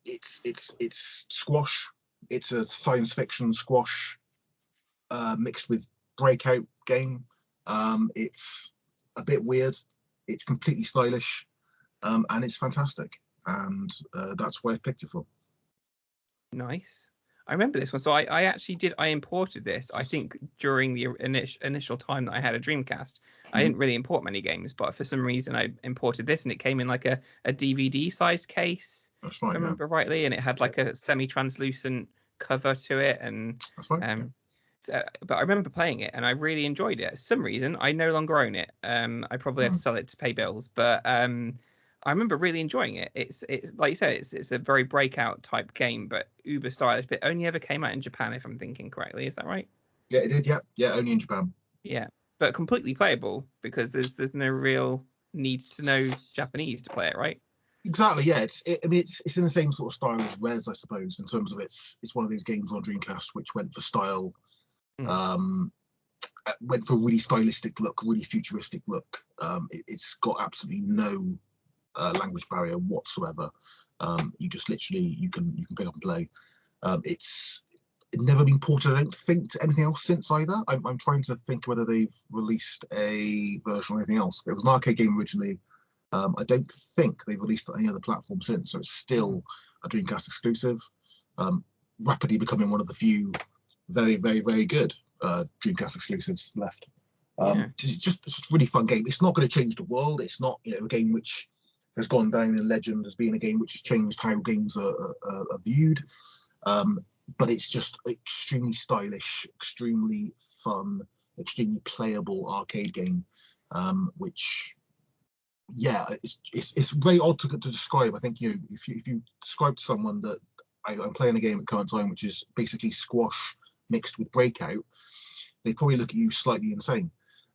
It's squash. It's a science fiction squash mixed with Breakout game. It's a bit weird. It's completely stylish, and it's fantastic. And that's why I picked it for. Nice. I remember this one. So I imported this, I think, during the initial time that I had a Dreamcast. I didn't really import many games, but for some reason I imported this, and it came in like a DVD sized case. That's right, if I remember rightly, and it had like a semi-translucent cover to it, and that's right. But I remember playing it and I really enjoyed it. For some reason, I no longer own it. I probably had to sell it to pay bills, but I remember really enjoying it. It's like you said, it's a very Breakout type game, but uber stylish. But it only ever came out in Japan, if I'm thinking correctly. Is that right? Yeah, it did. Yeah, only in Japan. Yeah, but completely playable because there's no real need to know Japanese to play it, right? Exactly. Yeah, it's in the same sort of style as Res, I suppose, in terms of it's one of those games on Dreamcast which went for style. Went for a really stylistic look, really futuristic look. It's got absolutely no language barrier whatsoever. You just literally you can pick up and play. It's never been ported, I don't think, to anything else since either. I'm trying to think whether they've released a version or anything else. It was an arcade game originally. I don't think they've released it on any other platform since, so it's still a Dreamcast exclusive. Rapidly becoming one of the few very, very, very good Dreamcast exclusives left. It's just a really fun game. It's not going to change the world. It's not, a game which has gone down in legend as being a game which has changed how games are viewed. But it's just extremely stylish, extremely fun, extremely playable arcade game, which, it's very odd to describe. I think if you describe to someone that I'm playing a game at current time which is basically squash mixed with Breakout, they probably look at you slightly insane,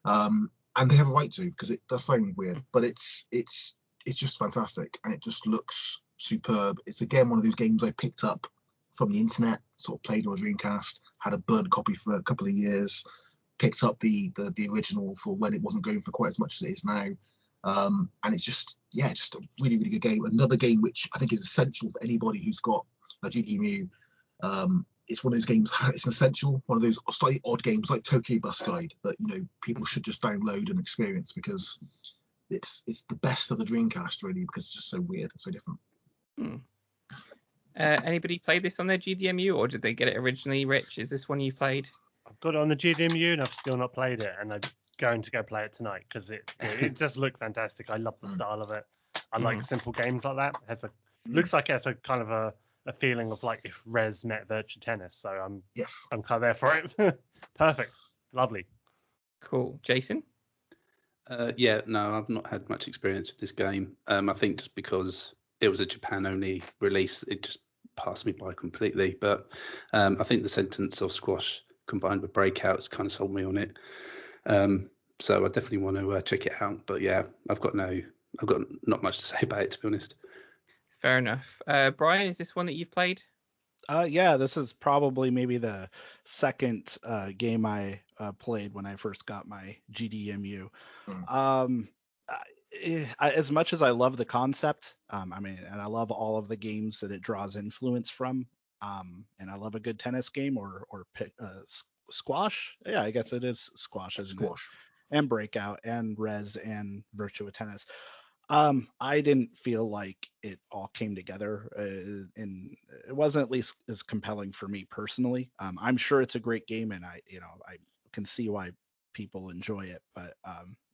and they have a right to, because it does sound weird, but it's just fantastic, and it just looks superb. It's again one of those games I picked up from the internet, sort of played on a Dreamcast, had a burnt copy for a couple of years, picked up the original for when it wasn't going for quite as much as it is now, and it's just a really, really good game. Another game which I think is essential for anybody who's got a GDMU. It's one of those games, it's an essential, one of those slightly odd games like Tokyo Bus Guide that people should just download and experience, because it's the best of the Dreamcast, really, because it's just so weird and so different. Anybody played this on their GDMU, or did they get it originally? Rich, is this one you played? I've got it on the GDMU and I've still not played it, and I'm going to go play it tonight because it does look fantastic. I love the style of it. I like simple games like that. Looks like it has a kind of a a feeling of like if Rez met Virtua Tennis. So I'm Yes. kind of there for it. Perfect. Lovely. Cool. Jason? Yeah, no, I've not had much experience with this game. I think just because it was a Japan-only release, it just passed me by completely. But I think the sentence of squash combined with breakouts kind of sold me on it. So I definitely want to check it out. But yeah, I've got not much to say about it, to be honest. Fair enough. Brian, is this one that you've played? Yeah, this is probably maybe the second game I played when I first got my GDMU. As much as I love the concept, I mean, and I love all of the games that it draws influence from, and I love a good tennis game or squash. Yeah, I guess it is squash, isn't it? And Breakout and Rez and Virtua Tennis. I didn't feel like it all came together, and it wasn't at least as compelling for me personally. I'm sure it's a great game, and I can see why people enjoy it, but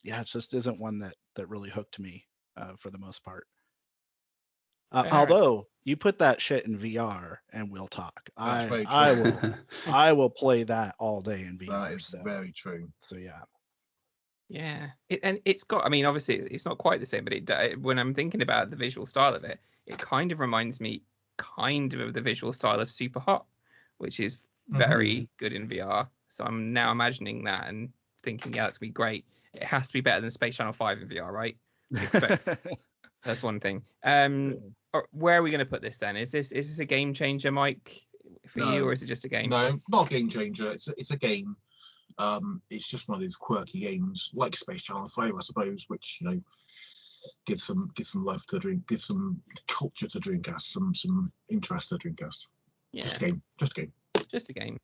yeah, it just isn't one that really hooked me for the most part. Although you put that shit in VR and we'll talk. I will play that all day in VR. That is very true. So yeah. Yeah, it's got. I mean, obviously, it's not quite the same, but when I'm thinking about the visual style of it, it kind of reminds me of the visual style of Super Hot, which is very good in VR. So I'm now imagining that and thinking, yeah, that's gonna be great. It has to be better than Space Channel 5 in VR, right? That's one thing. Where are we going to put this then? Is this a game changer, Mike, for you, or is it just a game? No, not a game changer. It's a game. It's just one of those quirky games, like Space Channel 5, I suppose, which gives some life to gives some culture to Dreamcast, some interest to Dreamcast. Yeah. Just a game.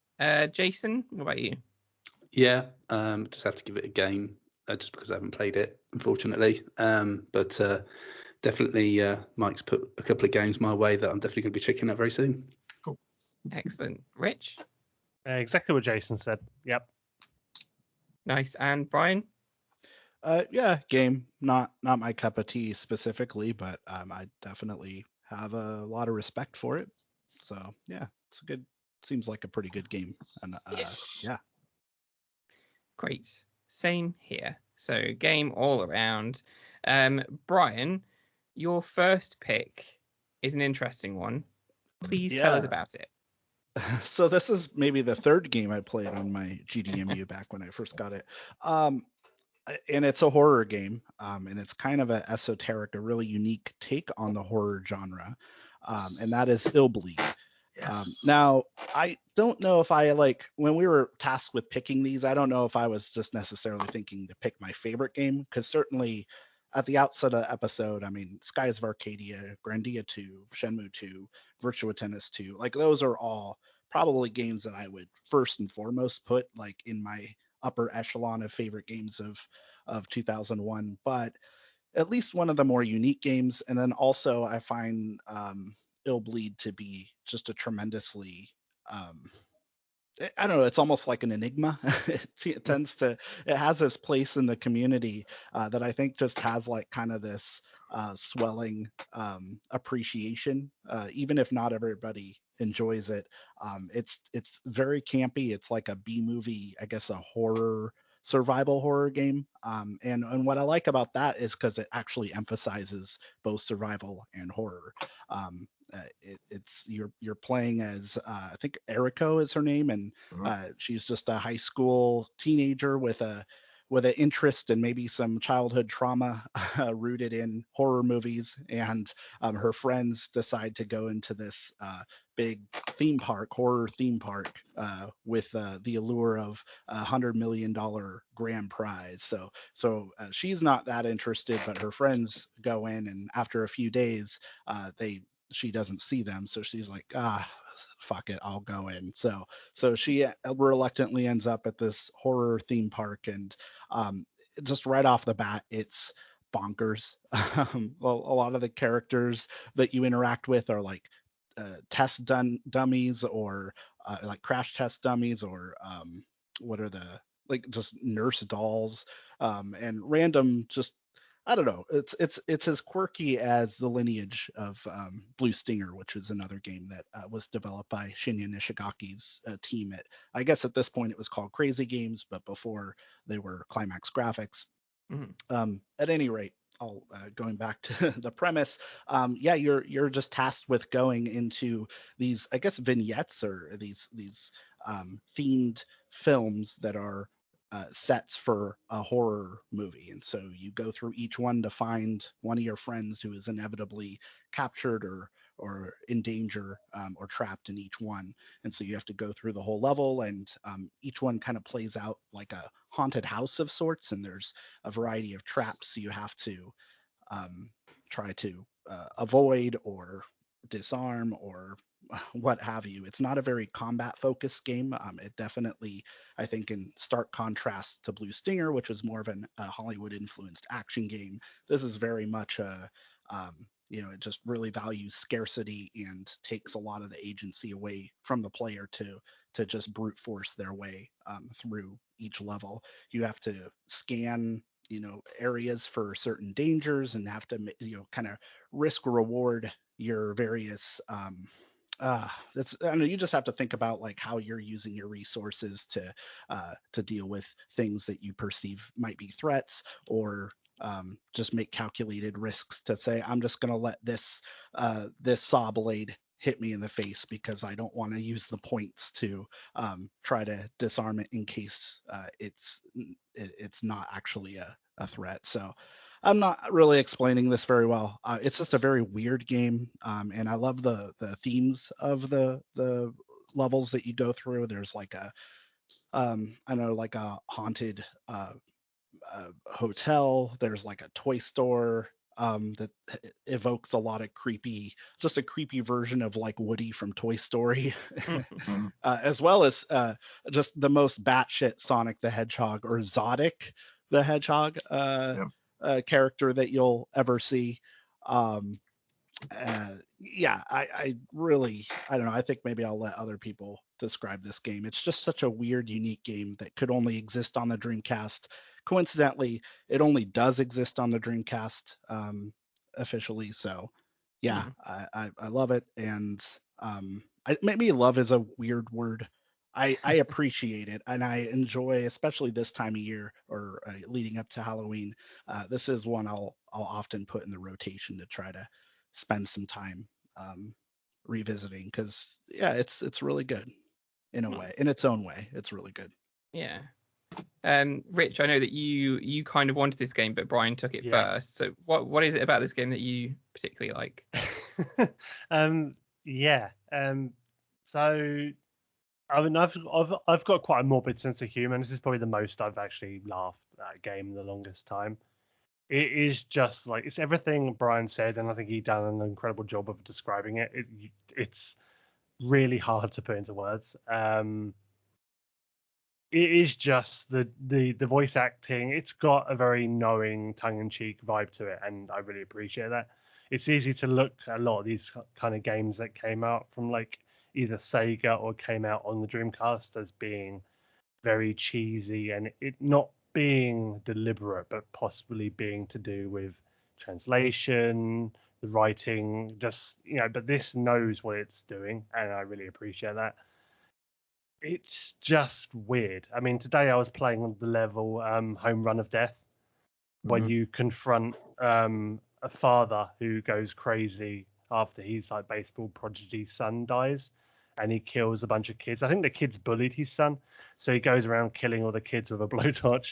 Jason, what about you? Yeah, just have to give it a game, just because I haven't played it, unfortunately. But definitely, Mike's put a couple of games my way that I'm definitely going to be checking out very soon. Cool. Excellent. Rich? Exactly what Jason said. Yep. Nice. And Brian? Yeah, game. Not my cup of tea specifically, but I definitely have a lot of respect for it. So yeah, seems like a pretty good game. And yeah. Great. Same here. So game all around. Brian, your first pick is an interesting one. Please tell us about it. So this is maybe the third game I played on my GDMU back when I first got it. And it's a horror game. And it's kind of a really unique take on the horror genre. And that is Illbleed. Yes. Now, I don't know if when we were tasked with picking these, I don't know if I was just necessarily thinking to pick my favorite game, because certainly at the outset of the episode, I mean, Skies of Arcadia, Grandia 2, Shenmue 2, Virtua Tennis 2, those are all probably games that I would first and foremost put in my upper echelon of favorite games of 2001, but at least one of the more unique games. And then also I find Illbleed to be just a tremendously I don't know, it's almost like an enigma. It has this place in the community that I think just has kind of this swelling appreciation, even if not everybody enjoys it. It's very campy. It's like a B movie, I guess, a survival horror game. And what I like about that is because it actually emphasizes both survival and horror. You're playing as I think Eriko is her name, and she's just a high school teenager with an interest and maybe some childhood trauma rooted in horror movies, and her friends decide to go into this big horror theme park with the allure of $100 million grand prize. So she's not that interested, but her friends go in, and after a few days she doesn't see them, so she's like, fuck it, I'll go in. So she reluctantly ends up at this horror theme park, and just right off the bat, it's bonkers. A lot of the characters that you interact with are test dummies, or crash test dummies, or what are the just nurse dolls, and random just I don't know. It's as quirky as the lineage of Blue Stinger, which is another game that was developed by Shinya Nishigaki's team. I guess at this point it was called Crazy Games, but before they were Climax Graphics. At any rate, going back to the premise, you're just tasked with going into these, I guess, vignettes or these themed films that are sets for a horror movie, and so you go through each one to find one of your friends who is inevitably captured or in danger or trapped in each one. And so you have to go through the whole level, and each one kind of plays out like a haunted house of sorts, and there's a variety of traps you have to try to avoid or disarm or what have you. It's not a very combat focused game. It definitely, I think, in stark contrast to Blue Stinger, which was more of a Hollywood influenced action game, this is very much it just really values scarcity and takes a lot of the agency away from the player to just brute force their way through each level. You have to scan areas for certain dangers and have to kind of risk reward your various I know you just have to think about like how you're using your resources to deal with things that you perceive might be threats, or just make calculated risks to say, I'm just going to let this saw blade hit me in the face because I don't want to use the points to try to disarm it in case it's not actually a threat. So I'm not really explaining this very well. It's just a very weird game, and I love the themes of the levels that you go through. There's like a haunted hotel. There's like a toy store that evokes a lot of creepy version of like Woody from Toy Story, as well as just the most batshit Sonic the Hedgehog or Zodic the Hedgehog character that you'll ever see. I really, I don't know. I think maybe I'll let other people describe this game. It's just such a weird, unique game that could only exist on the Dreamcast. Coincidentally, it only does exist on the Dreamcast officially. So yeah, I love it. And maybe love is a weird word. I appreciate it, and I enjoy, especially this time of year or leading up to Halloween. This is one I'll often put in the rotation to try to spend some time revisiting, because it's really good in a way, in its own way. It's really good. Yeah. Rich, I know that you kind of wanted this game, but Brian took it first. So what is it about this game that you particularly like? So I mean, I've got quite a morbid sense of humor. This is probably the most I've actually laughed at a game in the longest time. It is just like, it's everything Brian said, and I think he done an incredible job of describing it. It's really hard to put into words. It is just the voice acting. It's got a very knowing, tongue-in-cheek vibe to it, and I really appreciate that. It's easy to look at a lot of these kind of games that came out from like either Sega or came out on the Dreamcast as being very cheesy, and it not being deliberate, but possibly being to do with translation, the writing, just, but this knows what it's doing, and I really appreciate that. It's just weird. I mean, today I was playing on the level Home Run of Death, where you confront a father who goes crazy after his like baseball prodigy son dies, and he kills a bunch of kids. I think the kids bullied his son, so he goes around killing all the kids with a blowtorch.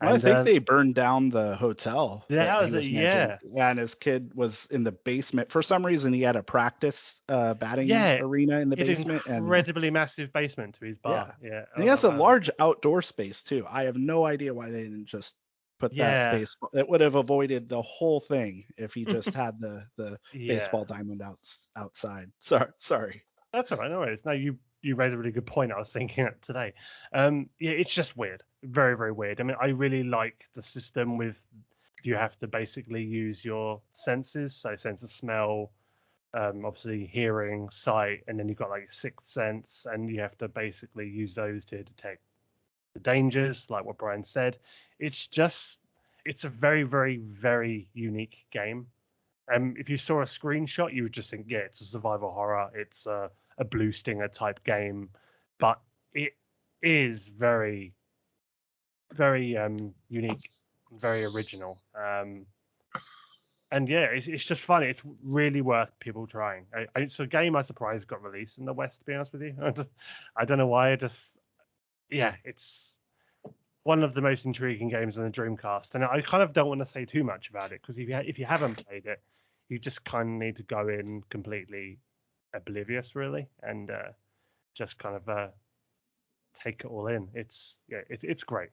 Well, I think they burned down the hotel. Yeah, and his kid was in the basement. For some reason, he had a practice batting arena in the basement. Incredibly massive basement to his bar. Yeah. And he has a large outdoor space too. I have no idea why they didn't just put that baseball. It would have avoided the whole thing if he just had the baseball diamond outside. Sorry. That's all right. No worries. No, you raised a really good point. I was thinking it today. It's just weird. Very, very weird. I mean, I really like the system with you have to basically use your senses. So sense of smell, obviously hearing, sight, and then you've got like sixth sense, and you have to basically use those to detect the dangers, like what Brian said. It's just, it's a very, very, very unique game. If you saw a screenshot, you would just think, yeah, it's a survival horror. It's a Blue Stinger type game, but it is very, very unique, very original. And yeah, it's just fun. It's really worth people trying. It's a game I'm surprised got released in the West, to be honest with you. I don't know why. It's one of the most intriguing games on the Dreamcast, and I kind of don't want to say too much about it because if you haven't played it, you just kind of need to go in completely oblivious, really, and just kind of take it all in. It's great.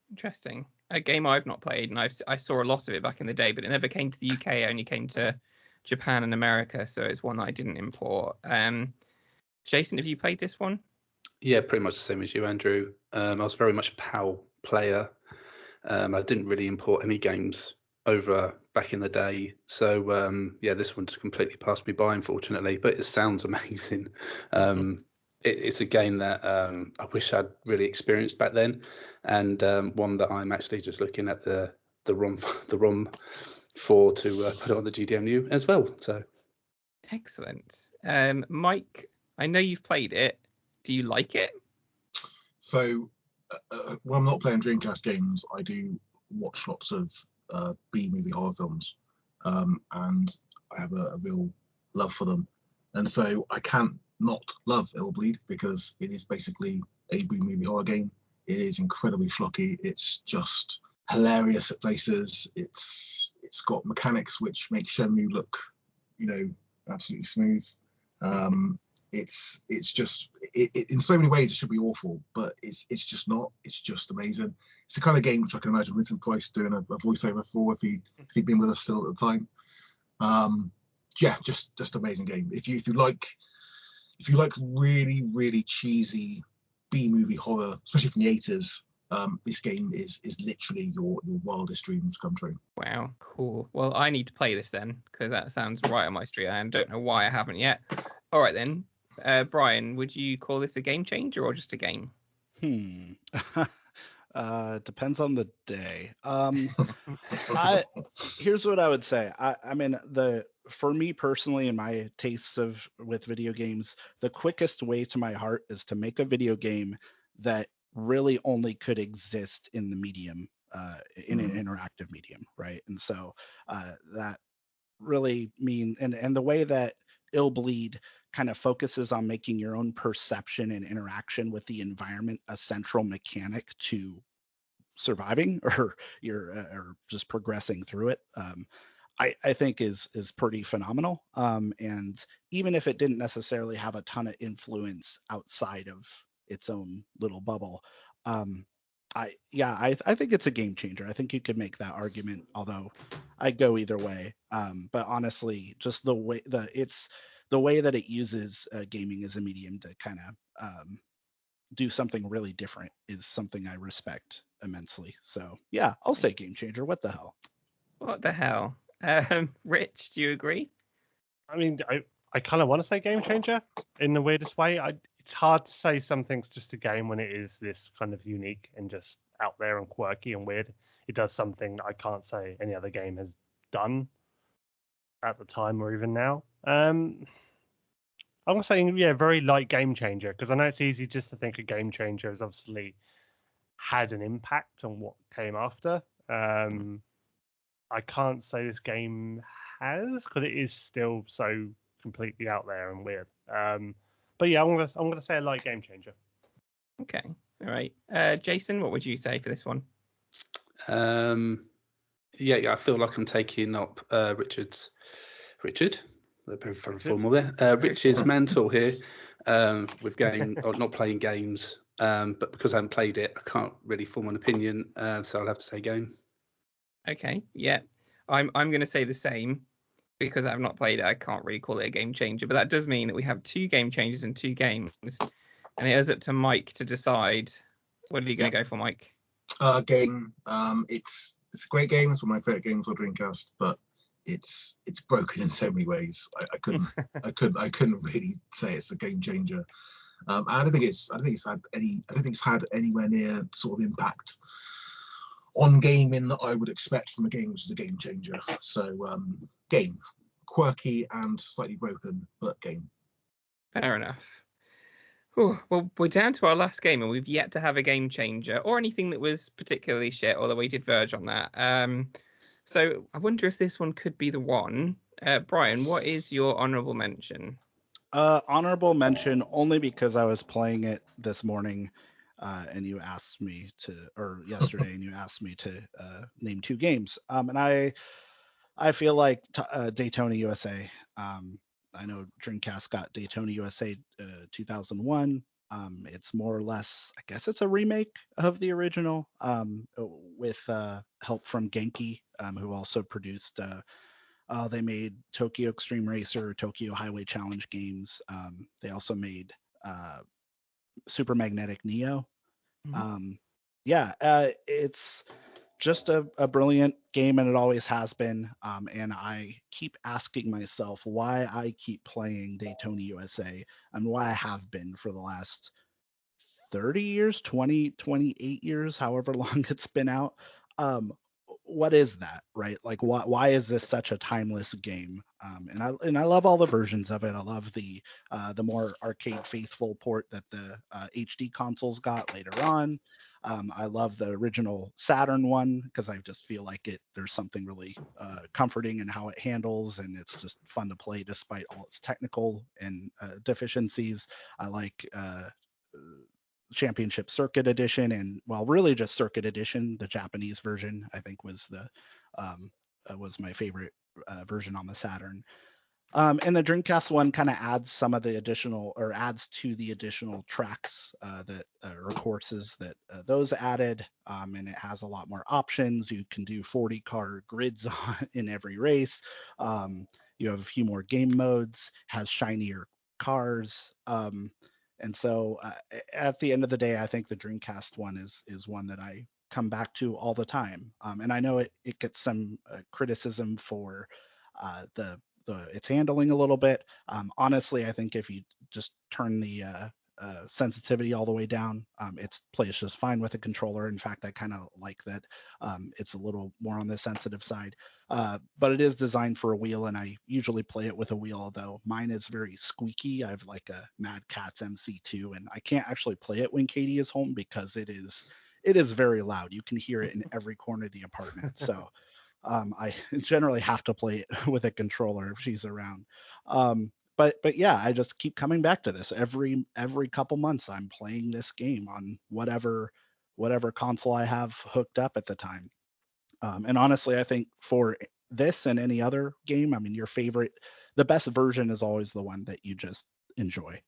Interesting. A game I've not played, and I saw a lot of it back in the day, but it never came to the UK. It only came to Japan and America, so it's one that I didn't import. Jason, have you played this one? Yeah, pretty much the same as you, Andrew. I was very much a PAL player. I didn't really import any games over back in the day, so this one just completely passed me by, unfortunately. But it sounds amazing. It's a game that I wish I'd really experienced back then, and one that I'm actually just looking at the ROM for to put it on the GDMU as well. So excellent. Mike, I know you've played it. Do you like it? So when I'm not playing Dreamcast games, I do watch lots of B-movie horror films, and I have a real love for them, and so I can't not love It'll Bleed because it is basically a B-movie horror game. It is incredibly schlocky. It's just hilarious at places. It's got mechanics which make Shenmue look, absolutely smooth. It's just in so many ways it should be awful, but it's just not. It's just amazing. It's the kind of game which I can imagine Vincent Price doing a voiceover for if he'd been with us still at the time. Just amazing game. If you like really, really cheesy B-movie horror, especially from the 80s, this game is literally your wildest dreams come true. Wow, cool. Well, I need to play this then, because that sounds right on my street. I don't know why I haven't yet. All right then. Brian, would you call this a game changer or just a game? Depends on the day. Here's what I would say. I mean, for me personally, and my tastes with video games, the quickest way to my heart is to make a video game that really only could exist in the medium, in an interactive medium, right? And so that really and the way that It'll Bleed kind of focuses on making your own perception and interaction with the environment a central mechanic to surviving or just progressing through it, I think is pretty phenomenal. And even if it didn't necessarily have a ton of influence outside of its own little bubble, I think it's a game changer. I think you could make that argument, although I go either way. But honestly, just the way that it uses gaming as a medium to kind of do something really different is something I respect immensely. So yeah, I'll say game changer. What the hell? What the hell? Rich, do you agree? I mean, I kind of want to say game changer in the weirdest way. It's hard to say something's just a game when it is this kind of unique and just out there and quirky and weird. It does something that I can't say any other game has done at the time or even now. I'm saying, very light game changer, because I know it's easy just to think a game changer has obviously had an impact on what came after. I can't say this game has, because it is still so completely out there and weird. But yeah, I'm gonna say a light game changer. Okay, all right. Jason, what would you say for this one? I feel like I'm taking up Richard. They're both very formal there. Rich's mantle here with not playing games, but because I haven't played it, I can't really form an opinion. So I'll have to say game. Okay, yeah, I'm going to say the same. Because I have not played it, I can't really call it a game changer. But that does mean that we have 2 game changers and 2 games. And it is up to Mike to decide. What are you going to go for, Mike? Game. It's a great game. It's one of my favorite games on Dreamcast, but it's broken in so many ways. I couldn't really say it's a game changer. I don't think it's had anywhere near sort of impact on gaming that I would expect from a game which is a game changer. So game, quirky and slightly broken, but game. Fair enough. Ooh, well, we're down to our last game, and we've yet to have a game changer or anything that was particularly shit, although we did verge on that. So I wonder if this one could be the one. Brian, what is your honorable mention? Honorable mention only because I was playing it this morning, and you asked me to, or yesterday, and you asked me to name 2 games. And I feel like Daytona USA. I know Dreamcast got Daytona USA 2001. It's more or less, I guess it's a remake of the original, with help from Genki, who also produced. They made Tokyo Extreme Racer, Tokyo Highway Challenge games. They also made Super Magnetic Neo. It's just a brilliant game, and it always has been. And I keep asking myself why I keep playing Daytona USA and why I have been for the last 30 years, 28 years, however long it's been out. What is that, right? Like, why is this such a timeless game? And I love all the versions of it. I love the more arcade faithful port that the HD consoles got later on. I love the original Saturn one because I just feel like there's something really comforting in how it handles, and it's just fun to play despite all its technical and deficiencies. I like Championship Circuit Edition, and really just Circuit Edition. The Japanese version I think was my favorite version on the Saturn. And the Dreamcast one kind of adds to the additional tracks or courses that those added, and it has a lot more options. You can do 40 car grids in every race. You have a few more game modes, has shinier cars. And so at the end of the day, I think the Dreamcast one is one that I come back to all the time. And I know it gets some criticism for its handling a little bit. Honestly, I think if you just turn the sensitivity all the way down, it plays just fine with a controller. In fact, I kind of like that it's a little more on the sensitive side. But it is designed for a wheel, and I usually play it with a wheel, although mine is very squeaky. I have like a Mad Catz MC2, and I can't actually play it when Katie is home because it is very loud. You can hear it in every corner of the apartment. So I generally have to play it with a controller if she's around. But yeah, I just keep coming back to this every couple months. I'm playing this game on whatever console I have hooked up at the time. And honestly, I think for this and any other game, I mean, the best version is always the one that you just enjoy.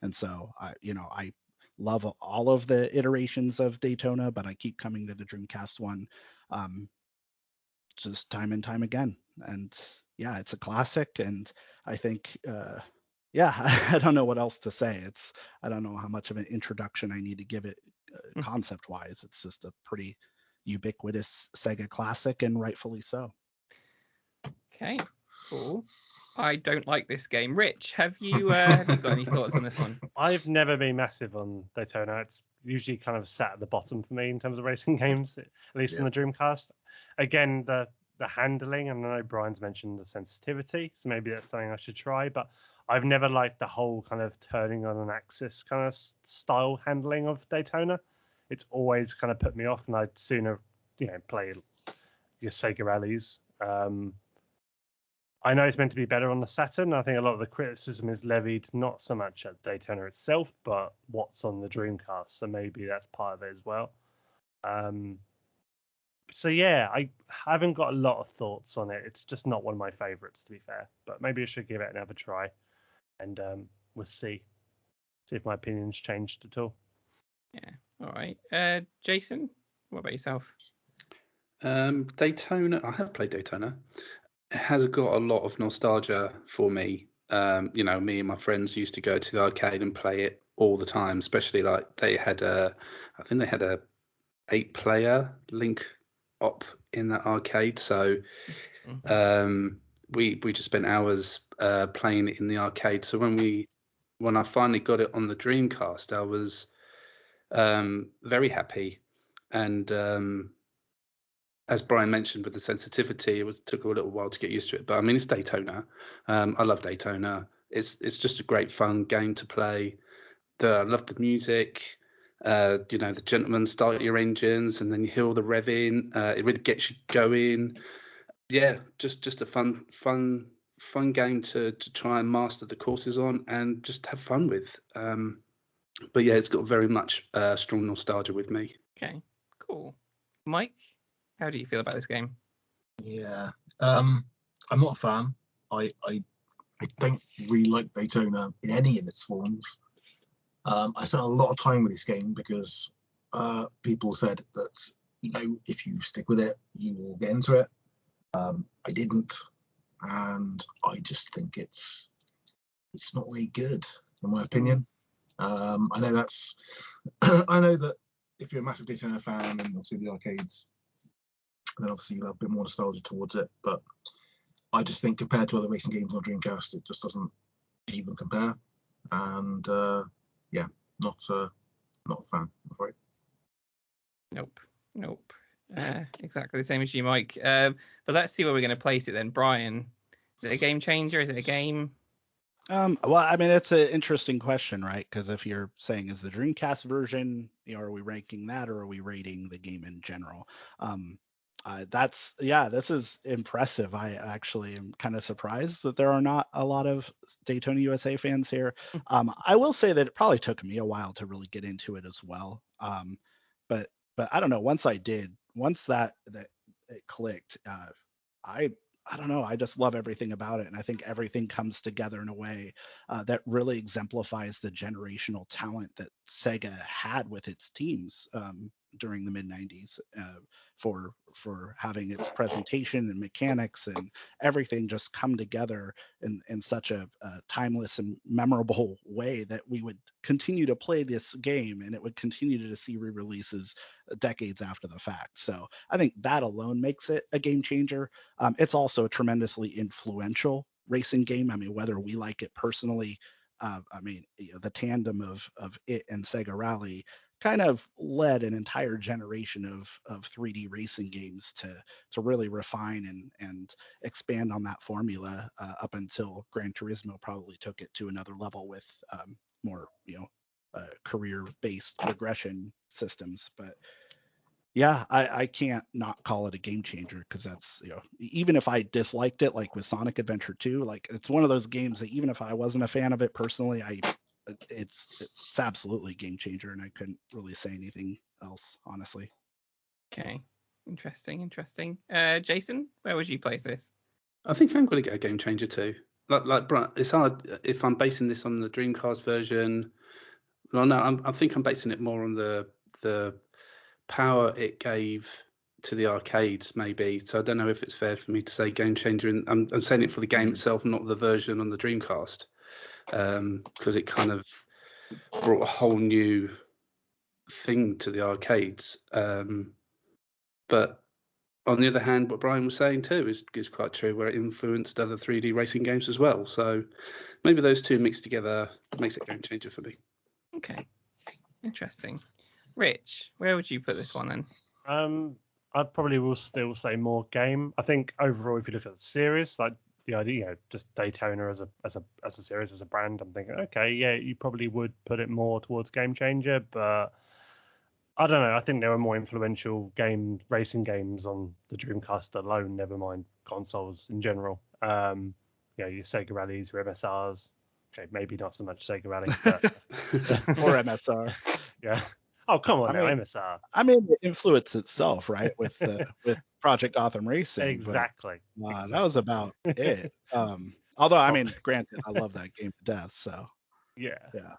And so I love all of the iterations of Daytona, but I keep coming to the Dreamcast one, just time and time again. And yeah, it's a classic, and I think, I don't know what else to say. I don't know how much of an introduction I need to give it concept-wise. It's just a pretty ubiquitous Sega classic, and rightfully so. Okay, cool. I don't like this game. Rich, have you got any thoughts on this one? I've never been massive on Daytona. It's usually kind of sat at the bottom for me in terms of racing games, at least in the Dreamcast. Again, the handling, and I know Brian's mentioned the sensitivity, so maybe that's something I should try, but I've never liked the whole kind of turning on an axis kind of style handling of Daytona. It's always kind of put me off, and I'd sooner, play your Sega rallies. I know it's meant to be better on the Saturn. I think a lot of the criticism is levied not so much at Daytona itself, but what's on the Dreamcast. So maybe that's part of it as well. So yeah, I haven't got a lot of thoughts on it. It's just not one of my favorites, to be fair. But maybe I should give it another try, and we'll see if my opinion's changed at all. Yeah. All right. Jason, what about yourself? Daytona. I have played Daytona. It has got a lot of nostalgia for me. Me and my friends used to go to the arcade and play it all the time. Especially like they had a 8-player link up in that arcade, so we just spent hours playing it in the arcade. So when I finally got it on the Dreamcast, I was very happy, and as Brian mentioned, with the sensitivity, took a little while to get used to it. But I mean, it's Daytona. I love Daytona. It's just a great fun game to play. I love the music. The gentlemen start your engines and then you hear all the revving. It really gets you going. Yeah, just a fun game to try and master the courses on and just have fun with. But yeah, it's got very much strong nostalgia with me. Okay, cool. Mike, how do you feel about this game? Yeah, I'm not a fan. I don't really like Daytona in any of its forms. I spent a lot of time with this game because people said that, if you stick with it, you will get into it. I didn't, and I just think it's not really good, in my opinion. I know that if you're a massive Daytona fan and obviously the arcades, then obviously you'll have a bit more nostalgia towards it. But I just think compared to other racing games on Dreamcast, it just doesn't even compare. And yeah, not a fan, I'm afraid. Nope. Exactly the same as you, Mike. But let's see where we're going to place it then. Brian, is it a game changer? Is it a game? Well, I mean, it's an interesting question, right? Because if you're saying is the Dreamcast version, are we ranking that or are we rating the game in general? This is impressive. I actually am kind of surprised that there are not a lot of Daytona USA fans here. I will say that it probably took me a while to really get into it as well. But I don't know. Once that it clicked, I don't know. I just love everything about it. And I think everything comes together in a way that really exemplifies the generational talent that Sega had with its teams during the mid-90s for having its presentation and mechanics and everything just come together in such a timeless and memorable way that we would continue to play this game and it would continue to see re-releases decades after the fact. So I think that alone makes it a game changer. It's also a tremendously influential racing game. I mean, whether we like it personally, the tandem of it and Sega Rally kind of led an entire generation of 3D racing games to really refine and expand on that formula up until Gran Turismo probably took it to another level with more career-based progression systems. But yeah, I can't not call it a game changer because that's, even if I disliked it, like with Sonic Adventure 2, like it's one of those games that even if I wasn't a fan of it personally, it's absolutely a game changer, and I couldn't really say anything else, honestly. Okay, interesting. Jason, where would you place this? I think I'm going to get a game changer too. Like Brian, it's hard if I'm basing this on the Dreamcast version. Well, no, I think I'm basing it more on the power it gave to the arcades, maybe. So I don't know if it's fair for me to say game changer. And I'm saying it for the game itself, not the version on the Dreamcast. Because it kind of brought a whole new thing to the arcades. But on the other hand, what Brian was saying too is quite true, where it influenced other 3D racing games as well. So maybe those two mixed together makes it a game changer for me. Okay, interesting. Rich, where would you put this one then? I probably will still say more game. I think overall, if you look at the series, like the idea, just Daytona as a series, as a brand, I'm thinking, okay, yeah, you probably would put it more towards game changer, but I don't know. I think there were more influential racing games on the Dreamcast alone, never mind consoles in general. Your Sega Rallies, your MSRs. Okay, maybe not so much Sega Rally, but or MSR. Yeah. Oh, come on, MSR. I mean, it influenced itself, right, with Project Gotham Racing. Exactly. But, that was about it. Although, I mean, granted, I love that game to death. So. Yeah. But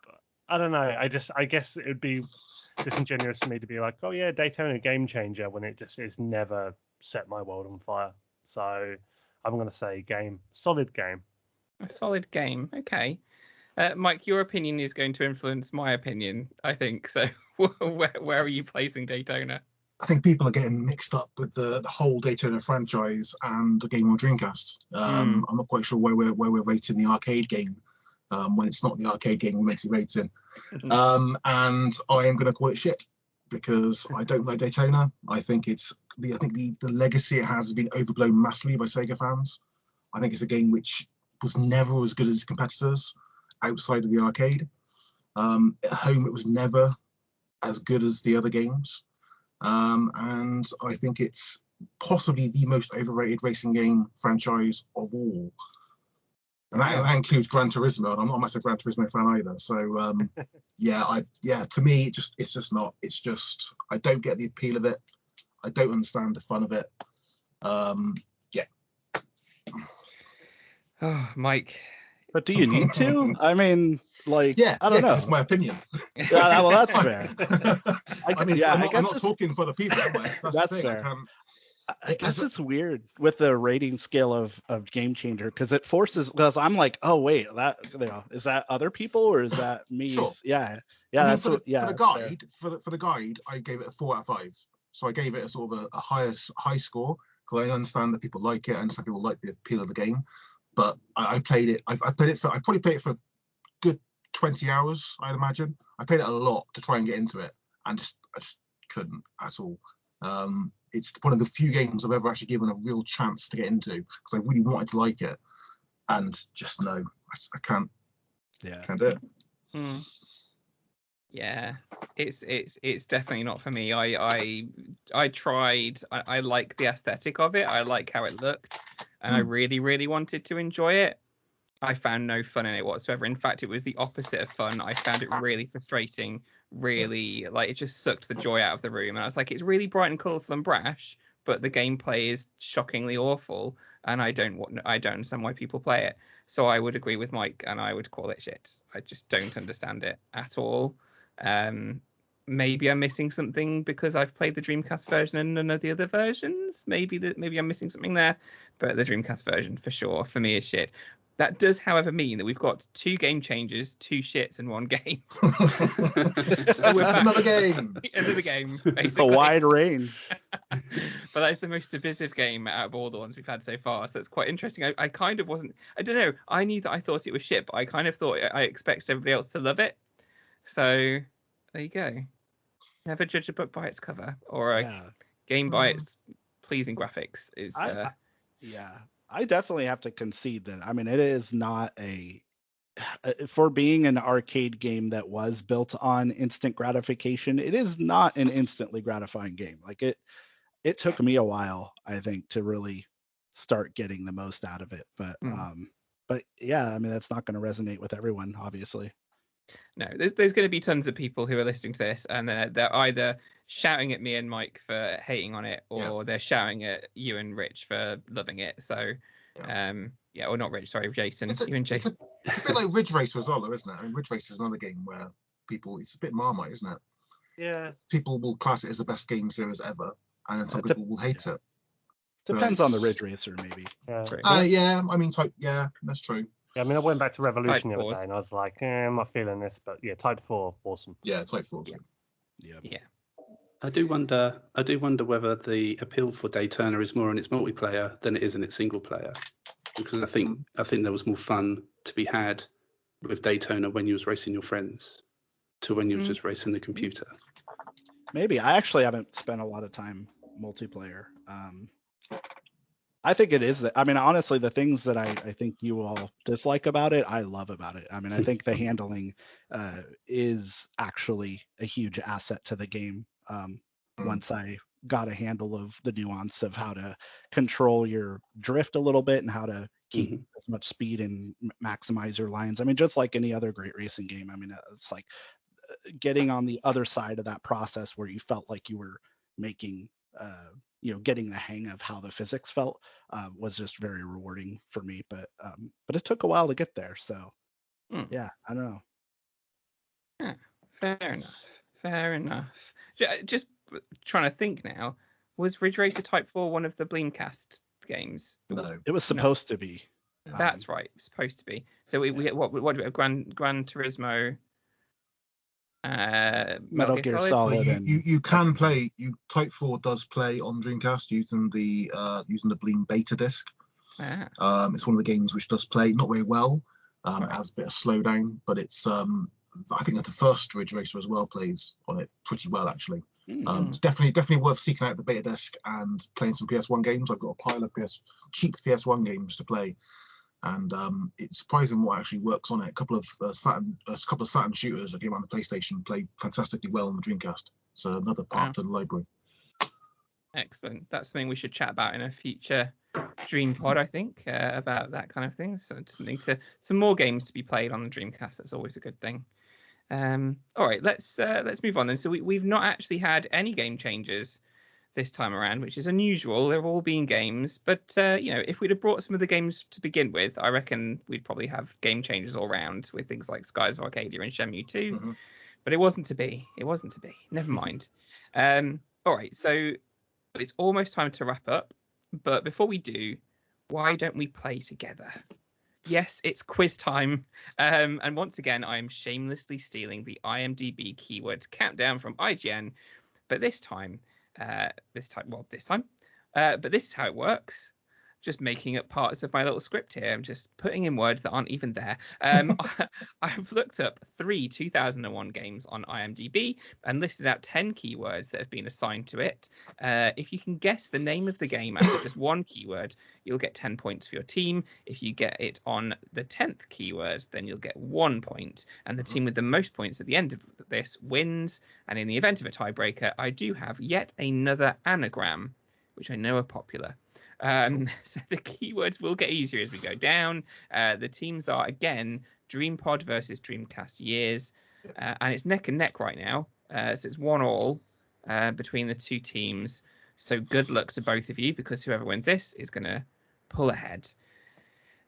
I don't know. I guess it would be disingenuous for me to be like, oh yeah, Daytona game changer when it just is never set my world on fire. So I'm going to say game. Solid game. A solid game. Okay. Mike, your opinion is going to influence my opinion, I think. So where are you placing Daytona? I think people are getting mixed up with the whole Daytona franchise and the game on Dreamcast. I'm not quite sure where we're rating the arcade game when it's not the arcade game we're meant to be rating. And I am going to call it shit because I don't like Daytona. I think the legacy it has been overblown massively by Sega fans. I think it's a game which was never as good as its competitors outside of the arcade. At home, it was never as good as the other games. And I think it's possibly the most overrated racing game franchise of all. And that includes Gran Turismo, and I'm not a massive Gran Turismo fan either. So, to me, it's just not. It's just, I don't get the appeal of it. I don't understand the fun of it. Oh, Mike. But do you need to? I mean, like, I don't know. It's my opinion. Yeah, well, that's fair. I'm not talking for the people. That's the thing. Fair. I guess it's weird with the rating scale of Game Changer, because I'm like, oh wait, is that other people or is that me? Sure. For the guide, I gave it a 4 out of 5. So I gave it a sort of a high score, because I understand that people like it and some people like the appeal of the game. But I played it. I probably played it for a good 20 hours, I'd imagine. I played it a lot to try and get into it, and I just couldn't at all. It's one of the few games I've ever actually given a real chance to get into, because I really wanted to like it, and just no, I can't. Yeah, can't do it. Yeah, it's definitely not for me. I tried. I like the aesthetic of it. I like how it looked, and I really, really wanted to enjoy it. I found no fun in it whatsoever. In fact, it was the opposite of fun. I found it really frustrating. Really, like, it just sucked the joy out of the room. And I was like, it's really bright and colourful and brash, but the gameplay is shockingly awful, and I don't understand why people play it. So I would agree with Mike, and I would call it shit. I just don't understand it at all. Maybe I'm missing something because I've played the Dreamcast version and none of the other versions. Maybe I'm missing something there, but the Dreamcast version for sure for me is shit. That does, however, mean that we've got 2 game changers, 2 shits, and 1 game. So we're back. Another game, basically. It's a wide range. But that's the most divisive game out of all the ones we've had so far. So it's quite interesting. I kind of wasn't. I don't know. I knew that I thought it was shit, but I kind of thought I expected everybody else to love it. So there you go. Never judge a book by its cover, or a game by its pleasing graphics. I definitely have to concede that. I mean, it is not for being an arcade game that was built on instant gratification, it is not an instantly gratifying game. Like it took me a while, I think, to really start getting the most out of it. But yeah, I mean, that's not going to resonate with everyone, obviously. No, there's going to be tons of people who are listening to this, and they're either shouting at me and Mike for hating on it, or they're shouting at you and Rich for loving it. So, or not Rich, sorry, Jason. It's a bit like Ridge Racer as well, though, isn't it? I mean, Ridge Racer is another game where it's a bit Marmite, isn't it? Yeah. People will class it as the best game series ever, and then some people will hate it. Depends on the Ridge Racer, maybe. I mean, that's true. Yeah, I mean, I went back to Revolution the other day, and I was like, I'm not feeling this, but yeah, Type 4, awesome. Yeah, Type 4. Yeah. I do wonder whether the appeal for Daytona is more in its multiplayer than it is in its single player, because I think there was more fun to be had with Daytona when you was racing your friends to when you was just racing the computer. Maybe. I actually haven't spent a lot of time multiplayer. I think it is that. I mean, honestly, the things that I think you all dislike about it, I love about it. I mean, I think the handling is actually a huge asset to the game. Once I got a handle of the nuance of how to control your drift a little bit and how to keep as much speed and maximize your lines. I mean, just like any other great racing game. I mean, it's like getting on the other side of that process where you felt like you were making getting the hang of how the physics felt was just very rewarding for me. But it took a while to get there. So yeah, I don't know. Yeah, fair enough. Just trying to think now. Was Ridge Racer Type 4 one of the Dreamcast games? No, it was supposed to be. That's right, supposed to be. So we get what do we have? Gran Turismo. Metal Gear Solid. You can play. Type 4 does play on Dreamcast using the Bleem beta disc. It's one of the games which does play not very well, has a bit of slowdown, but it's I think that the first Ridge Racer as well plays on it pretty well actually. It's definitely worth seeking out the beta disc and playing some PS1 games. I've got a pile of cheap PS1 games to play, and it's surprising what actually works on it. A couple of Saturn shooters that came on the PlayStation play fantastically well on the Dreamcast. So another part to the library. Excellent. That's something we should chat about in a future DreamPod, I think, about that kind of thing. So some more games to be played on the Dreamcast. That's always a good thing. All right, let's move on then. So we've not actually had any game changes this time around, which is unusual. They've all been games, but if we'd have brought some of the games to begin with, I reckon we'd probably have game changes all round with things like Skies of Arcadia and Shenmue 2. But it wasn't to be. Never mind. All right, so it's almost time to wrap up. But before we do, why don't we play together? Yes, it's quiz time. And once again, I am shamelessly stealing the IMDb keyword countdown from IGN. But this time, but this is how it works. Just making up parts of my little script here. I'm just putting in words that aren't even there. I've looked up 3 2001 games on IMDb and listed out 10 keywords that have been assigned to it. If you can guess the name of the game after just one keyword, you'll get 10 points for your team. If you get it on the 10th keyword, then you'll get 1 point. And the team with the most points at the end of this wins. And in the event of a tiebreaker, I do have yet another anagram, which I know are popular. So the keywords will get easier as we go down. The teams are, again, DreamPod versus Dreamcast Years. And it's neck and neck right now. So it's 1-1 between the two teams. So good luck to both of you, because whoever wins this is going to pull ahead.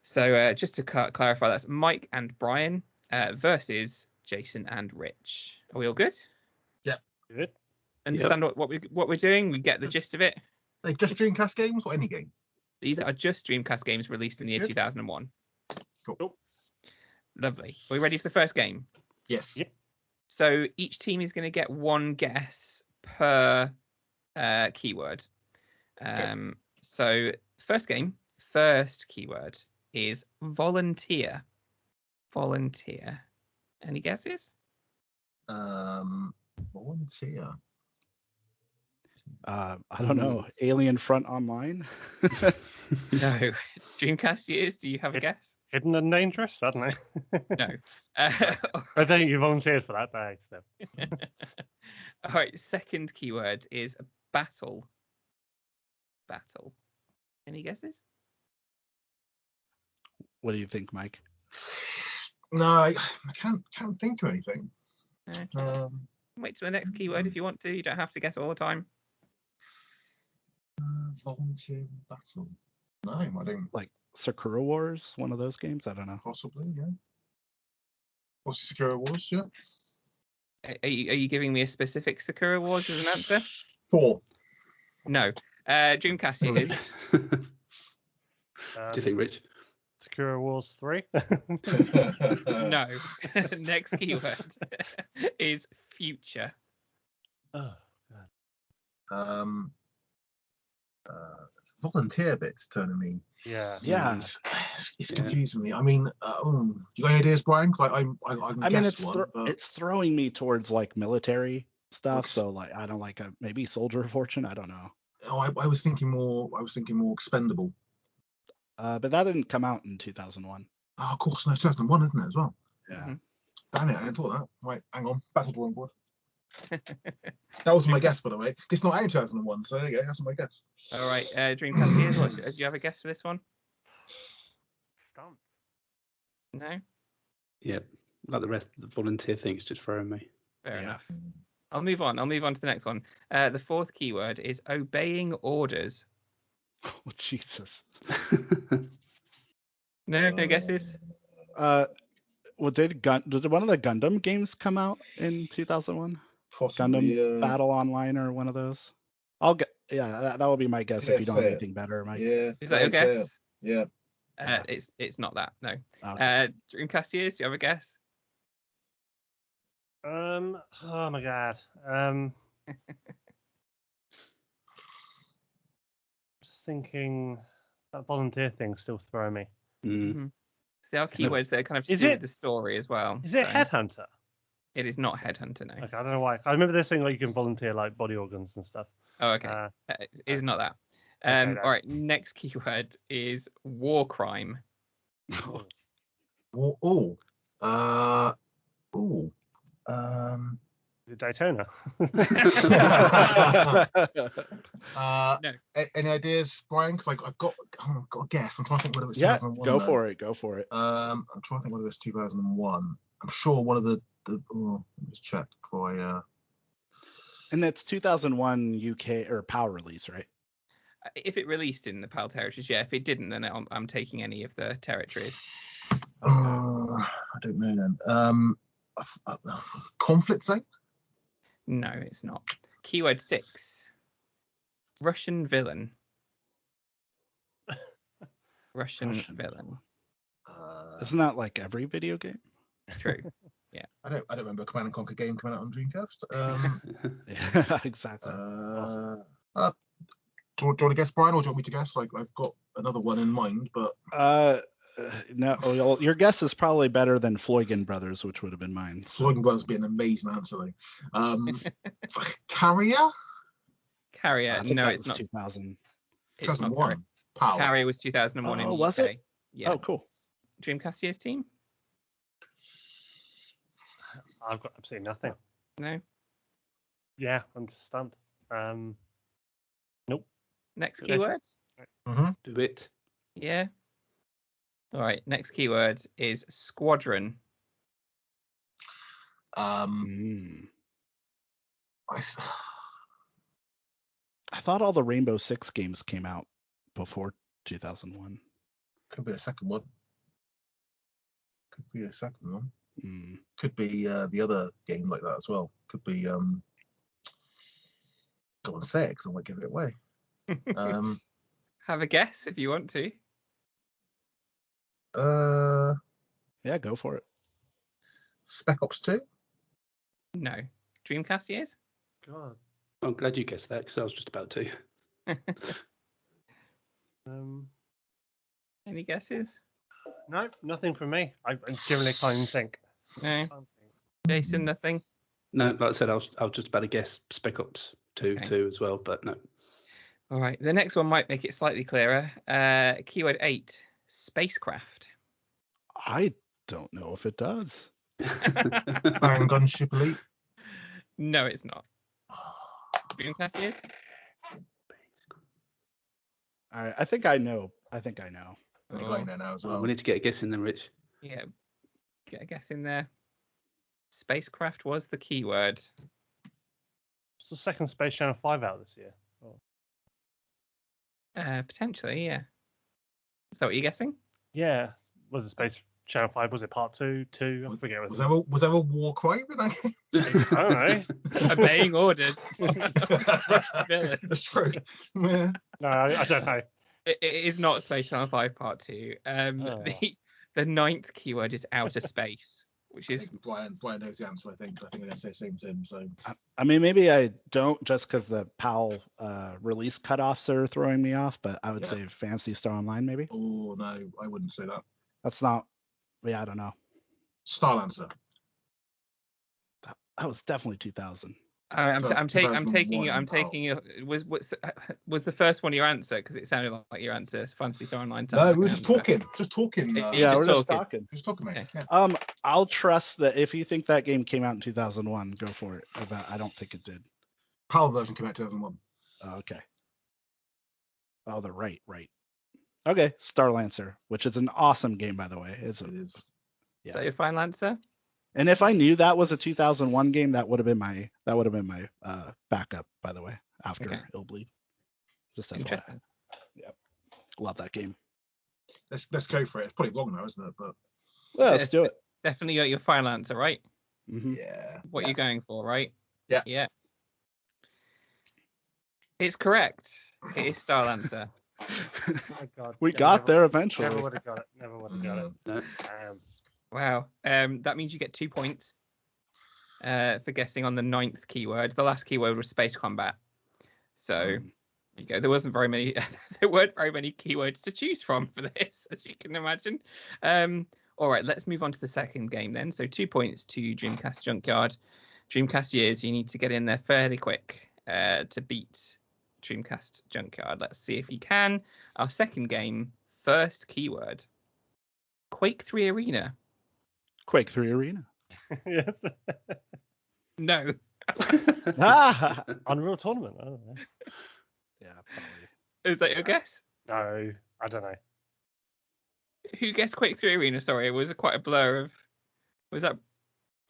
So just to clarify, that's Mike and Brian versus Jason and Rich. Are we all good? Yep. Good. Understand what we're doing? We get the gist of it? Like just Dreamcast games or any game? These are just Dreamcast games released in the year 2001. Cool. Lovely. Are we ready for the first game? Yes. Yep. So each team is going to get one guess per keyword. So first keyword is volunteer. Volunteer. Any guesses? Volunteer. I don't know. Alien Front Online? No. Dreamcast Years, do you have a guess? Hidden and Dangerous? I don't know. No. I think you volunteered for that. Thanks, Steph. All right. Second keyword is battle. Battle. Any guesses? What do you think, Mike? No, I can't think of anything. Okay. Wait till the next keyword if you want to. You don't have to guess all the time. Volunteer battle. No, I don't. Like Sakura Wars, one of those games? I don't know. Possibly, yeah. What's Sakura Wars? Yeah. Are you giving me a specific Sakura Wars as an answer? 4. No. Dreamcast Years. Do you think, Rich? Sakura Wars 3? No. Next keyword is future. Oh, God. Volunteer bit's turning me. Yeah. It's confusing me. I mean, you got any ideas, Brian? Because I mean, it's throwing me towards like military stuff. So like, I don't like maybe Soldier of Fortune. I don't know. Oh, I was thinking more Expendable. But that didn't come out in 2001. Oh, of course, no, 2001, isn't it as well? Yeah. Mm-hmm. Damn it, I didn't thought that. Right, hang on, back to the drawing board. That was my guess, by the way. It's not out in 2001, so there you go. That's my guess. All right, Dreamcast Years. Do you have a guess for this one? Stumped. No. Yep. Like the rest of the volunteer thing's just throwing me. Fair enough. I'll move on to the next one. The fourth keyword is obeying orders. Oh, Jesus. No guesses? Well, did one of the Gundam games come out in 2001? Possibly, Gundam Battle Online or one of those? I'll get. Yeah, that will be my guess if you don't have anything better, Mike. Yeah. Is that your guess? Yeah. It's not that. No. Okay. Dreamcast Years. Do you have a guess? Oh my God. Just thinking that volunteer thing's still throwing me. Mm-hmm. There are keywords that are kind of to do with the story as well. Is it Headhunter? It is not Headhunter, no. Okay, I don't know why. I remember this thing like you can volunteer like body organs and stuff. Oh, okay. It is not that. Okay, all right, next keyword is war crime. Daytona. No. Any ideas, Brian? Because I've got a guess. I'm trying to think whether it's Yeah, 2001. go for it. Go for it. I'm trying to think whether it's 2001. I'm sure one of the let me just check before I. And that's 2001 UK or PAL release, right? If it released in the PAL territories, yeah. If it didn't, then I'm taking any of the territories. I don't know then. Conflict zone? No, it's not. Keyword 6. Russian villain. Russian villain. Isn't that like every video game? True. Yeah. I don't remember a Command and Conquer game coming out on Dreamcast. Yeah, exactly. Do you want to guess, Brian, or do you want me to guess? I've got another one in mind, but no. Well, your guess is probably better than Floygan Brothers, which would have been mine. Floygan Brothers would be an amazing answer, though. Carrier? Carrier. No, it's not. 2000. 2001. PAL. Carrier was 2001 in the UK. Was it? Yeah. Oh, cool. Dreamcast Years team? I've got absolutely nothing. No. Yeah, I'm just stunned. Nope. Next keyword? Do it. Yeah. All right. Next keyword is squadron. I thought all the Rainbow Six games came out before 2001. Could be a second one. Could be the other game like that as well. Could be go on, say it, because I might give it away. Have a guess if you want to. Yeah, go for it. Spec Ops 2? No. Dreamcast Years? God. I'm glad you guessed that, because I was just about to. Any guesses? No, nothing from me. I generally can't even think. No. Jason, nothing? No, like I said, I was just about to guess Spec Ops 2 too as well, but no. All right. The next one might make it slightly clearer. Keyword 8, spacecraft. I don't know if it does. Baron Gunship Elite? No, it's not. Dreamcast Years? I think I know. I think I know. I think I know now as well. We need to get a guess in then, Rich. Yeah, get a guess in there. Spacecraft was the keyword. It's the second Space Channel 5 out this year. Potentially, yeah. Is that what you're guessing? Yeah. Was it Space Channel 5? Was it part 2? I forget. Was there a war crime in that game? I don't know. Obeying orders. That's true. Yeah. No, I don't know. It is not Space Channel 5 part 2. The ninth keyword is outer space, which is Brian knows the answer. I think I'm going to say same to him. So I mean, maybe I don't just because the PAL release cutoffs are throwing me off, but I would say Phantasy Star Online maybe. Oh no, I wouldn't say that. That's not. Yeah, I don't know. Starlancer. That was definitely 2000. I'm taking. Was the first one your answer? Because it sounded like your answer. Fantasy Star Online. No, we were just talking. Just talking. We're just talking. Just talking, mate. Okay. Yeah. I'll trust that if you think that game came out in 2001, go for it. I don't think it did. PAL version came out in 2001. Okay. Oh, the right. Okay, Starlancer, which is an awesome game, by the way. It is. Yeah. Is that your final answer? And if I knew that was a 2001 game, that would have been my backup, by the way, after Illbleed. Just FYI. Interesting. Yeah, love that game. Let's go for it. It's probably wrong now, isn't it? But let's do it. Definitely got your final answer, right? Mm-hmm. Yeah. What you're going for, right? Yeah. Yeah. It's correct. It is Starlancer. Oh, God. We got there eventually. Never would have got it. No. Wow. That means you get 2 points for guessing on the ninth keyword. The last keyword was space combat. So you go. There weren't very many keywords to choose from for this, as you can imagine. All right, let's move on to the second game then. So 2 points to Dreamcast Junkyard. Dreamcast Years, you need to get in there fairly quick to beat Dreamcast Junkyard. Let's see if you can. Our second game, first keyword. Quake 3 Arena. Quake 3 Arena. Yes. No. Unreal Tournament. I don't know. Yeah, probably. Is that your guess? No, I don't know. Who guessed Quake 3 Arena? Sorry, it was quite a blur of. Was that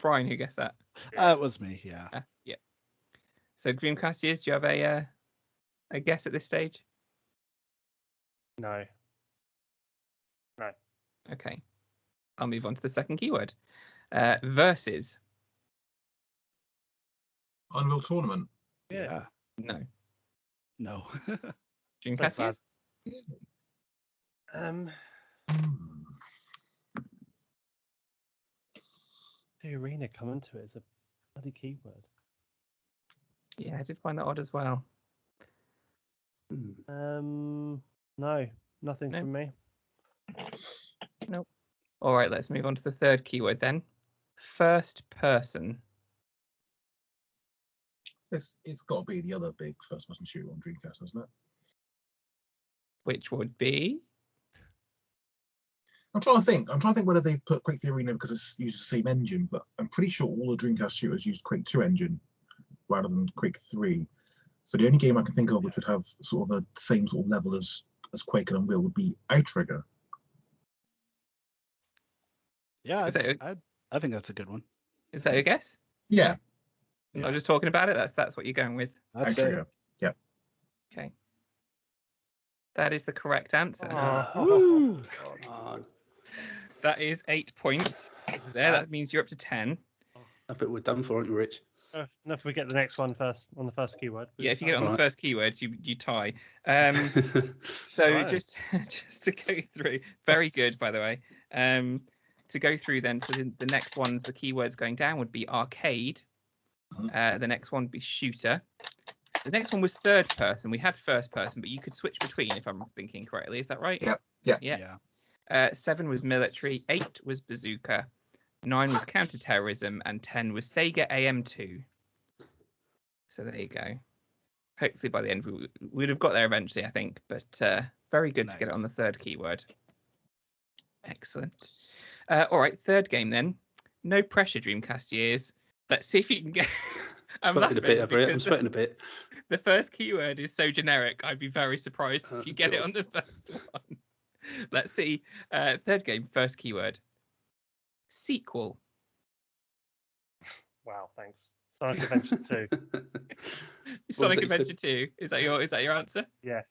Brian who guessed that? It was me, yeah. Yeah. So Dreamcast Years, do you have a guess at this stage? No. No. Okay. I'll move on to the second keyword. Versus. Unreal Tournament. Yeah. No. No. Dreamcast Years? The arena coming to it is a bloody keyword. Yeah, I did find that odd as well. No, nothing from me. Nope. All right, let's move on to the third keyword then. First person. It's got to be the other big first-person shooter on Dreamcast, hasn't it? Which would be? I'm trying to think whether they've put Quake 3 Arena because it uses the same engine, but I'm pretty sure all the Dreamcast shooters used Quake 2 engine rather than Quake 3. So the only game I can think of which would have sort of the same sort of level as Quake and Unreal would be Outrigger. Yeah, I think that's a good one. Is that your guess? Yeah. I'm not just talking about it. That's what you're going with. That's Outrigger. it. Yeah. Okay. That is the correct answer. Woo! That is 8 points. There, that means you're up to 10. I bet we're done for, aren't you, Rich? No, if we get the next one first on the first keyword. Yeah, if you get it on the first keyword, you tie. So Right. just to go through, very good by the way. To go through then, so the next ones, the keywords going down would be arcade. The next one would be shooter. The next one was third person. We had first person, but you could switch between if I'm thinking correctly. Is that right? Yeah. 7 was military. 8 was bazooka. 9 was counterterrorism, and 10 was Sega AM2. So there you go. Hopefully by the end we would have got there eventually, I think. But very good to get it on the third keyword. Excellent. All right, third game then. No pressure, Dreamcast Years. Let's see if you can get. I'm sweating a bit. The first keyword is so generic. I'd be very surprised if you get it on the first one. Let's see. Third game, first keyword. Sequel. Wow, thanks. Sonic Adventure 2. Sonic Adventure 2. Is that your answer? Yes.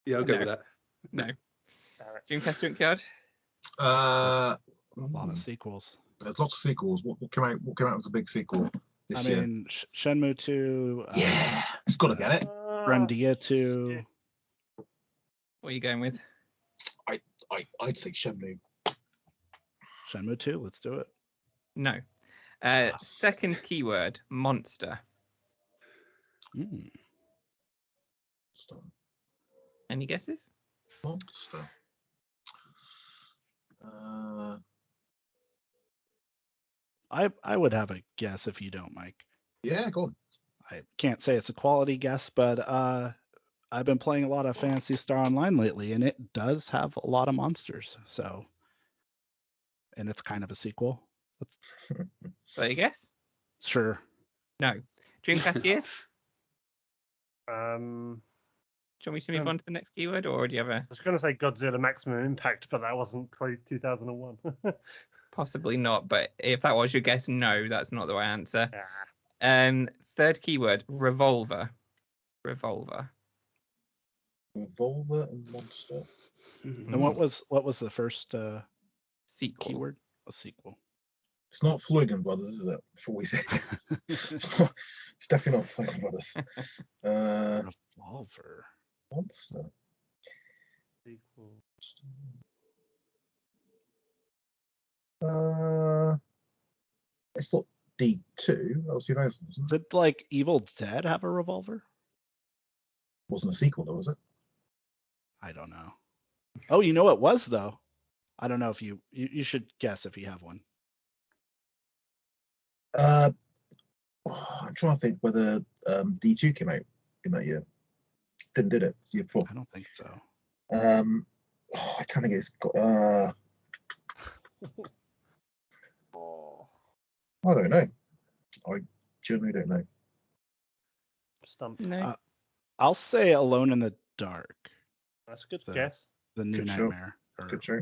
Yeah, I'll go with that. No. Dreamcast Junkyard. A lot of sequels. There's lots of sequels. What came out as a big sequel this year? Shenmue 2. Yeah, it's got to get it. Grandia 2. What are you going with? I'd say Shenmue. Shenmue 2. Let's do it. No. Second keyword, monster. Any guesses? Monster. I would have a guess if you don't, Mike. Yeah, go on. I can't say it's a quality guess, but I've been playing a lot of Phantasy Star Online lately, and it does have a lot of monsters. So, and it's kind of a sequel. So you guess? Sure. No. Dreamcast Years? Do you want me to move on to the next keyword, or do you have a... I was going to say Godzilla Maximum Impact, but that wasn't 2001. Possibly not, but if that was your guess, no, that's not the right answer. Third keyword, revolver. Revolver and monster. And what was the first sequel? Keyword? A sequel. It's not Floygan Brothers, is it? Before we say it's definitely not Floygan Brothers. Revolver. Monster. Sequel. It's not D2. That was 2000, wasn't it? Did like Evil Dead have a revolver? Wasn't a sequel though, was it? I don't know. Oh, you know it was though. I don't know if you should guess if you have one. I'm trying to think whether D2 came out in that year. Did it? It's the year before. I don't think so. I can't think it's got. I don't know. I genuinely don't know. Stumped. No. I'll say Alone in the Dark. That's a good guess. The New Good show. Nightmare. Or Good show.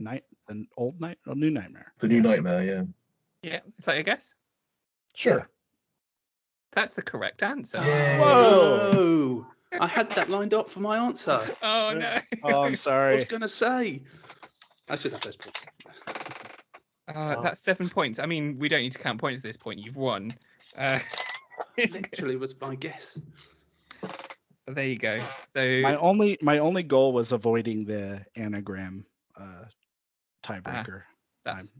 An old night? Oh, New Nightmare. The New Nightmare, yeah. Yeah. Is that your guess? Sure. That's the correct answer. Yeah. Whoa! I had that lined up for my answer. Oh no. Oh, I'm I sorry. was gonna say. I should have those points. That's 7 points. I mean, we don't need to count points at this point. You've won. Literally was my guess. There you go. So My only goal was avoiding the anagram tiebreaker. that's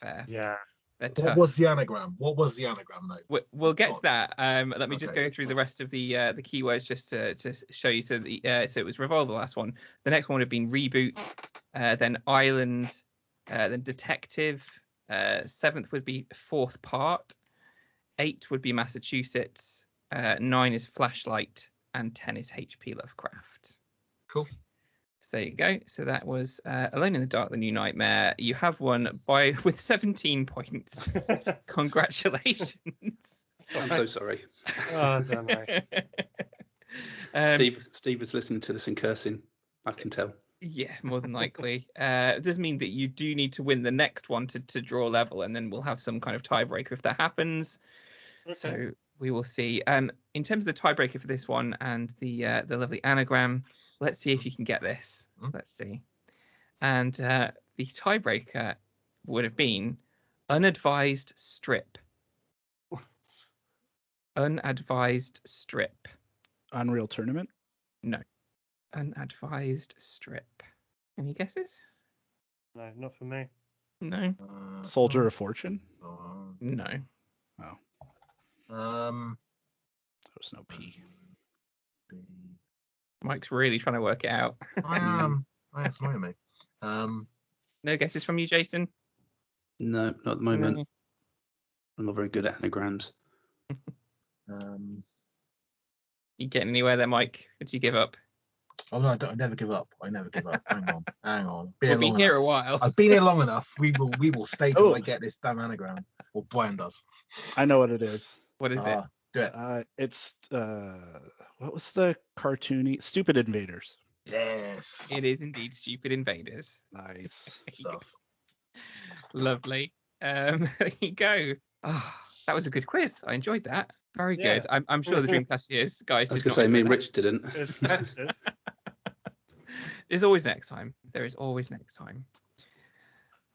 fair. Yeah. They're What tough. was the anagram? though? We'll get to that. Let me just Okay. go through the rest of the keywords just to show you. So so it was Revolve, the last one. The next one would have been Reboot, then Island, then Detective. 7th would be Fourth Part. 8 would be Massachusetts. 9 is Flashlight, and 10 is HP Lovecraft. Cool. So there you go. So that was Alone in the Dark, The New Nightmare. You have won with 17 points. Congratulations. I'm so sorry. Oh, don't worry. Steve was listening to this and cursing. I can tell. Yeah, more than likely. It does mean that you do need to win the next one to draw level, and then we'll have some kind of tiebreaker if that happens. Okay. So we will see. In terms of the tiebreaker for this one and the lovely anagram, let's see if you can get this. Let's see. And the tiebreaker would have been unadvised strip. Unadvised strip. Unreal Tournament? No. Unadvised strip. Any guesses? No, not for me. No. Soldier of Fortune? No. Oh. There's no P. Mike's really trying to work it out. I am. That's fine, mate. No guesses from you, Jason? No, not at the moment. No. I'm not very good at anagrams. You getting anywhere there, Mike? Or did you give up? Oh no, I never give up. Hang on. We've been here a while. I've been here long enough. We will stay till I get this damn anagram, or Brian does. I know what it is. What is it? Do it. It's what was the cartoony Stupid Invaders? Yes. It is indeed Stupid Invaders. Nice stuff. Lovely. There you go. Oh, that was a good quiz. I enjoyed that. Very good. I'm sure the Dreamcast Years guys. I was gonna say me and Rich didn't. There's always next time. There is always next time.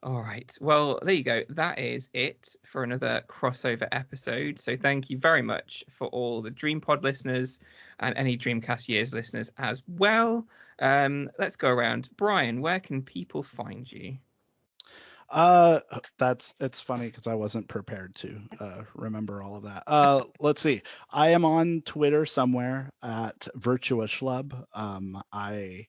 All right. Well, there you go. That is it for another crossover episode. So thank you very much for all the DreamPod listeners and any Dreamcast Years listeners as well. Let's go around. Brian, where can people find you? It's funny because I wasn't prepared to remember all of that. Let's see. I am on Twitter somewhere at Virtua Schlub. I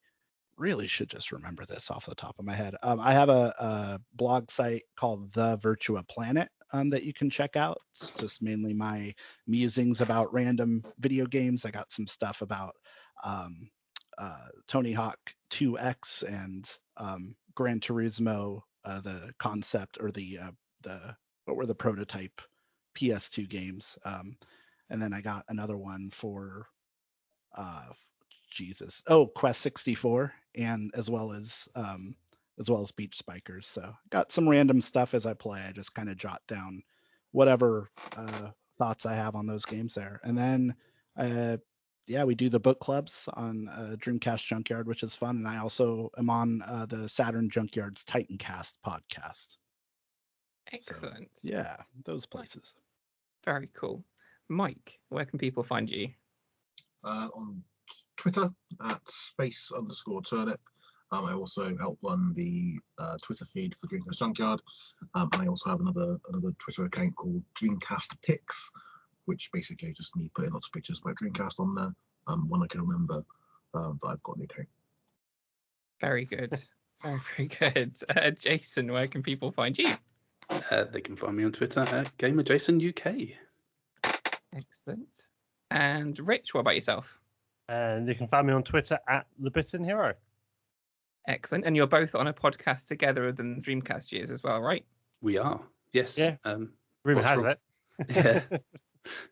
really should just remember this off the top of my head. I have a blog site called The Virtua Planet that you can check out. It's just mainly my musings about random video games. I got some stuff about Tony Hawk 2X and Gran Turismo, the concept or the what were the prototype PS2 games. And then I got another one for Quest 64, and as well as Beach Spikers. So got some random stuff as I play. I just kind of jot down whatever thoughts I have on those games there. And then we do the book clubs on Dreamcast Junkyard, which is fun. And I also am on the Saturn Junkyard's Titancast podcast. Excellent. So, yeah, those places. Very cool. Mike, where can people find you? On Twitter at space_turnip. I also help run the Twitter feed for Dreamcast Junkyard. And I also have another Twitter account called Dreamcast Pics, which basically just me putting lots of pictures about Dreamcast on there when I can remember that I've got the account. Very good. Very good. Jason, where can people find you? They can find me on Twitter at GamerJasonUK. Excellent. And Rich, what about yourself? And you can find me on Twitter at The Bitten Hero. Excellent. And you're both on a podcast together other than Dreamcast Years as well, right? We are. Yes. Yeah. Rumour has it. Yeah.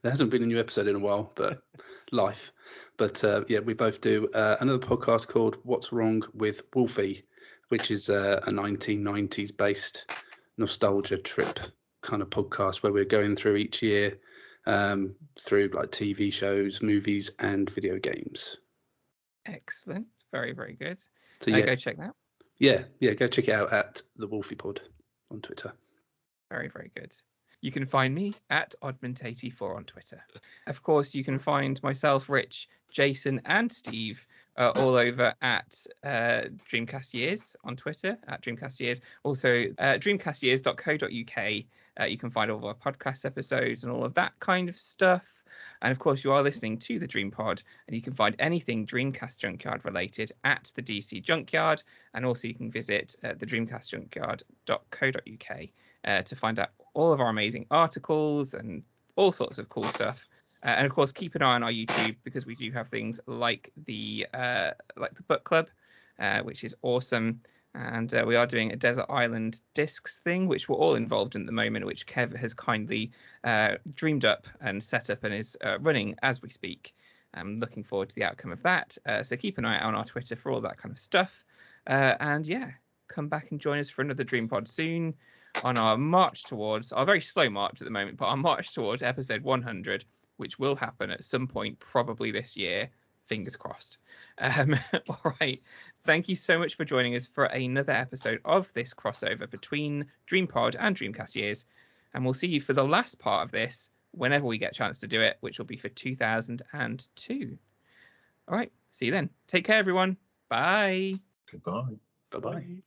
There hasn't been a new episode in a while, but life. But yeah, we both do another podcast called What's Wrong with Wolfie, which is a 1990s based nostalgia trip kind of podcast where we're going through each year through like TV shows, movies, and video games. Excellent. Very, very good. So yeah, go check that out. Yeah, go check it out at the Wolfie Pod on Twitter. Very, very good. You can find me at Oddment84 on Twitter. Of course, you can find myself, Rich, Jason, and Steve all over at Dreamcast Years on Twitter, at Dreamcast Years. Also, dreamcastyears.co.uk. You can find all of our podcast episodes and all of that kind of stuff. And of course, you are listening to the DreamPod, and you can find anything Dreamcast Junkyard related at the DC Junkyard. And also, you can visit the dreamcastjunkyard.co.uk to find out all of our amazing articles and all sorts of cool stuff. And of course, keep an eye on our YouTube, because we do have things like the book club, which is awesome. And we are doing a Desert Island Discs thing, which we're all involved in at the moment, which Kev has kindly dreamed up and set up and is running as we speak. I'm looking forward to the outcome of that. So keep an eye out on our Twitter for all that kind of stuff. And yeah, come back and join us for another DreamPod soon on our march towards, our very slow march at the moment, but our march towards episode 100, which will happen at some point probably this year. Fingers crossed. All right. Thank you so much for joining us for another episode of this crossover between DreamPod and Dreamcast Years. And we'll see you for the last part of this whenever we get a chance to do it, which will be for 2002. All right. See you then. Take care, everyone. Bye. Goodbye. Bye-bye.